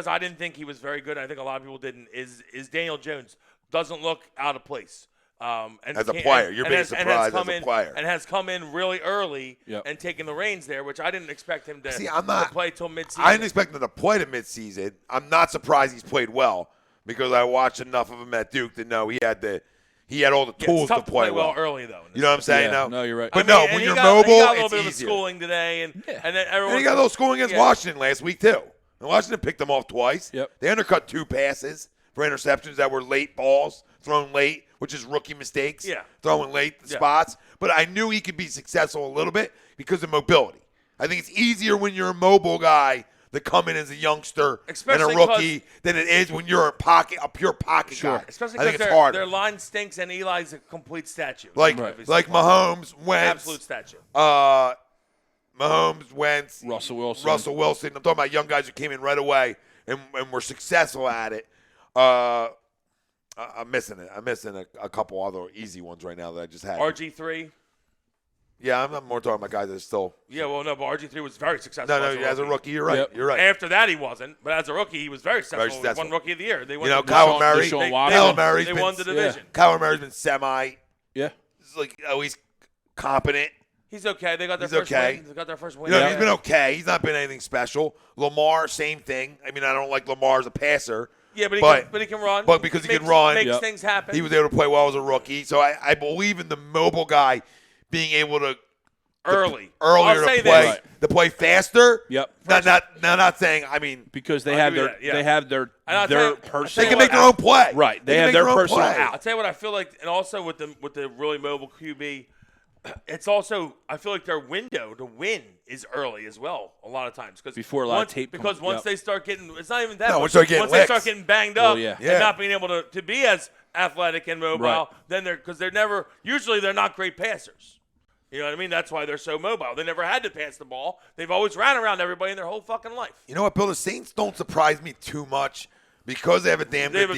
I didn't think he was very good. I think a lot of people didn't. Is Daniel Jones doesn't look out of place. And As a player, your biggest surprise as a player. And has come in really early Yep. and taken the reins there, which I didn't expect him to, See, to play till midseason. I didn't expect him to play to midseason. I'm not surprised he's played well because I watched enough of him at Duke to know he had all the Yeah, tools it's tough to play well early, though. You know what I'm saying? Yeah, No? no, you're right. But I mean, no, and when he you're got, mobile, he got a little it's bit of a easier. schooling today, and then everyone. And he got a little schooling against yeah. Washington last week, too. And Washington picked them off twice. Yep. They undercut 2 passes for interceptions that were late balls, thrown late, which is rookie mistakes. Yeah. Throwing late Yeah. spots. But I knew he could be successful a little bit because of mobility. I think it's easier when you're a mobile guy to come in as a youngster Especially and a rookie than it is when you're a pure pocket guy. Especially I think because it's harder. their line stinks and Eli's a complete statue. Like Mahomes, Wentz. Absolute statue. Mahomes, Wentz. Russell Wilson. I'm talking about young guys who came in right away and were successful at it. I'm missing it. I'm missing a couple other easy ones right now that I just had. RG3. Yeah, I'm more talking about guys that are still. Yeah, well, no, but RG3 was very successful. No, as a rookie, you're right. Yep. You're right. After that, he wasn't. But as a rookie, he was very successful. Very successful. He won Rookie of the Year. They won Kyler Murray. Deshaun they Watson. won the division. Kyler Murray's been semi. Yeah. He's competent. He's okay. They got their He's first okay. win. They got their first win. He's been okay. He's not been anything special. Lamar, same thing. I mean, I don't like Lamar as a passer. Yeah, but he can run. But because he can run, makes things happen. he was able to play well as a rookie. So I believe in the mobile guy being able to earlier to play faster. Yep. Not saying. I mean, Because they I'll have give you their that, yeah. they have their they can make their own play. Right. They can have make their own personal play. out. I'll tell you what I feel like, and also with the really mobile QB, it's also, I feel like their window to win is early as well a lot of times. Before a lot of tape Because once they start getting, it's not even that. No, once once they start getting banged up yeah. and not being able to be as athletic and mobile, Right. then because they're never, usually they're not great passers. You know what I mean? That's why they're so mobile. They never had to pass the ball. They've always ran around everybody in their whole fucking life. You know what, Bill? The Saints don't surprise me too much because they have a damn good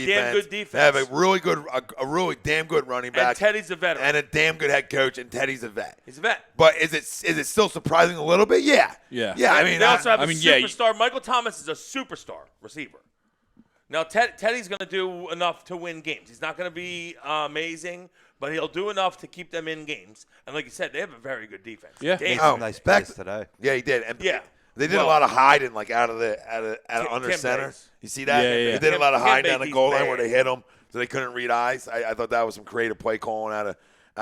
defense. They have a really damn good running back. And Teddy's a veteran. And a damn good head coach, and Teddy's a vet. He's a vet. But is it still surprising a little bit? Yeah. Yeah. Yeah, I mean, they also have a yeah, superstar. Michael Thomas is a superstar receiver. Now, Teddy's going to do enough to win games. He's not going to be amazing, but he'll do enough to keep them in games. And like you said, they have a very good defense. Yeah. Made Oh, some nice back- plays today. Yeah, he did. And Yeah. They did Well- a lot of hiding, like out of under Kim center. Bates. You see that? Yeah, yeah. They did a lot of Kim hiding down the Bates goal line bad. where they hit him, so they couldn't read eyes. I thought that was some creative play calling out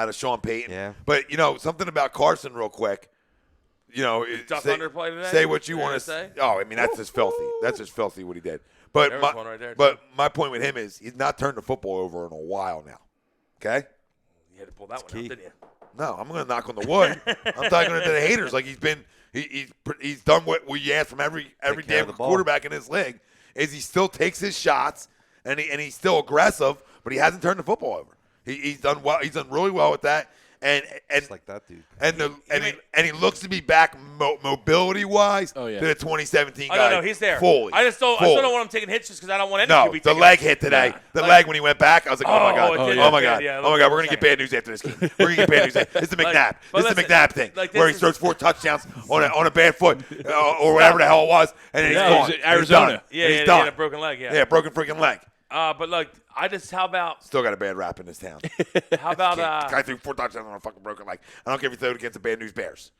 of Sean Payton. Yeah. But something about Carson, real quick. Duck under play today? Say what you Fair want to to say? say. Oh, I mean that's just filthy. That's just filthy what he did. But There was one right there, but too. my point with him is he's not turned the football over in a while now. Okay. You had to pull that one key. out, didn't you? No, I'm going to knock on the wood. I'm talking to the haters like he's done what we asked from every care of damn the ball. quarterback in this league. Is he still takes his shots and he's still aggressive, but he hasn't turned the football over. He's done well. He's done really well with that. And Just like that dude. and he looks to be back mobility wise Oh, yeah. to the 2017 Oh, guy. no, he's there. Fully. I still Fully. don't want him taking hits just because I don't want anything to No, be the taken. leg hit today. The leg when he went back, I was like, oh my god, it did oh look my bad, god, yeah, it oh my looked god, bad we're gonna get bad news after this game. We're gonna get bad news. It's the McNabb. But It's the listen, McNabb thing like, where this he throws is- 4 touchdowns on a bad foot or whatever the hell it was, and then he's Yeah, it gone. was in And he's Arizona. done. Yeah, And he's he done. had a broken leg. Yeah, broken freaking leg. But look, how about Still got a bad rap in this town. Guy threw 4 touchdowns on a fucking broken leg. I don't care if he threw it against the bad news Bears.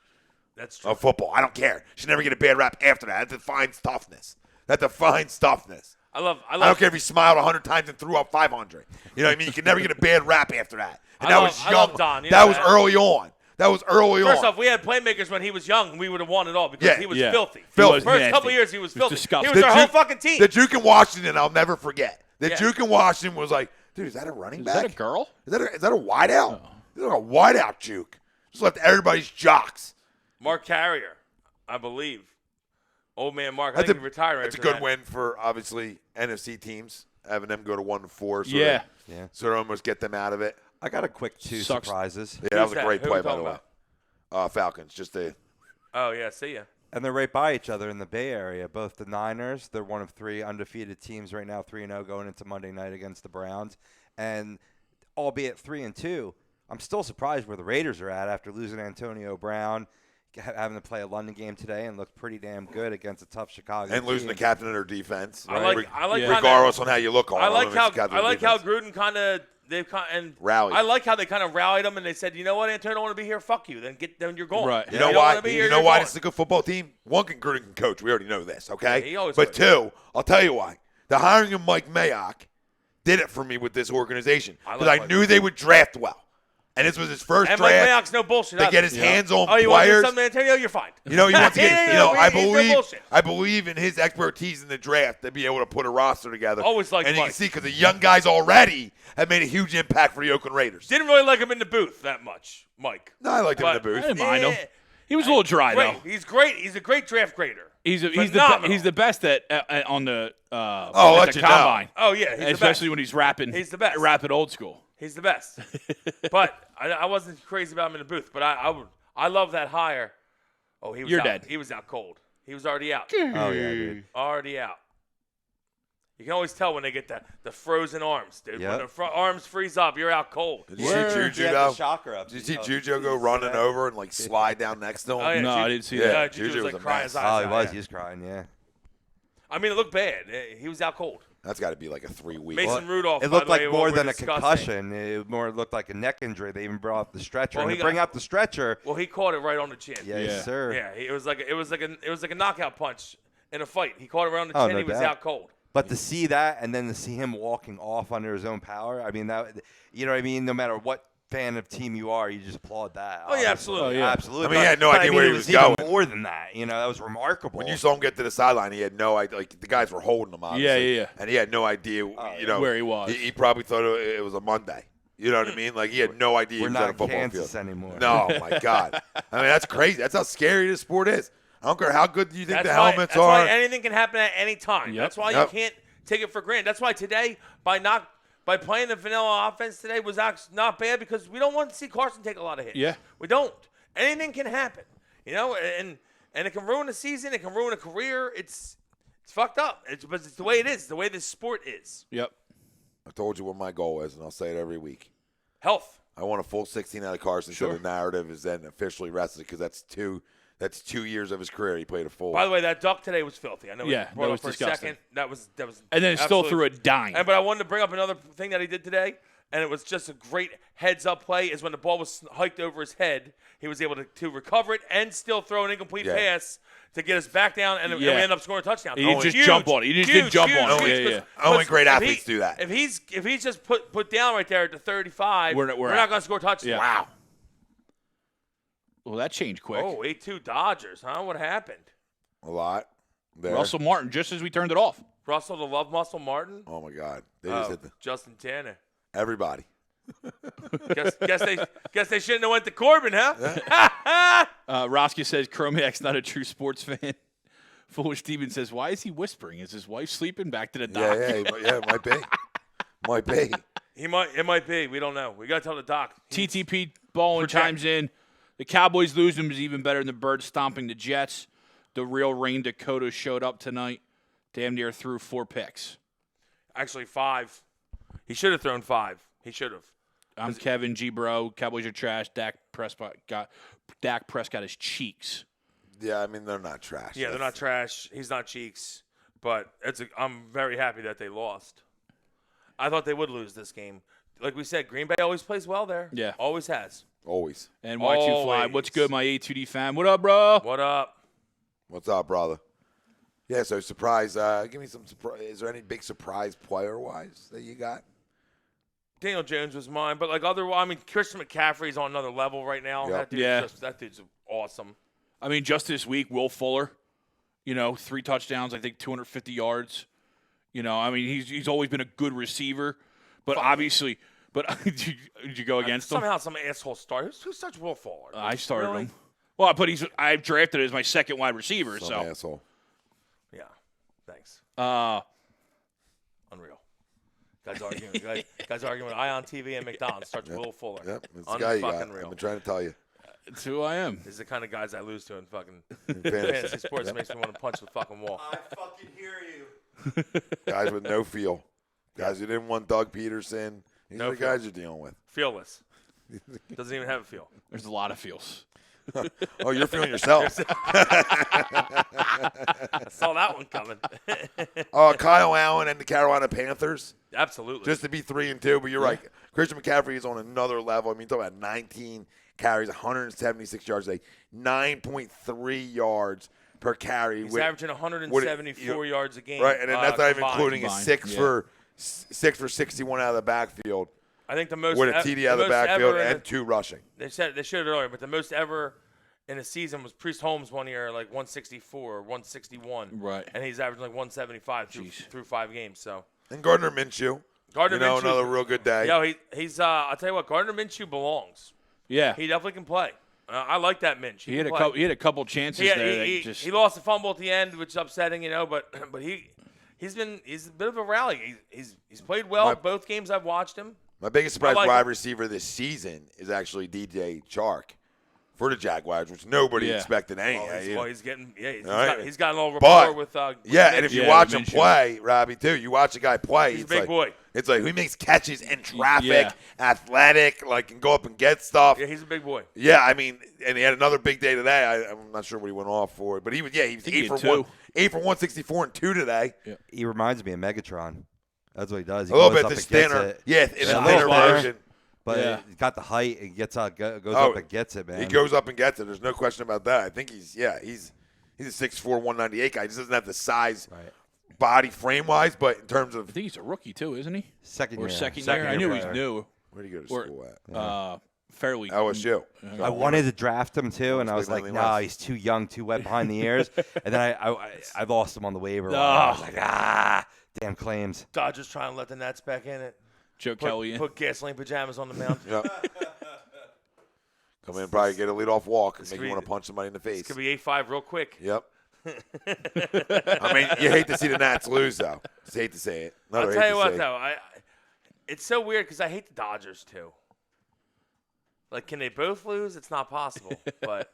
that's true. Of football. I don't care. Should never get a bad rap after that. That defines toughness. That defines toughness. I love. I don't care if he smiled 100 times and threw up 500. You know what I mean? You can never get a bad rap after that. And I that love- was I young. love Don. You That know was that. early on. That was early First on. off, we had playmakers when he was young. We would have won it all because Yeah. he was Yeah. filthy. Filthy. First Nasty. couple of years, he was filthy. disgusting. He was The our whole Duke- fucking team. The Duke in Washington, I'll never forget. The Yeah. Duke in Washington was like, dude, is that a running Is back? that a girl? Is that a wideout? Is that a wideout juke? Just left everybody's jocks. Mark Carrier, I believe. Old man Mark. I That's think he retired. That's a after good that. win for obviously NFC teams, having them go to 1-4. So Yeah. Yeah. sort of almost get them out of it. I got a quick 2 Sucks. surprises. Yeah, that Who's was a that? great Who play, we by the talking way. Falcons, just a Oh yeah, see ya. And they're right by each other in the Bay Area. Both the Niners, they're one of 3 undefeated teams right now, 3-0 going into Monday night against the Browns. And albeit 3-2, I'm still surprised where the Raiders are at after losing Antonio Brown, having to play a London game today and looked pretty damn good against a tough Chicago and losing the team. captain of their defense. I like Yeah. regardless on how you look on. I it, like it's how the captain I of like defense. how Gruden kind of and Rallied. I like how they kind of rallied him and they said, you know what, Antonio, don't want to be here. Fuck you. Then you're going. Right. You know don't why? wanna be here, You know you're why going. this is a good football team? One, Gruden can coach. We already know this, okay? Yeah, he always but was. 2, I'll tell you why. The hiring of Mike Mayock did it for me with this organization I because like I Mike knew they would draft well, and this was his first And Mike draft Mayock's no bullshit. to either. get his hands on Oh, you want to do players. something, Antonio? You're fine. You know, he wants to get. You know, He's no I believe in his expertise in the draft to be able to put a roster together. Always liked and you Mike. can see because the young guys already have made a huge impact for the Oakland Raiders. Didn't really like him in the booth that much, Mike. No, I liked him in the But- I booth. didn't mind him. Eh, He was a little dry Great. though. He's great. He's a great draft grader. He's Phenomenal. the best at on the I'll at let the you know. combine. Oh yeah, he's the Especially best. when he's rapping. He's the best. Rapping old school. He's the best. But I wasn't crazy about him in the booth. But I love that hire. Oh, he was You're out. dead. He was out cold. He was already out. Oh, yeah, dude. Already out. You can always tell when they get the frozen arms, dude. Yep. When the arms freeze up, you're out cold. Did you see Juju He had though? the shocker up. Did you see Juju go running over and like slide down next to him? Oh, yeah, No, Juju- I didn't see Yeah. that. Juju Juju was was like a crying mess. his eyes Oh, he out, was. yeah. He was crying, yeah. I mean, it looked bad. He was out cold. That's got to be like a 3-week. Mason Rudolph. It by looked the like way, more what than we're a discussing. concussion. It more looked like a neck injury. They even brought up the stretcher. Well, and he to bring got- out the stretcher. Well, he caught it right on the chin. Yes, Yeah. sir. Yeah, it was like a knockout punch in a fight. He caught it around the Oh, chin. no He was doubt. out cold. But to see that and then to see him walking off under his own power, I mean, that, you know what I mean? No matter what fan of team you are, you just applaud that. Oh, yeah, obviously. absolutely. Oh, yeah. Absolutely. I mean, he had no But idea where he it was even going. more than that. You know, that was remarkable. When you saw him get to the sideline, he had no idea. Like the guys were holding him, obviously. Yeah. And he had no idea, you know, Where he was. He probably thought it was a Monday. You know what I mean? Like, he had no idea We're he was at a not football Kansas field. anymore. No, my God. I mean, that's crazy. That's how scary this sport is. I don't care how good you think That's the why, helmets that's are. why anything can happen at any time. That's why you can't take it for granted. That's why today, by playing the vanilla offense today was actually not bad because we don't want to see Carson take a lot of hits. Yeah. We don't. Anything can happen. You know, and it can ruin a season. It can ruin a career. It's fucked up. But it's the way it is. It's the way this sport is. Yep. I told you what my goal is, and I'll say it every week. Health. I want a full 16 out of Carson so the narrative is then officially rested because that's 2 years of his career he played a full. By the way, that duck today was filthy. I know Yeah, we brought that up for was a disgusting. second. That was And then still threw a dime. But I wanted to bring up another thing that he did today, and it was just a great heads-up play, is when the ball was hiked over his head, he was able to recover it and still throw an incomplete pass to get us back down, and we ended up scoring a touchdown. He didn't just jump on it. He just didn't jump on it. Only great athletes do that. If he's just put down right there at the 35, we're not going to score a touchdown. Yeah. Wow. Well, that changed quick. Oh, 8-2 Dodgers, huh? What happened? A lot. There. Russell Martin, just as we turned it off. Russell the Love Muscle Martin? Oh, my God. They just hit Justin Tanner. everybody. guess they shouldn't have went to Corbin, huh? Roski says Chromiak's not a true sports fan. Foolish Steven says, why is he whispering? Is his wife sleeping? Back to the doc. It might be. Might be. It might be. We don't know. We got to tell the doc. TTP Ballin chimes in. The Cowboys losing was even better than the Birds stomping the Jets. The real Rain Dakota showed up tonight. Damn near threw 4 picks. Actually, 5. He should have thrown 5. He should have. I'm Kevin G. Bro. Cowboys are trash. Dak Prescott got his cheeks. Yeah, I mean, they're not trash. Yeah, they're not trash. He's not cheeks. But I'm very happy that they lost. I thought they would lose this game. Like we said, Green Bay always plays well there. Yeah. Always has. Always. And Y2 Fly, what's good, my A2D fam? What up, bro? What up? What's up, brother? Yeah, so surprise. Give me some surprise. Is there any big surprise player-wise that you got? Daniel Jones was mine. But Christian McCaffrey's on another level right now. Yep. That dude's awesome. I mean, just this week, Will Fuller, 3 touchdowns, I think 250 yards. He's always been a good receiver. But obviously, did you go against him? Somehow some asshole started. Who starts Will Fuller? I started Really? him. Well, but I've drafted as my second wide receiver. Some asshole. Yeah. Thanks. Unreal. Guys arguing with Ion TV and McDonald's. Starts Will Fuller. Yep, it's the guy you got. Unfucking real. I've been trying to tell you. It's who I am. These are the kind of guys I lose to in fucking fantasy. fantasy sports. It makes me want to punch the fucking wall. I fucking hear you. Guys with no feel. Guys who didn't want Doug Peterson. These are the guys you're dealing with. Fearless. Doesn't even have a feel. There's a lot of feels. Oh, you're feeling yourself. I saw that one coming. Kyle Allen and the Carolina Panthers. Absolutely. Just to be 3-2, but you're right. Christian McCaffrey is on another level. I mean, talk about 19 carries, 176 yards a day, 9.3 yards per carry. He's averaging 174 yards a game. Right, and then that's not even including combined. a 6 for 61 out of the backfield. I think the most with a TD out of the backfield and 2 rushing. They showed it earlier, but the most ever in a season was Priest Holmes one year, like 164 or 161. Right. And he's averaging like 175 through 5 games. So. And Gardner Minshew. Minshew, another real good day. Yeah, he's. I'll tell you what, Gardner Minshew belongs. Yeah. He definitely can play. I like that Minch. He had a couple chances there. He lost a fumble at the end, which is upsetting, but he's a bit of a rally. He's played well both games I've watched him. My biggest surprise wide receiver this season is actually DJ Chark for the Jaguars, which nobody expected anyway. He's gotten a little rapport with and Minshew. if you watch him play, Robbie, too, you watch a guy play. He's a big boy. It's like he makes catches in traffic, athletic, can go up and get stuff. Yeah, he's a big boy. Yeah, I mean, and he had another big day today. I'm not sure what he went off for, but he was 8 for 164 and 2 today. Yeah. He reminds me of Megatron. That's what he does. He a little goes bit up the and gets thinner. it. Yeah, in a thinner version. But he's got the height and gets out, goes up and gets it, man. He goes up and gets it. There's no question about that. I think he's a 6'4", 198 guy. He just doesn't have the size, body frame wise, but in terms of, I think he's a rookie too, isn't he? Second year. Second year. I knew he was new. Where did he go to school at? Fairly. LSU. I wanted to draft him too, and I was like, no, he's too young, too wet behind the ears. And then I lost him on the waiver. I was like, damn claims. Dodgers trying to let the Nets back in it. Joe Kelly in. Put gasoline pajamas on the mound. Yep. Come in, probably get a leadoff walk and make you be- want to punch somebody in the face. This could be 8-5 real quick. Yep. I mean, you hate to see the Nats lose, though. Just hate to say it. I'll tell you what, though. It's so weird because I hate the Dodgers, too. Like, can they both lose? It's not possible. But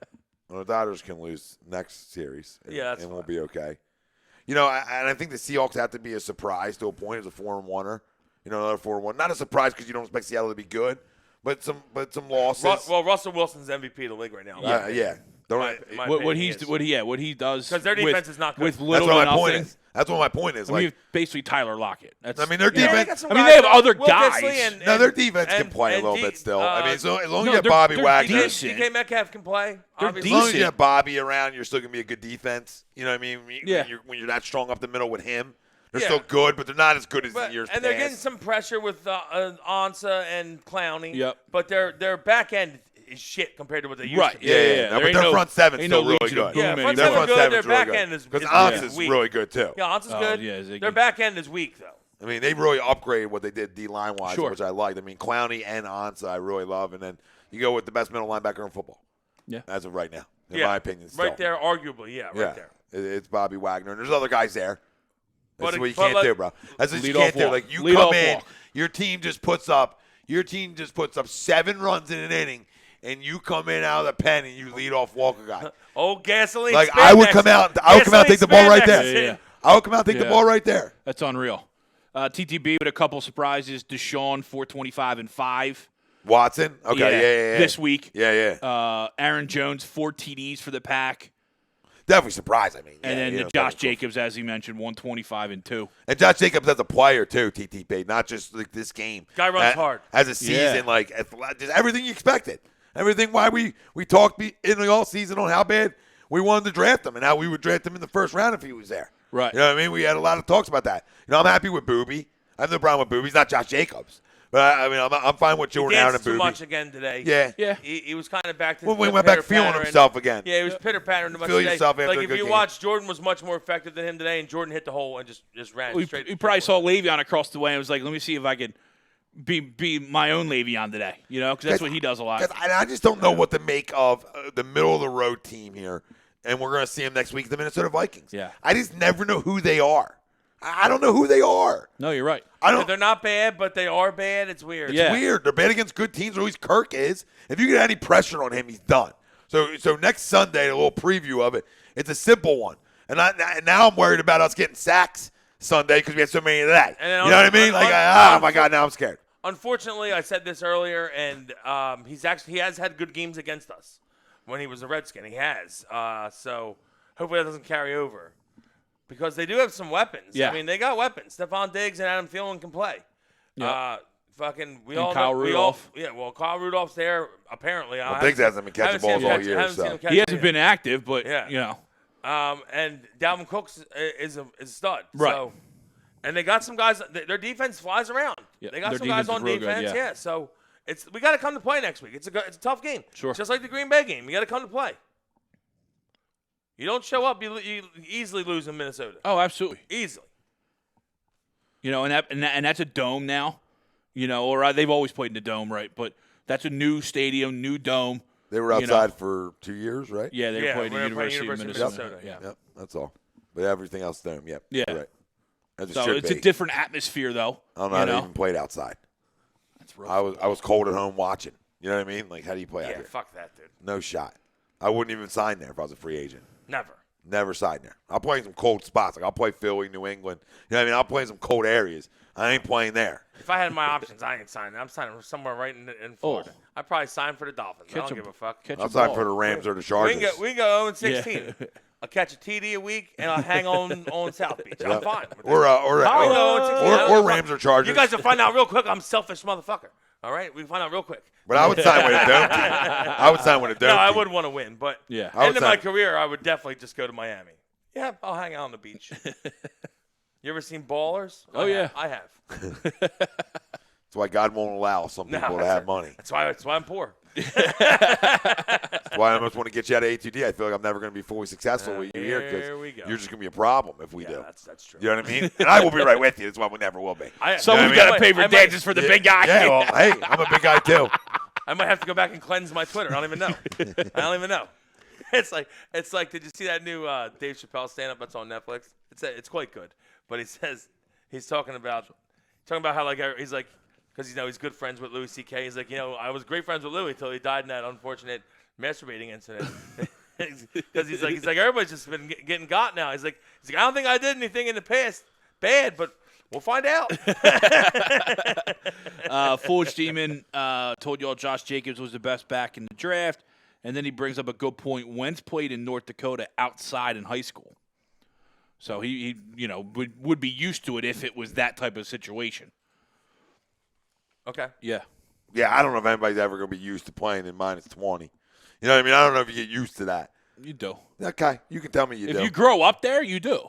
Well, the Dodgers can lose next series. And, Yeah, that's and we'll fine. be okay. You know, and I think the Seahawks have to be a surprise to a point as a 4-1er. You know, another 4-1. Not a surprise because you don't expect Seattle to be good, but some losses. Well, Russell Wilson's MVP of the league right now. Yeah. Don't My What opinion he does 'Cause their defense is not good. with That's little what to my point nothing. is. That's what my point is. I mean, Like, basically Tyler Lockett. That's, I mean, their Yeah, they got defense. some I mean, guys, they have other Will guys. Disley No, their defense can and- play a and little D- bit still. I mean, so as long as no, you have they're- Bobby they're Wagner, decent. DK Metcalf can play. They're obviously. as long as you decent. have Bobby around, you're still gonna be a good defense. You know what I mean? Yeah. When you're that strong up the middle with him, they're Yeah. still good, but they're not as good as But, the years and they're getting past. some pressure with Ansah and Clowney. Yep. But their back end is shit compared to what they used Right. to be. Yeah. There But ain't their no- front seven's ain't still no really Legion of good. Boom Yeah, anymore. front Their seven's front good. seven's Their really back good. end is Because is Ansah's weak. really good too. Yeah, Ansah's Oh, good. yeah, Ziggy. Their back end is weak, though. I mean, they really upgraded what they did D-line wise, Sure. which I liked. I mean, Clowney and Ansah I really love, and then you go with the best middle linebacker in football. Yeah. As of right now, in Yeah. my opinion. Right still. there, arguably. Yeah, right there. It's Bobby Wagner, and there's other guys there. That's But what you but can't like- do, bro. That's what you Lead can't off do. walk. Like you Lead come off in, walk. your team just puts up 7 runs in an inning, and you come in out of the pen and you lead off walk a guy. Oh, gasoline. Like I would spandex. come out and take the ball right there. Gasoline Yeah. I would come out and take the Yeah. ball right there. That's unreal. TTB with a couple surprises. Deshaun 425 and 5. Watson, okay, yeah. This week. Yeah. Aaron Jones 4 TDs for the pack, Definitely surprised. I mean, and then you the know, Josh definitely. Jacobs, as he mentioned, 125 and 2. And Josh Jacobs as a player too, TTP, not just like this game. Guy runs hard. As a season, Yeah. like just everything you expected. Everything why we talked in the all season on how bad we wanted to draft him and how we would draft him in the first round if he was there. Right. You know what I mean? We had a lot of talks about that. You know, I'm happy with Boobie. I have no problem with Boobie. He's not Josh Jacobs. But I mean, I'm fine with Jordan Aaron and Danced too Boobie. much again today. Yeah. He was kind of back to Well, we the went back feeling pitter-pattering. himself again. Yeah, he was pitter-pattering a bunch Feel today. yourself after like a if good you game. watch, Jordan was much more effective than him today, and Jordan hit the hole and just ran We straight. probably saw Le'Veon across the way and was like, let me see if I could be my own Le'Veon today, you know, because that's what he does a lot. I just don't know what to make of the middle of the road team here, and we're going to see them next week, the Minnesota Vikings. Yeah. I just never know who they are. I don't know who they are. No, you're right. They're not bad, but they are bad. It's weird. Yeah. It's weird. They're bad against good teams, or at least Kirk is. If you get any pressure on him, he's done. So next Sunday, a little preview of it. It's a simple one, and now I'm worried about us getting sacks Sunday because we had so many today. You know what I mean? Oh my God, now I'm scared. Unfortunately, I said this earlier, and he has had good games against us when he was a Redskin. He has. So hopefully that doesn't carry over. Because they do have some weapons. Yeah. I mean, they got weapons. Stephon Diggs and Adam Thielen can play. Yeah. Kyle Rudolph. Kyle Rudolph's there, apparently. Well, Diggs hasn't been catching balls all year, so. He hasn't been active, but, Yeah. you know. And Dalvin Cook is a stud. Right. So, and they got some guys. Their defense flies around. Yeah, They got their some guys defense on is real good, defense. yeah. So we got to come to play next week. It's a tough game. Sure. Just like the Green Bay game. You got to come to play. You don't show up, you easily lose in Minnesota. Oh, absolutely. Easily. You know, and that's a dome now. You know, or they've always played in the dome, right? But that's a new stadium, new dome. They were outside for 2 years, right? Yeah, they were playing we're at the playing University of University Minnesota. of Yeah. Yep, that's all. But everything else dome, yep. Yeah. You're right. As it So should it's be. a different atmosphere, though. I'm you not know? even played outside. That's rough. I was cold at home watching. You know what I mean? Like, how do you play out Yeah, here? fuck that, dude. No shot. I wouldn't even sign there if I was a free agent. Never. Sign there. I'll play in some cold spots. Like, I'll play Philly, New England. You know what I mean? I'll play in some cold areas. I ain't playing there. If I had my options, I ain't signing. I'm signing somewhere right in Florida. I'd probably sign for the Dolphins. I don't give a fuck. I'll sign for the Rams or the Chargers. We can go 0-16. I'll catch a TD a week, and I'll hang on South Beach. I'm fine with that. Or Rams or Chargers. You guys will find out real quick I'm a selfish motherfucker. All right? We can find out real quick. But I would sign with a dome team. I would sign with a dome No, I team. wouldn't want to win. But Yeah. I would end of my sign- career, I would definitely just go to Miami. Yeah, I'll hang out on the beach. You ever seen Ballers? Oh, yeah. I have. That's why God won't allow some people to have money. That's why I'm poor. That's why I almost want to get you out of A2D. I feel like I'm never going to be fully successful with you here because you're just going to be a problem if we do. That's true. You know what I mean? And I will be right with you. That's why we never will be. Someone's got to pay for dances for the big guy. Yeah, well, hey, I'm a big guy too. I might have to go back and cleanse my Twitter. I don't even know. It's like, did you see that new Dave Chappelle stand-up that's on Netflix? It's quite good. But he says, he's talking about how, like, he's like, because, he's good friends with Louis C.K. He's like, I was great friends with Louis until he died in that unfortunate masturbating incident. Because he's like, everybody's just been getting got now. He's like, I don't think I did anything in the past bad, but we'll find out. Foolish Demon told you all Josh Jacobs was the best back in the draft, and then he brings up a good point. Wentz played in North Dakota outside in high school, so he would be used to it if it was that type of situation. Okay. Yeah. Yeah, I don't know if anybody's ever going to be used to playing in -20. You know what I mean? I don't know if you get used to that. You do. Okay, you can tell me you do. If you grow up there, you do.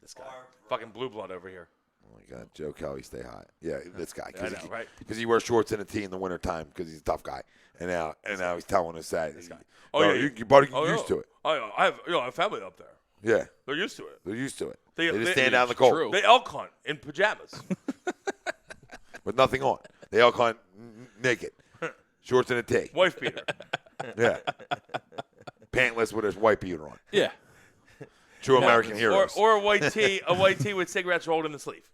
This guy, fucking blue blood over here. Oh my God, Joe Kelly, stay hot. Yeah, this guy. I know, right? Because he wears shorts and a tee in the wintertime because he's a tough guy. And now he's telling us that. This guy. Your buddy get used to it. I have family up there. Yeah. They're used to it. They're used to it. They just stand out in the cold. True. They elk hunt in pajamas. With nothing on. They elk hunt naked. Shorts and a tee. Wife beater. Yeah. Pantless with his white beater on. Yeah. True American heroes. Or a white tee with cigarettes rolled in the sleeve.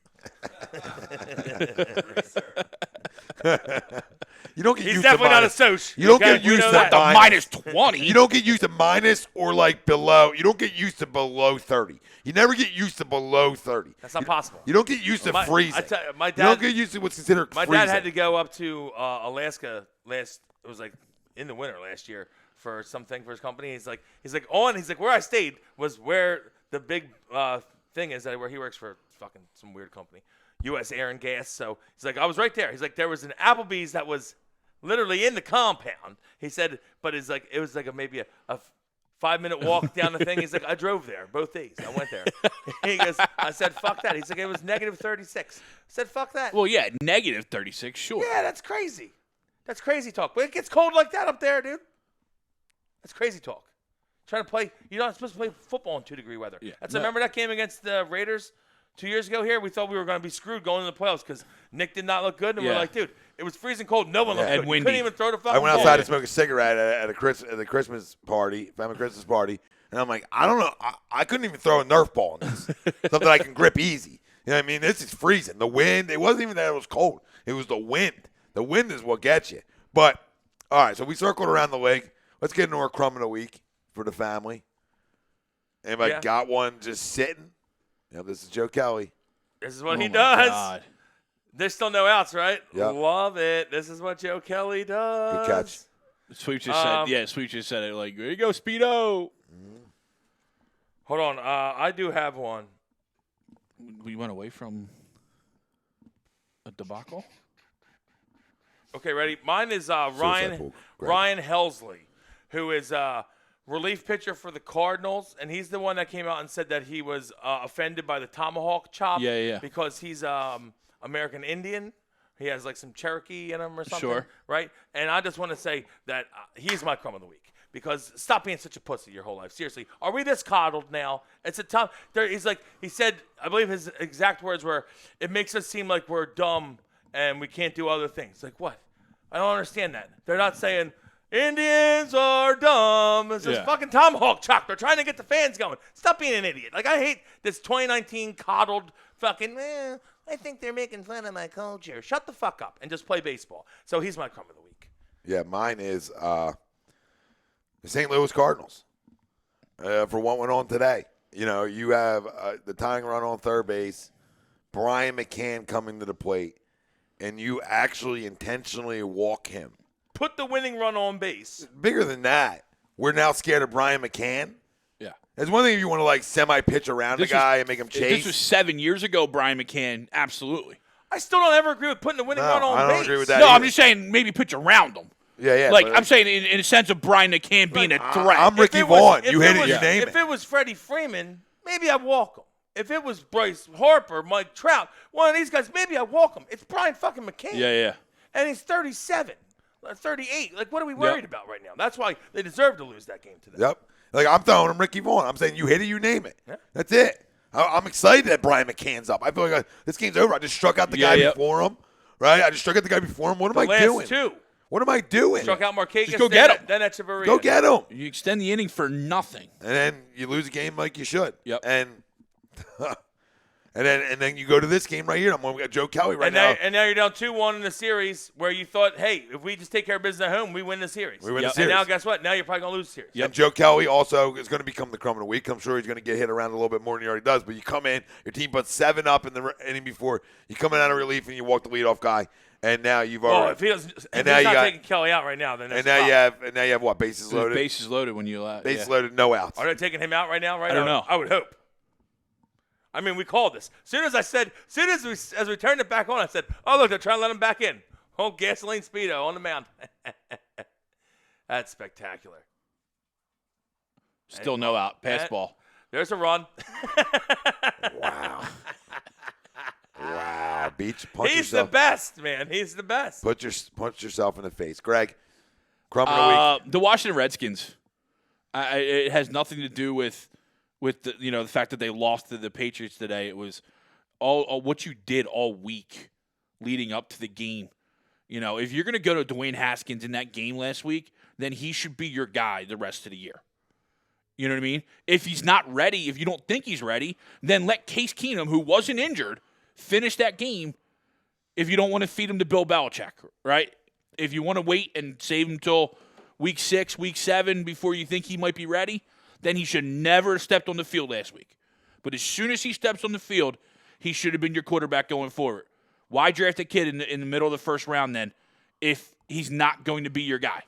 You don't get He's used definitely to not a soch. You don't get used to -20. You don't get used to minus or like below. You don't get used to below 30. You never get used to below 30. That's not possible. You don't get used to freezing. My dad, you don't get used to what's considered my freezing. dad had to go up to Alaska it was like in the winter last year for something for his company. He's like where I stayed was where the big thing is where he works for fucking some weird company, U.S. Air and Gas. So he's like, I was right there. He's like, there was an Applebee's that was literally in the compound. He said, but it was like maybe a 5-minute walk down the thing. He's like, I drove there both days. I went there. He goes, I said, fuck that. He's like, it was -36. I said, fuck that. Well, yeah, -36, sure. Yeah, that's crazy. That's crazy talk. But it gets cold like that up there, dude. That's crazy talk. Trying to play, you're not supposed to play football in 2-degree weather. Yeah. Remember that game against the Raiders 2 years ago here? We thought we were going to be screwed going into the playoffs because Nick did not look good. And we're like, dude, it was freezing cold. No one looked good. You couldn't even throw the fucking I went ball. outside to smoke a cigarette at the Christmas party, family Christmas party, and I'm like, I don't know. I couldn't even throw a Nerf ball in this. Something I can grip easy. You know what I mean? This is freezing. The wind, it wasn't even that it was cold. It was the wind. The wind is what gets you. But, all right, so we circled around the league. Let's get into our crumb of the week for the family. Anybody got one just sitting? This is Joe Kelly. This is what he does. God. There's still no outs, right? Yep. Love it. This is what Joe Kelly does. Good catch. Sweep just said, Sweep just said it like, there you go, Speedo. Hold on. I do have one. We went away from a debacle? Okay, ready? Mine is Ryan Helsley, who is relief pitcher for the Cardinals, and he's the one that came out and said that he was offended by the tomahawk chop because he's American Indian. He has like some Cherokee in him or something, Sure. right? And I just want to say that he's my crumb of the week because stop being such a pussy your whole life. Seriously, are we this coddled now? It's a tough. He said, I believe his exact words were, "It makes us seem like we're dumb and we can't do other things." Like what? I don't understand that. They're not saying Indians are dumb. It's just fucking tomahawk chop. They're trying to get the fans going. Stop being an idiot. Like, I hate this 2019 coddled fucking, I think they're making fun of my culture. Shut the fuck up and just play baseball. So he's my crumb of the week. Yeah, mine is the St. Louis Cardinals for what went on today. You have the tying run on third base, Brian McCann coming to the plate, and you actually intentionally walk him. Put the winning run on base. Bigger than that, we're now scared of Brian McCann. Yeah. It's one thing if you want to semi-pitch around the guy and make him chase. If this was 7 years ago, Brian McCann, absolutely. I still don't ever agree with putting the winning run on base. I don't agree with that No, either. I'm just saying maybe pitch around him. Yeah. I'm saying in a sense of Brian McCann being a threat. I'm Ricky Vaughn. You hit it, you name it. If it was Freddie Freeman, maybe I'd walk him. If it was Bryce Harper, Mike Trout, one of these guys, maybe I'd walk him. It's Brian fucking McCann. Yeah. And he's 37. 38. Like, what are we worried about right now? That's why they deserve to lose that game today. Yep. Like, I'm throwing him Ricky Vaughn. I'm saying you hit it, you name it. Yeah. That's it. I'm excited that Brian McCann's up. I feel like this game's over. I just struck out the guy before him, right? I just struck out the guy before him. What am I doing? Two. What am I doing? Struck out Marquez. Just go get him. Then Echeverria. Go get him. You extend the inning for nothing. And then you lose a game like you should. Yep. And then you go to this game right here. I'm going to get Joe Kelly now. And now you're down 2-1 in the series where you thought, hey, if we just take care of business at home, we win the series. We win the series. And now guess what? Now you're probably going to lose the series. Yep. And Joe Kelly also is going to become the Crumb of the week. I'm sure he's going to get hit around a little bit more than he already does. But you come in, your team puts 7 up in the inning before. You come in out of relief and you walk the leadoff guy. And now you've already. If he's not taking Kelly out right now, then that's and now you have what? Bases loaded. Bases loaded when you bases loaded, no outs. Are they taking him out right now? I don't know. I would hope. I mean, we called this. As we turned it back on, I said, "Oh look, they're trying to let him back in." Oh, gasoline speedo on the mound. That's spectacular. Still no out. Pass ball. There's a run. Wow. Wow. He's the best, man. He's the best. Punch yourself in the face. Greg, Crumb of the week. The Washington Redskins. It has nothing to do with the fact that they lost to the Patriots today. It was all what you did all week leading up to the game. If you're going to go to Dwayne Haskins in that game last week, then he should be your guy the rest of the year. You know what I mean? If he's not ready, if you don't think he's ready, then let Case Keenum, who wasn't injured, finish that game if you don't want to feed him to Bill Belichick, right? If you want to wait and save him till week 6, week 7 before you think he might be ready, then he should never have stepped on the field last week. But as soon as he steps on the field, he should have been your quarterback going forward. Why draft a kid in the middle of the first round then if he's not going to be your guy?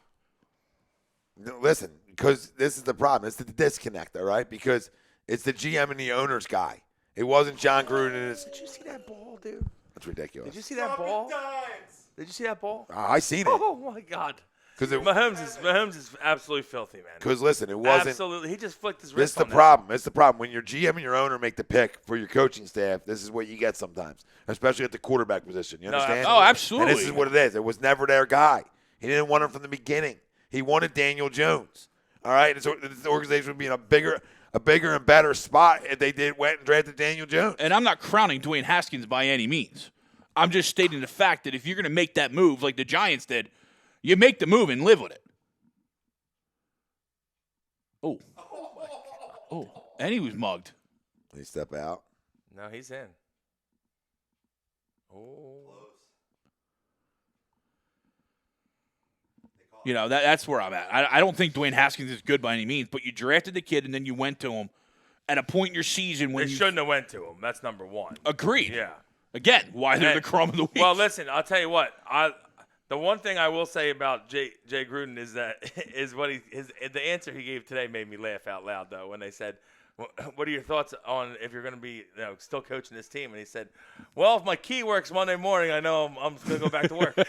Listen, because this is the problem. It's the disconnect, all right? Because it's the GM and the owner's guy. It wasn't John Gruden. Did you see that ball, dude? That's ridiculous. Did you see that ball? Did you see that ball? I seen it. Oh, my God. Mahomes is absolutely filthy, man. Because, listen, it wasn't. Absolutely. He just flicked his This wrist. is the problem. It's the problem. When your GM and your owner make the pick for your coaching staff, this is what you get sometimes, especially at the quarterback position. You understand? Oh, absolutely. And this is what it is. It was never their guy. He didn't want him from the beginning. He wanted Daniel Jones. All right? And so the organization would be in a bigger and better spot if they went and drafted Daniel Jones. And I'm not crowning Dwayne Haskins by any means. I'm just stating the fact that if you're going to make that move like the Giants did, you make the move and live with it. Oh, and he was mugged. Did he step out? No, he's in. Oh. That's where I'm at. I don't think Dwayne Haskins is good by any means, but you drafted the kid and then you went to him at a point in your season when you shouldn't have went to him. That's number one. Agreed. Yeah. Again, why they're the Crumb of the week. Well, listen, I'll tell you what. The one thing I will say about Jay Gruden is that the answer he gave today made me laugh out loud though when they said, "What are your thoughts on if you're going to be still coaching this team?" And he said, "Well, if my key works Monday morning, I know I'm going to go back to work." Oh,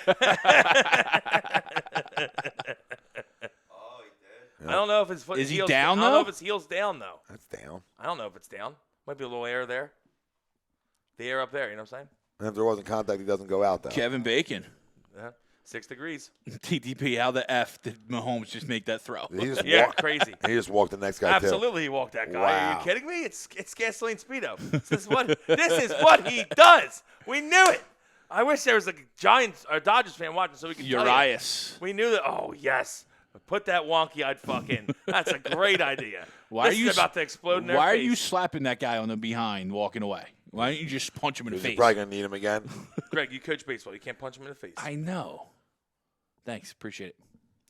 he did. I don't know if his foot is he heels down though. I don't know if his heel's down though. That's down. I don't know if it's down. Might be a little air there. The air up there, you know what I'm saying? And if there wasn't contact, he doesn't go out though. Kevin Bacon. 6 degrees. TDP, how the F did Mahomes just make that throw? Crazy. He just walked the next guy Absolutely, he walked that guy. Wow. Are you kidding me? It's gasoline speedo. This is what he does. We knew it. I wish there was a Giants or Dodgers fan watching so we could Urias. We knew that. Oh, yes. Put that wonky-eyed fuck in. That's a great idea. This is about to explode in their Why face. are you slapping that guy on the behind walking away? Why don't you just punch him in the face? You're probably going to need him again. Greg, you coach baseball. You can't punch him in the face. I know. Thanks. Appreciate it.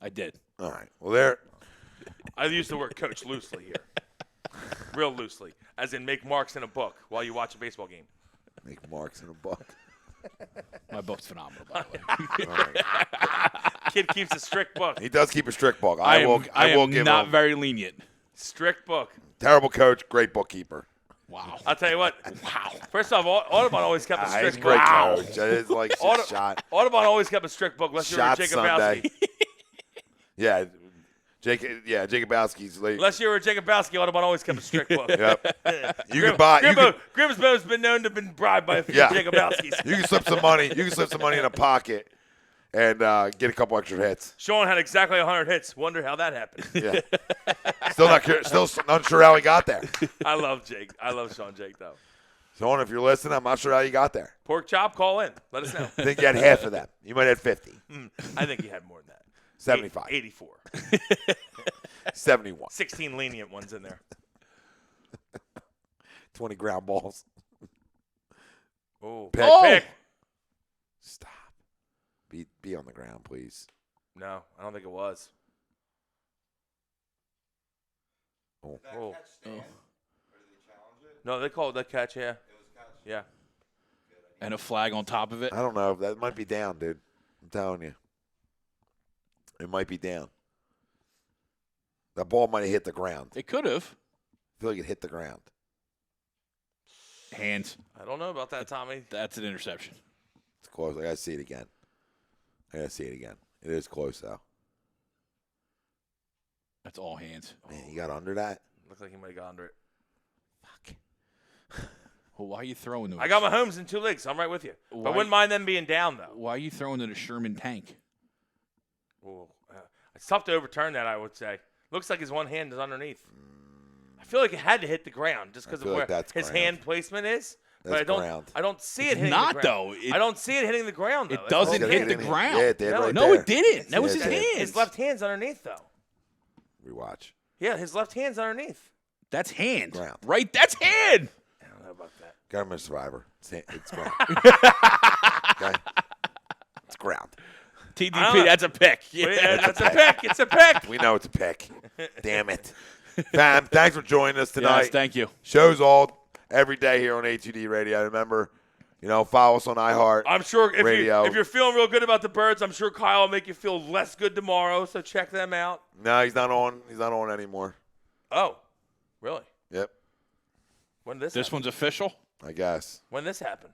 I did. All right. Well, there. I use the word coach loosely here. Real loosely. As in make marks in a book while you watch a baseball game. Make marks in a book. My book's phenomenal, by the way. Kid keeps a strict book. He does keep a strict book. I will am give not him very lenient. Strict book. Terrible coach, great bookkeeper. Wow. I'll tell you what. Wow. First off, Audubon always kept a strict he's a great book. coach. It is like just shot. Audubon always kept a strict book unless you were Jacob Sunday. Bowski. Yeah. Jacobowski's late. Unless you were Jacob Bowski, Audubon always kept a strict book. Yep. You can buy. Grimsbow's been known to have been bribed by a few Jacob Bowskis. You can slip some money. You can slip some money in a pocket and get a couple extra hits. Sean had exactly 100 hits. Wonder how that happened. Yeah. Still not sure how he got there. I love Jake. I love Sean Jake, though. Sean, if you're listening, I'm not sure how you got there. Pork chop, call in. Let us know. I think you had half of them. You might have 50. I think he had more than that. 75. 84. 71. 16 lenient ones in there. 20 ground balls. Oh, Pick. Stop. Be on the ground, please. No, I don't think it was. Oh. Oh. No, they called that catch, yeah. Yeah. And a flag on top of it. I don't know. That might be down, dude. I'm telling you. It might be down. That ball might have hit the ground. It could have. I feel like it hit the ground. Hands. I don't know about that, Tommy. That's an interception. It's close. I got to see it again. It is close, though. That's all hands. Man, you got under that? Looks like he might have got under it. Fuck. Well, why are you throwing those? I got my homes in 2 leagues. I'm right with you. But I wouldn't mind them being down, though. Why are you throwing to the Sherman tank? Ooh, it's tough to overturn that, I would say. Looks like his one hand is underneath. I feel like it had to hit the ground just because of where his hand placement is. But I don't see it hitting the ground. Though. I don't see it hitting the ground, though. It doesn't hit the ground. Yeah, it did right No, there. it didn't. That was his hand. His left hand's underneath, though. Rewatch. Yeah, his left hand's underneath. That's hand. Ground. Right? That's hand. I don't know about that. Government survivor. It's ground. Okay? It's ground. TDP, that's a pick. Yeah, that's a pick. It's a pick. We know it's a pick. Damn it. Fam, thanks for joining us tonight. Yes, thank you. Shows all every day here on A2D Radio. Remember, follow us on iHeart. I'm sure Radio. if you're feeling real good about the Birds, I'm sure Kyle will make you feel less good tomorrow. So check them out. No, he's not on. He's not on anymore. Oh, really? Yep. When did this This happen? one's official? I guess. When did this happen?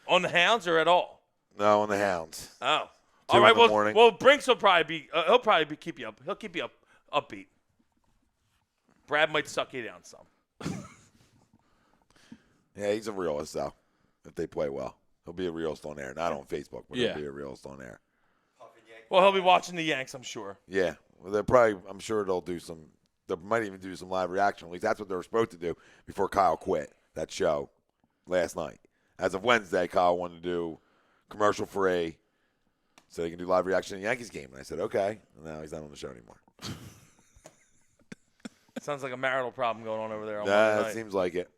On the Hounds or at all? No, on the Hounds. Oh. 2 All right. in the morning. Well, Brinks will probably be. He'll probably keep you up. He'll keep you upbeat. Brad might suck you down some. Yeah, he's a realist though. If they play well, he'll be a realist on air. Not on Facebook, but he'll be a realist on air. Well, he'll be watching the Yanks, I'm sure. Yeah, well, they're probably. I'm sure they'll do some. They might even do some live reaction. At least that's what they were supposed to do before Kyle quit that show last night. As of Wednesday, Kyle wanted to do commercial free so he can do live reaction to the Yankees game. And I said, okay. And now he's not on the show anymore. Sounds like a marital problem going on over there. Yeah, it seems like it.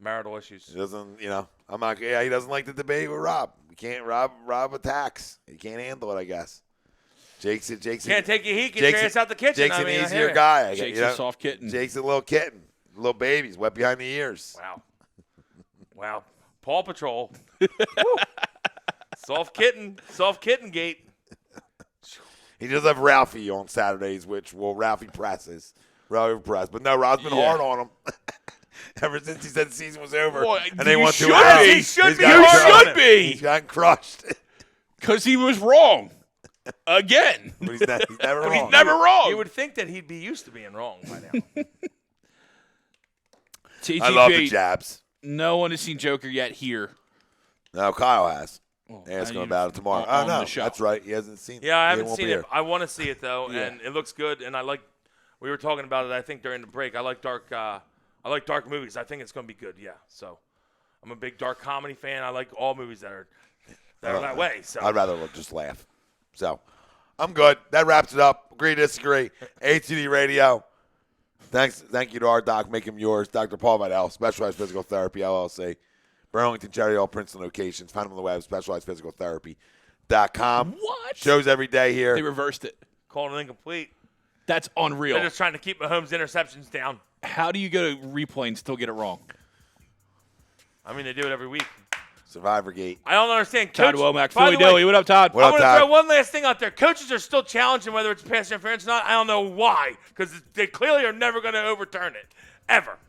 Marital issues. He doesn't, I'm not. Yeah, he doesn't like the debate with Rob. We can't. Rob attacks. He can't handle it, I guess. Jake's can't take your heat. Get your ass out the kitchen. Jake's an easier guy. Jake's a soft kitten. Jake's a little kitten, little baby. He's wet behind the ears. Wow. Paw Patrol. Soft kitten gate. He does have Ralphie on Saturdays, which Ralphie presses. But no, Rob's been hard on him. Ever since he said the season was over. Boy, and they won 2 He should be. You should be. He's gotten crushed. Because he was wrong. Again. But he's never wrong. He's never wrong. You would think that he'd be used to being wrong by now. TTP, I love the jabs. No one has seen Joker yet here. No, Kyle has. Well, Ask him about it tomorrow. on No, the show. that's right. He hasn't seen it. Yeah, I He haven't won't seen be it. here. I want to see it though, Yeah. and it looks good. And we were talking about it. I think during the break. I like dark movies. I think it's going to be good. Yeah. So, I'm a big dark comedy fan. I like all movies that are that way. So I'd rather just laugh. So, I'm good. That wraps it up. Agree, disagree. ATD Radio. Thank you to our doc. Make him yours. Dr. Paul Vidal, Specialized Physical Therapy, LLC. Burlington, Cherry Hill, Princeton locations. Find him on the web, specializedphysicaltherapy.com. What? Shows every day here. They reversed it. calling it incomplete. That's unreal. They're just trying to keep Mahomes' interceptions down. How do you go to replay and still get it wrong? I mean, they do it every week. Survivor Gate. I don't understand. Todd Coach, Womack, by Philly the way, Dilly. What up, Todd? What I up, want to Todd? throw one last thing out there. Coaches are still challenging whether it's pass interference or not. I don't know why, because they clearly are never going to overturn it, ever.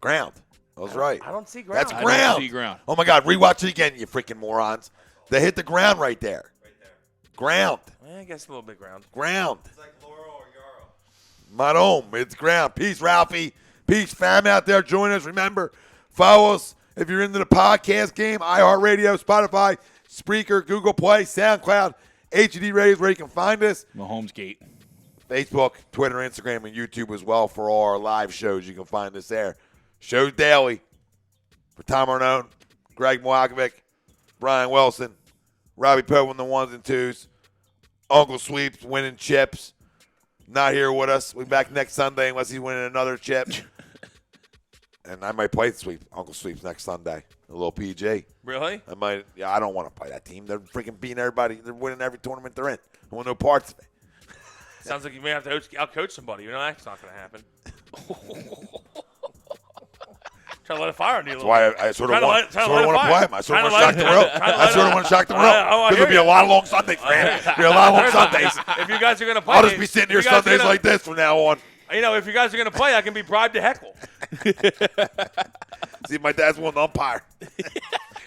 Ground. I was right. I don't see ground. That's I ground. don't see ground. Oh, my God. Rewatch it again, you freaking morons. They hit the ground right there. Ground. I guess a little bit ground. Ground. It's like Laurel or Yarrow. Madome. It's ground. Peace, Ralphie. Peace, fam out there. Join us. Remember, follow us If you're into the podcast game, iHeartRadio, Spotify, Spreaker, Google Play, SoundCloud, HD Radio is where you can find us. Mahomes Gate. Facebook, Twitter, Instagram, and YouTube as well for all our live shows. You can find us there. Shows daily. For Tom Arnone, Greg Milakovic, Brian Wilson, Robbie Poe on the 1s and 2s, Uncle Sweeps winning chips. Not here with us. We'll be back next Sunday unless he's winning another chip. And I might play Uncle Sweeps next Sunday. A little PG. Really? I might. Yeah, I don't want to play that team. They're freaking beating everybody. They're winning every tournament they're in. I want no parts of it. Sounds like you may have to outcoach somebody. You know that's not going to happen. Try to let it fire on you a little bit. That's why I sort of want to play him. I sort of want to shock the rope. Because there'll be a lot of long Sundays, man. There'll be a lot of long Sundays. If you guys are going to play, I'll just be sitting here Sundays like this from now on. You know, if you guys are going to play, I can be bribed to heckle. See, my dad's one umpire.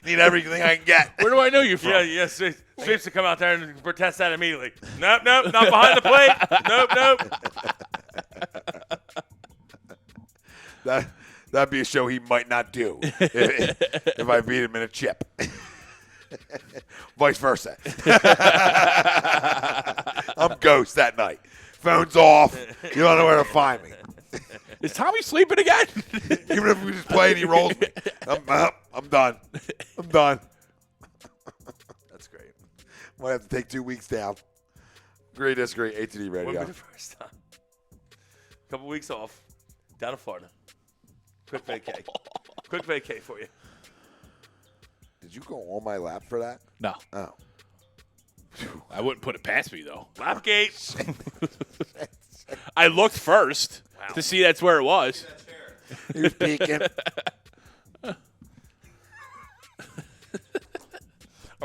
Need everything I can get. Where do I know you from? Yeah, Sweeps to come out there and protest that immediately. Nope, not behind the plate. Nope. That'd be a show he might not do if I beat him in a chip. Vice versa. I'm ghost that night. Phone's off. You don't know where to find me. Is Tommy sleeping again? Even if we just play and he rolls me, I'm done. I'm done. That's great. Might have to take 2 weeks down. Great, that's great. A2D Radio. Wouldn't be the first time. Couple weeks off. Down to Florida. Quick vacay. Quick vacay for you. Did you go on my lap for that? No. Oh. I wouldn't put it past me, though. Lapgate. I looked first to see that's where it was. He was peeking. Are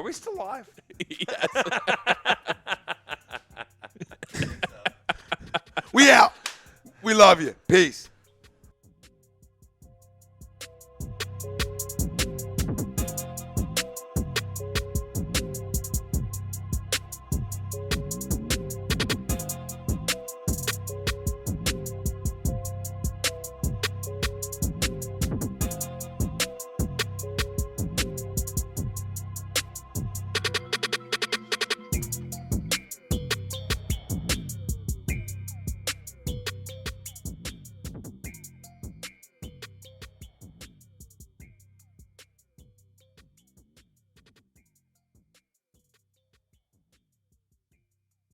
we still live? Yes. We out. We love you. Peace.